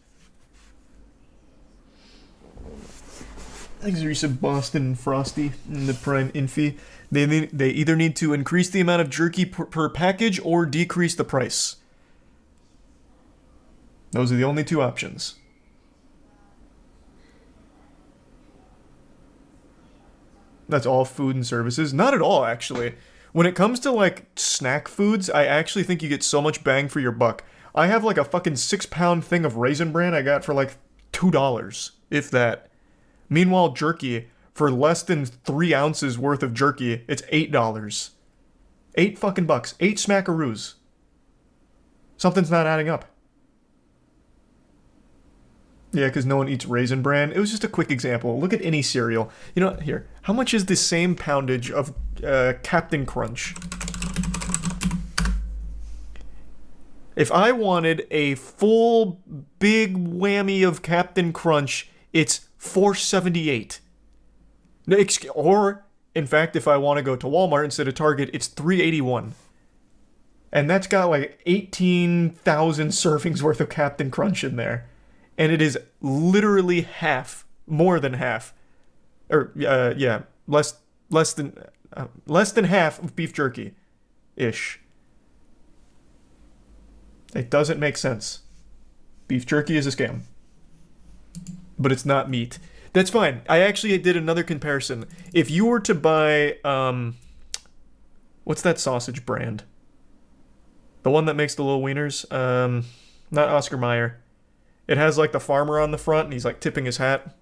Thanks, Risa, Boston, and Frosty, and the Prime Infi. They either need to increase the amount of jerky per package or decrease the price. Those are the only two options. That's all food and services? Not at all, actually. When it comes to, like, snack foods, I actually think you get so much bang for your buck. I have, like, a fucking 6-pound thing of Raisin Bran I got for, like, $2, if that. Meanwhile, jerky, for less than 3 ounces worth of jerky, it's $8. 8 fucking bucks. 8 smackaroos. Something's not adding up. Yeah, because no one eats Raisin Bran. It was just a quick example. Look at any cereal. You know, here. How much is the same poundage of Captain Crunch? If I wanted a full big whammy of Captain Crunch, it's $4.78. Or, in fact, if I want to go to Walmart instead of Target, it's $3.81. And that's got like 18,000 servings worth of Captain Crunch in there. And it is literally half, more than half, or yeah, less than half of beef jerky, ish. It doesn't make sense. Beef jerky is a scam, but it's not meat. That's fine. I actually did another comparison. If you were to buy, what's that sausage brand? The one that makes the little wieners? Not Oscar Mayer. It has, like, the farmer on the front, and he's, like, tipping his hat.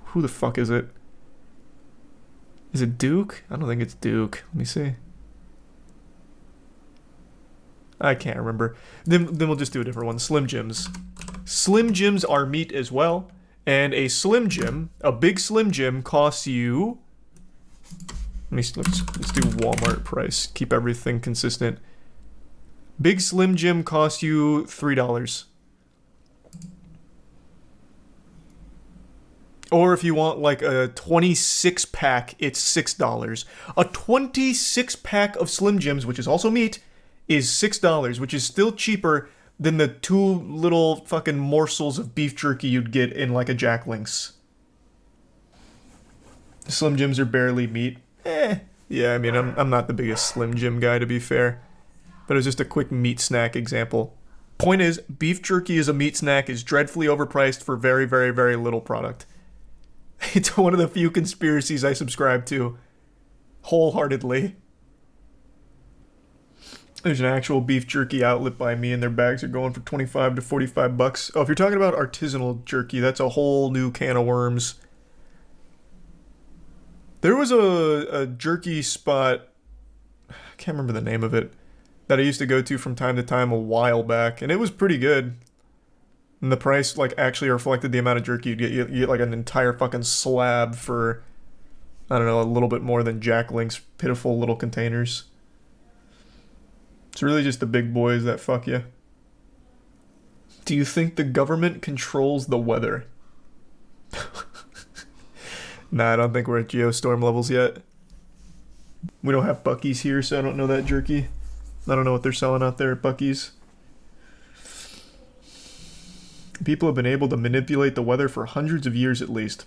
Who the fuck is it? Is it Duke? I don't think it's Duke. Let me see. I can't remember. Then we'll just do a different one. Slim Jims. Slim Jims are meat as well. And a Slim Jim, a big Slim Jim, costs you... let's do Walmart price. Keep everything consistent. Big Slim Jim costs you $3. Or if you want like a 26-pack, it's $6. A 26-pack of Slim Jims, which is also meat, is $6, which is still cheaper than the 2 little fucking morsels of beef jerky you'd get in like a Jack Link's. Slim Jims are barely meat. Yeah, I mean, I'm not the biggest Slim Jim guy, to be fair. But it was just a quick meat snack example. Point is, beef jerky as a meat snack is dreadfully overpriced for very, very, very little product. It's one of the few conspiracies I subscribe to. Wholeheartedly. There's an actual beef jerky outlet by me, and their bags are going for 25 to 45 bucks. Oh, if you're talking about artisanal jerky, that's a whole new can of worms. There was a jerky spot, I can't remember the name of it, that I used to go to from time to time a while back, and it was pretty good. And the price, like, actually reflected the amount of jerky you'd get. You get, like, an entire fucking slab for, I don't know, a little bit more than Jack Link's pitiful little containers. It's really just the big boys that fuck you. Do you think the government controls the weather? Nah, I don't think we're at geostorm levels yet. We don't have Buc-ee's here, so I don't know that jerky. I don't know what they're selling out there at Buc-ee's. People have been able to manipulate the weather for hundreds of years at least.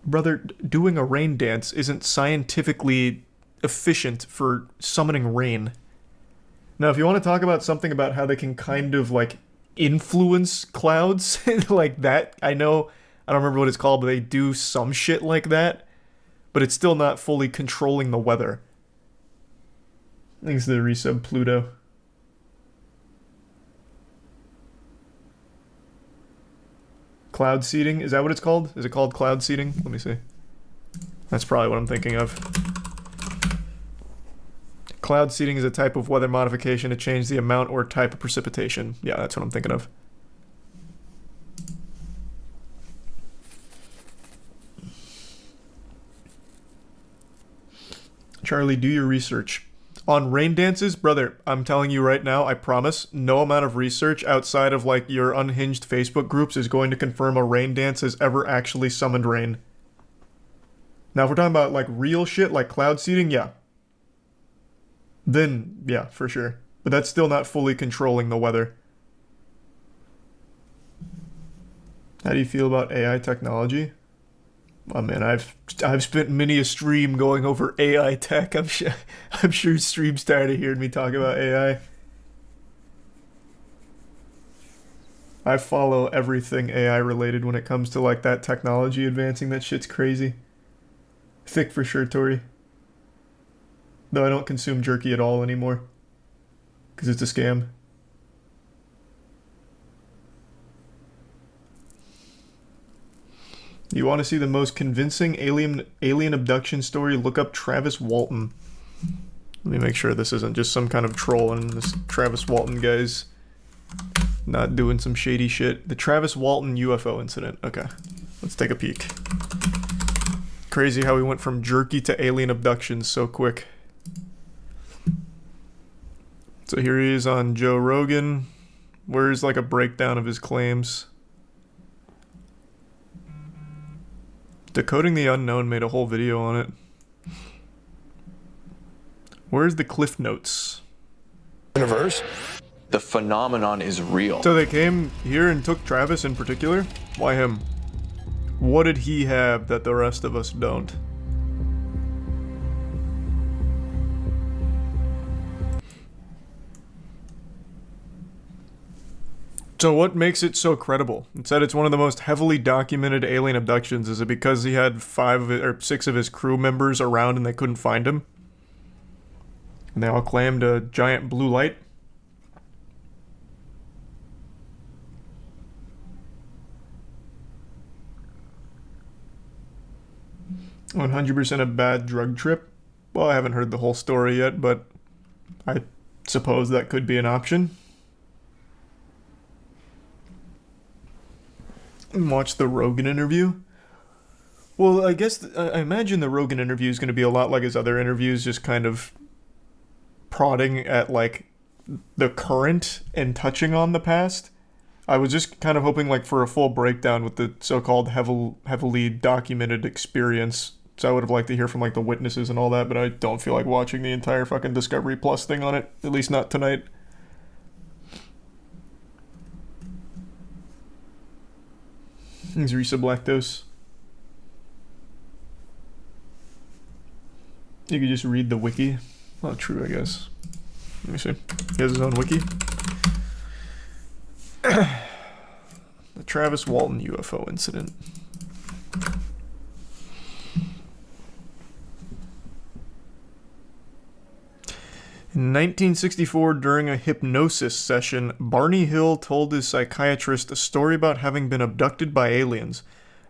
Brother, doing a rain dance isn't scientifically efficient for summoning rain. Now, if you want to talk about something about how they can kind of, like, influence clouds, like that, I know, I don't remember what it's called, but they do some shit like that, but it's still not fully controlling the weather. Thanks to the resub, Pluto. Cloud seeding? Is that what it's called? Is it called cloud seeding? Let me see. That's probably what I'm thinking of. Cloud seeding is a type of weather modification to change the amount or type of precipitation. Yeah, that's what I'm thinking of. Charlie, do your research. On rain dances, brother, I'm telling you right now, I promise, no amount of research outside of, like, your unhinged Facebook groups is going to confirm a rain dance has ever actually summoned rain. Now, if we're talking about, like, real shit, like cloud seeding, yeah. Then, yeah, for sure. But that's still not fully controlling the weather. How do you feel about AI technology? Oh man, I've spent many a stream going over AI tech. I'm sure stream's tired of hearing me talk about AI. I follow everything AI related when it comes to like that technology advancing. That shit's crazy. Thick for sure, Tori. Though I don't consume jerky at all anymore. Because it's a scam. You want to see the most convincing alien abduction story? Look up Travis Walton. Let me make sure this isn't just some kind of troll and this Travis Walton guy's not doing some shady shit. The Travis Walton UFO incident. Okay, let's take a peek. Crazy how we went from jerky to alien abductions so quick. So here he is on Joe Rogan. Where's like a breakdown of his claims? Decoding the Unknown made a whole video on it. Where's the Cliff Notes? Universe, the phenomenon is real. So they came here and took Travis in particular? Why him? What did he have that the rest of us don't? So what makes it so credible? It said it's one of the most heavily documented alien abductions. Is it because he had 6 of his crew members around and they couldn't find him? And they all claimed a giant blue light? 100% a bad drug trip? Well, I haven't heard the whole story yet, but I suppose that could be an option. And watch the Rogan interview. Well, I guess I imagine the Rogan interview is going to be a lot like his other interviews, just kind of prodding at like the current and touching on the past. I was just kind of hoping like for a full breakdown with the so-called heavily documented experience. So I would have liked to hear from like the witnesses and all that, but I don't feel like watching the entire fucking Discovery Plus thing on it, at least not tonight. He's Risa Blackdose. You could just read the wiki. Not true, I guess. Let me see. He has his own wiki. The Travis Walton UFO incident. In 1964, during a hypnosis session, Barney Hill told his psychiatrist a story about having been abducted by aliens.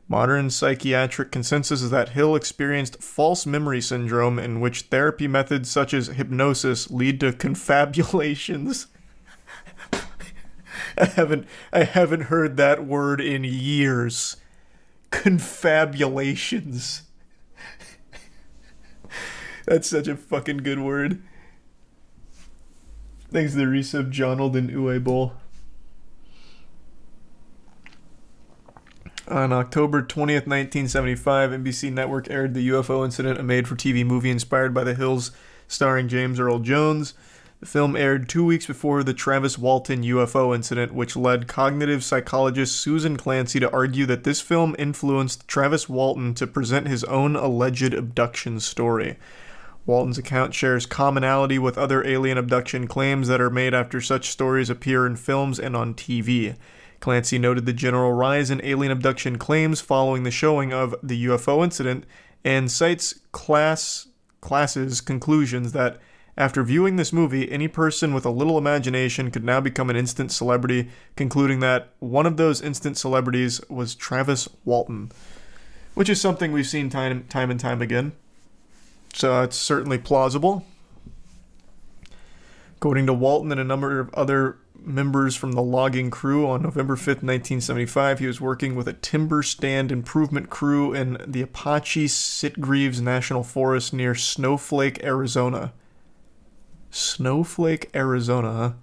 Modern psychiatric consensus is that Hill experienced false memory syndrome, in which therapy methods such as hypnosis lead to confabulations. I haven't heard that word in years. Confabulations. That's such a fucking good word. Thanks to the resub, Jonald and Uwe Bowl. On October 20th, 1975, NBC Network aired The UFO Incident, a made-for-TV movie inspired by the Hills, starring James Earl Jones. The film aired 2 weeks before the Travis Walton UFO incident, which led cognitive psychologist Susan Clancy to argue that this film influenced Travis Walton to present his own alleged abduction story. Walton's account shares commonality with other alien abduction claims that are made after such stories appear in films and on TV. Clancy noted the general rise in alien abduction claims following the showing of the UFO incident and cites Class's conclusions that after viewing this movie, any person with a little imagination could now become an instant celebrity, concluding that one of those instant celebrities was Travis Walton, which is something we've seen time and time again. So it's certainly plausible. According to Walton and a number of other members from the logging crew, on November 5th, 1975, he was working with a timber stand improvement crew in the Apache Sitgreaves National Forest near Snowflake, Arizona. Snowflake, Arizona, huh?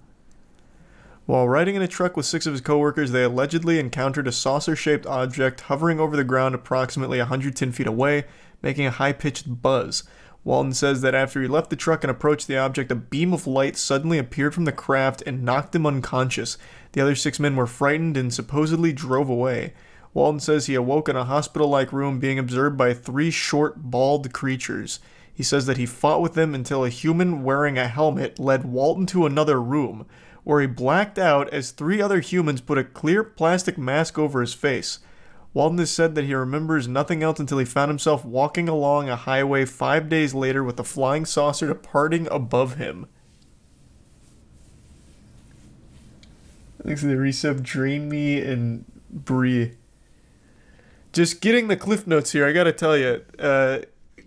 While riding in a truck with 6 of his coworkers, they allegedly encountered a saucer-shaped object hovering over the ground approximately 110 feet away, making a high-pitched buzz. Walton says that after he left the truck and approached the object, a beam of light suddenly appeared from the craft and knocked him unconscious. The other 6 men were frightened and supposedly drove away. Walton says he awoke in a hospital-like room being observed by 3 short, bald creatures. He says that he fought with them until a human wearing a helmet led Walton to another room, where he blacked out as 3 other humans put a clear plastic mask over his face. Walton has said that he remembers nothing else until he found himself walking along a highway 5 days later with a flying saucer departing above him. Thanks to the resub, Drain Me and Bree. Just getting the cliff notes here, I gotta tell you,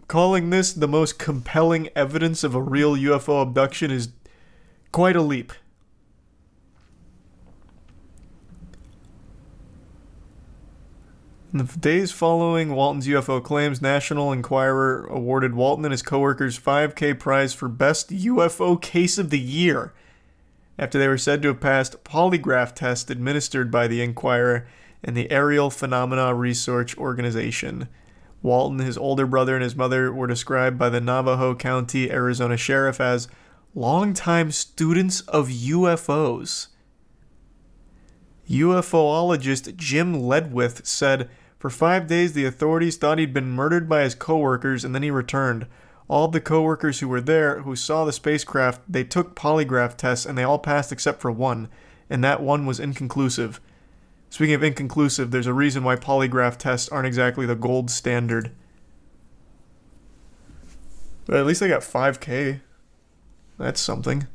calling this the most compelling evidence of a real UFO abduction is quite a leap. In the days following Walton's UFO claims, National Enquirer awarded Walton and his coworkers $5,000 prize for Best UFO Case of the Year, after they were said to have passed polygraph tests administered by the Enquirer and the Aerial Phenomena Research Organization. Walton, his older brother, and his mother were described by the Navajo County, Arizona Sheriff as longtime students of UFOs. UFOologist Jim Ledwith said, "For 5 days the authorities thought he'd been murdered by his coworkers and then he returned. All of the coworkers who were there, who saw the spacecraft, they took polygraph tests and they all passed except for one, and that one was inconclusive." Speaking of inconclusive, there's a reason why polygraph tests aren't exactly the gold standard. But at least I got $5,000. That's something.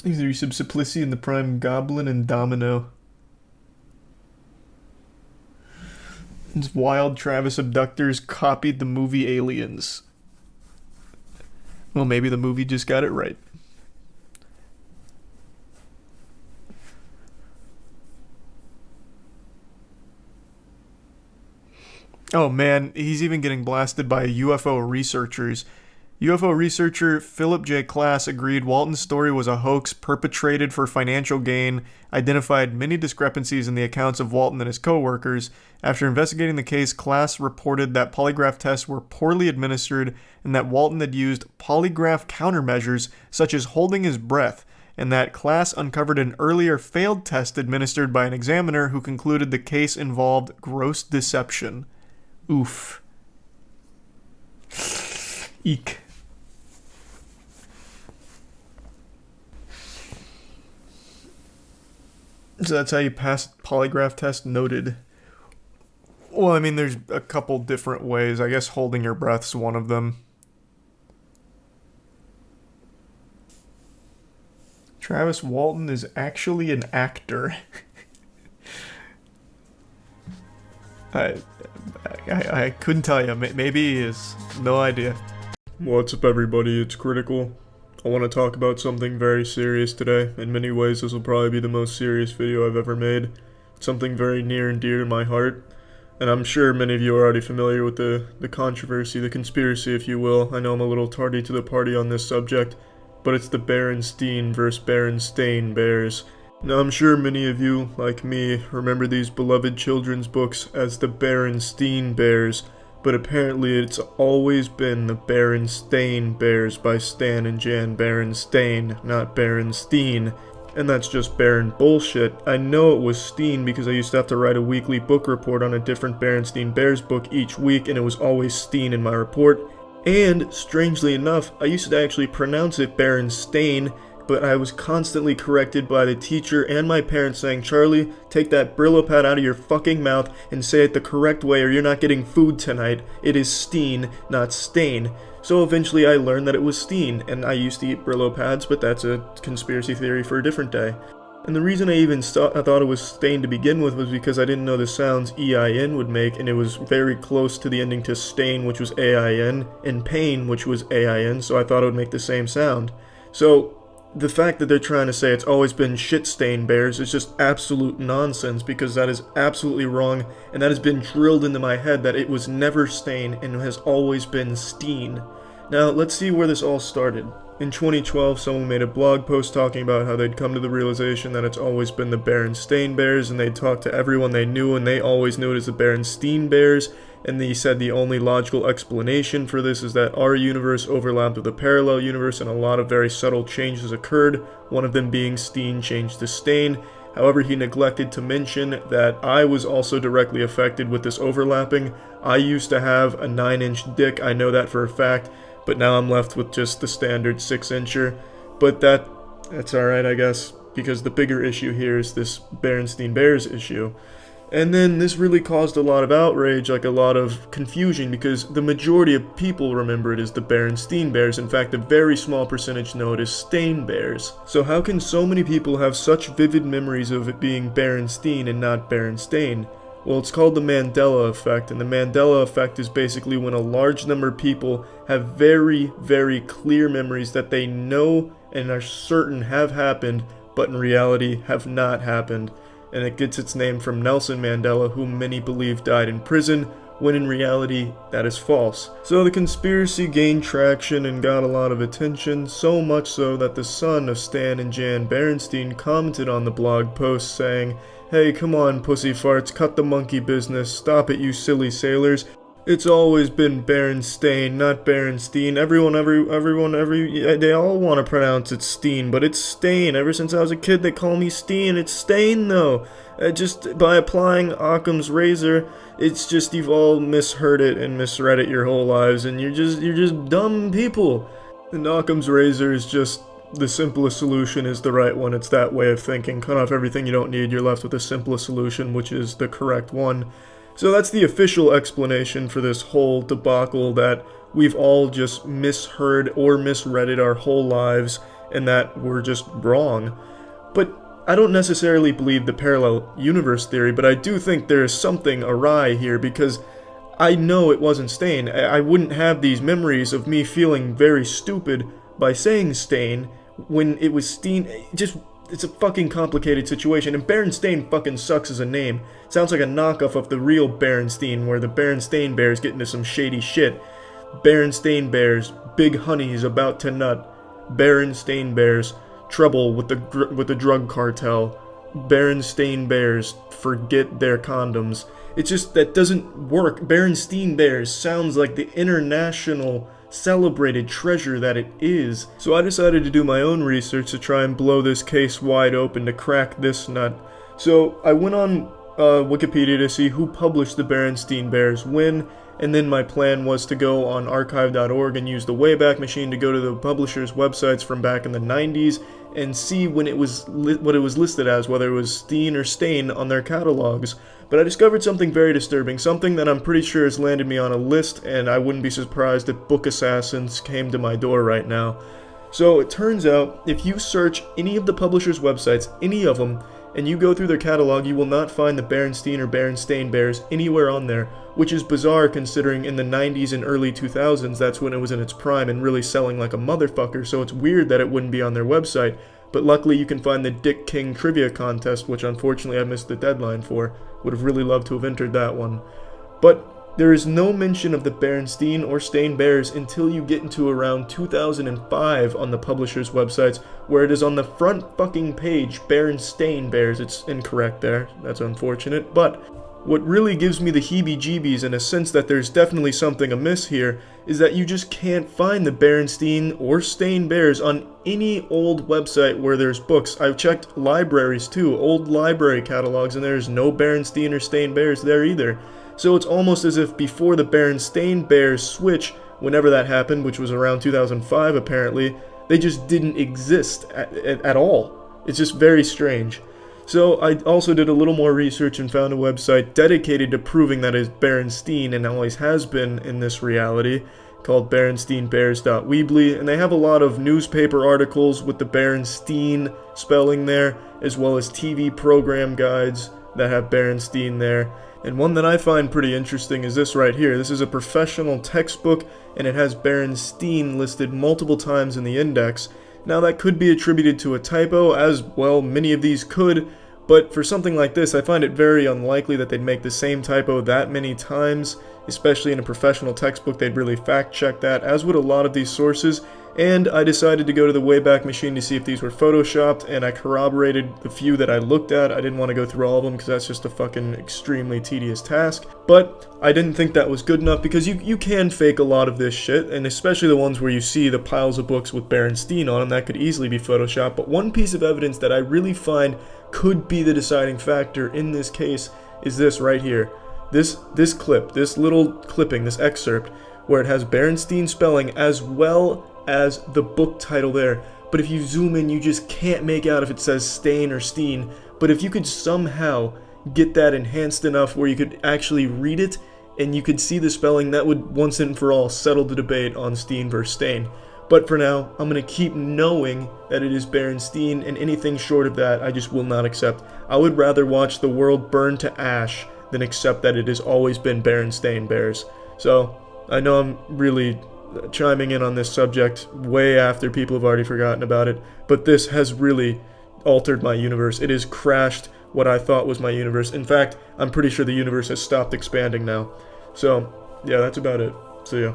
These are some Simplici and the Prime Goblin and Domino. These wild Travis abductors copied the movie Aliens. Well, maybe the movie just got it right. Oh man, he's even getting blasted by UFO researchers. UFO researcher Philip J. Klass agreed Walton's story was a hoax perpetrated for financial gain, identified many discrepancies in the accounts of Walton and his co-workers. After investigating the case, Klass reported that polygraph tests were poorly administered and that Walton had used polygraph countermeasures such as holding his breath, and that Klass uncovered an earlier failed test administered by an examiner who concluded the case involved gross deception. Oof. Eek. So that's how you pass polygraph test, noted. Well, I mean, there's a couple different ways. I guess holding your breath's one of them. Travis Walton is actually an actor. I couldn't tell you. Maybe he is. No idea. What's up, everybody? It's Critical. I want to talk about something very serious today. In many ways, this will probably be the most serious video I've ever made. It's something very near and dear to my heart. And I'm sure many of you are already familiar with the controversy, the conspiracy, if you will. I know I'm a little tardy to the party on this subject, but it's the Berenstein versus Berenstein Bears. Now, I'm sure many of you, like me, remember these beloved children's books as the Berenstein Bears, but apparently it's always been the Berenstein Bears by Stan and Jan Berenstein, not Berenstein. And that's just Baren bullshit. I know it was Steen because I used to have to write a weekly book report on a different Berenstein Bears book each week, and it was always Steen in my report. And, strangely enough, I used to actually pronounce it Berenstain, but I was constantly corrected by the teacher and my parents saying, "Charlie, take that Brillo pad out of your fucking mouth and say it the correct way or you're not getting food tonight. It is Steen, not Stain." So eventually I learned that it was Steen, and I used to eat Brillo pads, but that's a conspiracy theory for a different day. And the reason I even thought it was Stain to begin with was because I didn't know the sounds E-I-N would make, and it was very close to the ending to Stain, which was A-I-N, and Pain, which was A-I-N, so I thought it would make the same sound. So the fact that they're trying to say it's always been shit stain bears is just absolute nonsense, because that is absolutely wrong, and that has been drilled into my head that it was never Stain and has always been Steen. Now, let's see where this all started. In 2012, someone made a blog post talking about how they'd come to the realization that it's always been the Berenstein Bears, and they'd talked to everyone they knew, and they always knew it as the Berenstein Bears, and he said the only logical explanation for this is that our universe overlapped with a parallel universe, and a lot of very subtle changes occurred, one of them being Steen changed to Stain. However, he neglected to mention that I was also directly affected with this overlapping. I used to have a 9-inch dick, I know that for a fact, but now I'm left with just the standard 6-incher. But that's alright, I guess, because the bigger issue here is this Berenstein Bears issue. And then this really caused a lot of outrage, like a lot of confusion, because the majority of people remember it as the Berenstein Bears. In fact, a very small percentage know it as Stain Bears. So how can so many people have such vivid memories of it being Berenstein and not Berenstain? Well, it's called the Mandela effect, and the Mandela effect is basically when a large number of people have very, very clear memories that they know and are certain have happened, but in reality have not happened. And it gets its name from Nelson Mandela, whom many believe died in prison, when in reality, that is false. So the conspiracy gained traction and got a lot of attention, so much so that the son of Stan and Jan Berenstein commented on the blog post saying, "Hey, come on, pussy farts, cut the monkey business, stop it, you silly sailors. It's always been Berenstain, not Berenstein. They all want to pronounce it Steen, but it's Stain. Ever since I was a kid, they call me Steen. It's Stain, though. Just by applying Occam's razor, it's just you've all misheard it and misread it your whole lives, and you're just dumb people. And Occam's razor is just the simplest solution is the right one. It's that way of thinking. Cut off everything you don't need, you're left with the simplest solution, which is the correct one. So that's the official explanation for this whole debacle, that we've all just misheard or misread it our whole lives, and that we're just wrong. But I don't necessarily believe the parallel universe theory, but I do think there is something awry here, because I know it wasn't Stain. I wouldn't have these memories of me feeling very stupid by saying Stain when it was Steen. It's a fucking complicated situation, and Berenstain fucking sucks as a name. Sounds like a knockoff of the real Berenstein, where the Berenstein Bears get into some shady shit. Berenstein Bears, big honeys about to nut. Berenstein Bears, trouble with the drug cartel. Berenstein Bears, forget their condoms. It's just, that doesn't work. Berenstein Bears sounds like the international celebrated treasure that it is. So I decided to do my own research to try and blow this case wide open, to crack this nut. So I went on Wikipedia to see who published the Berenstein Bears when, and then my plan was to go on archive.org and use the Wayback Machine to go to the publishers' websites from back in the 90s and see when it was what it was listed as, whether it was Steen or Stain on their catalogs. But I discovered something very disturbing, something that I'm pretty sure has landed me on a list, and I wouldn't be surprised if book assassins came to my door right now. So it turns out, if you search any of the publishers' websites, any of them, and you go through their catalog, you will not find the Berenstein or Berenstain Bears anywhere on there, which is bizarre considering in the 90s and early 2000s, that's when it was in its prime and really selling like a motherfucker, so it's weird that it wouldn't be on their website. But luckily you can find the Dick King Trivia Contest, which unfortunately I missed the deadline for. Would have really loved to have entered that one. But there is no mention of the Berenstein or Stain Bears until you get into around 2005 on the publisher's websites, where it is on the front fucking page, Berenstein Bears. It's incorrect there. That's unfortunate. But what really gives me the heebie-jeebies, in a sense that there's definitely something amiss here, is that you just can't find the Berenstein or Stain Bears on any old website where there's books. I've checked libraries too, old library catalogs, and there's no Berenstein or Stain Bears there either. So it's almost as if before the Berenstein Bears switch, whenever that happened, which was around 2005 apparently, they just didn't exist at all. It's just very strange. So I also did a little more research and found a website dedicated to proving that it's Berenstein and always has been in this reality, called BerensteinBears.weebly, and they have a lot of newspaper articles with the Berenstein spelling there, as well as TV program guides that have Berenstein there. And one that I find pretty interesting is this right here. This is a professional textbook, and it has Berenstein listed multiple times in the index. Now that could be attributed to a typo, as well many of these could, But for something like this, I find it very unlikely that they'd make the same typo that many times, especially in a professional textbook. They'd really fact check that, as would a lot of these sources. And I decided to go to the Wayback Machine to see if these were photoshopped, and I corroborated the few that I looked at. I didn't want to go through all of them because that's just a fucking extremely tedious task. But I didn't think that was good enough, because you can fake a lot of this shit, and especially the ones where you see the piles of books with Berenstein on them, that could easily be photoshopped. But one piece of evidence that I really find could be the deciding factor in this case is this right here. This clip, this little clipping, this excerpt, where it has Berenstein spelling as well as the book title there. But if you zoom in, you just can't make out if it says Stain or Steen. But if you could somehow get that enhanced enough where you could actually read it and you could see the spelling, that would once and for all settle the debate on Steen versus Stain. But for now, I'm going to keep knowing that it is Berenstein, and anything short of that I just will not accept. I would rather watch the world burn to ash than accept that it has always been Berenstein Bears. So I know I'm really chiming in on this subject way after people have already forgotten about it, but this has really altered my universe. It has crashed what I thought was my universe. In fact, I'm pretty sure the universe has stopped expanding now. So yeah, that's about it. See ya.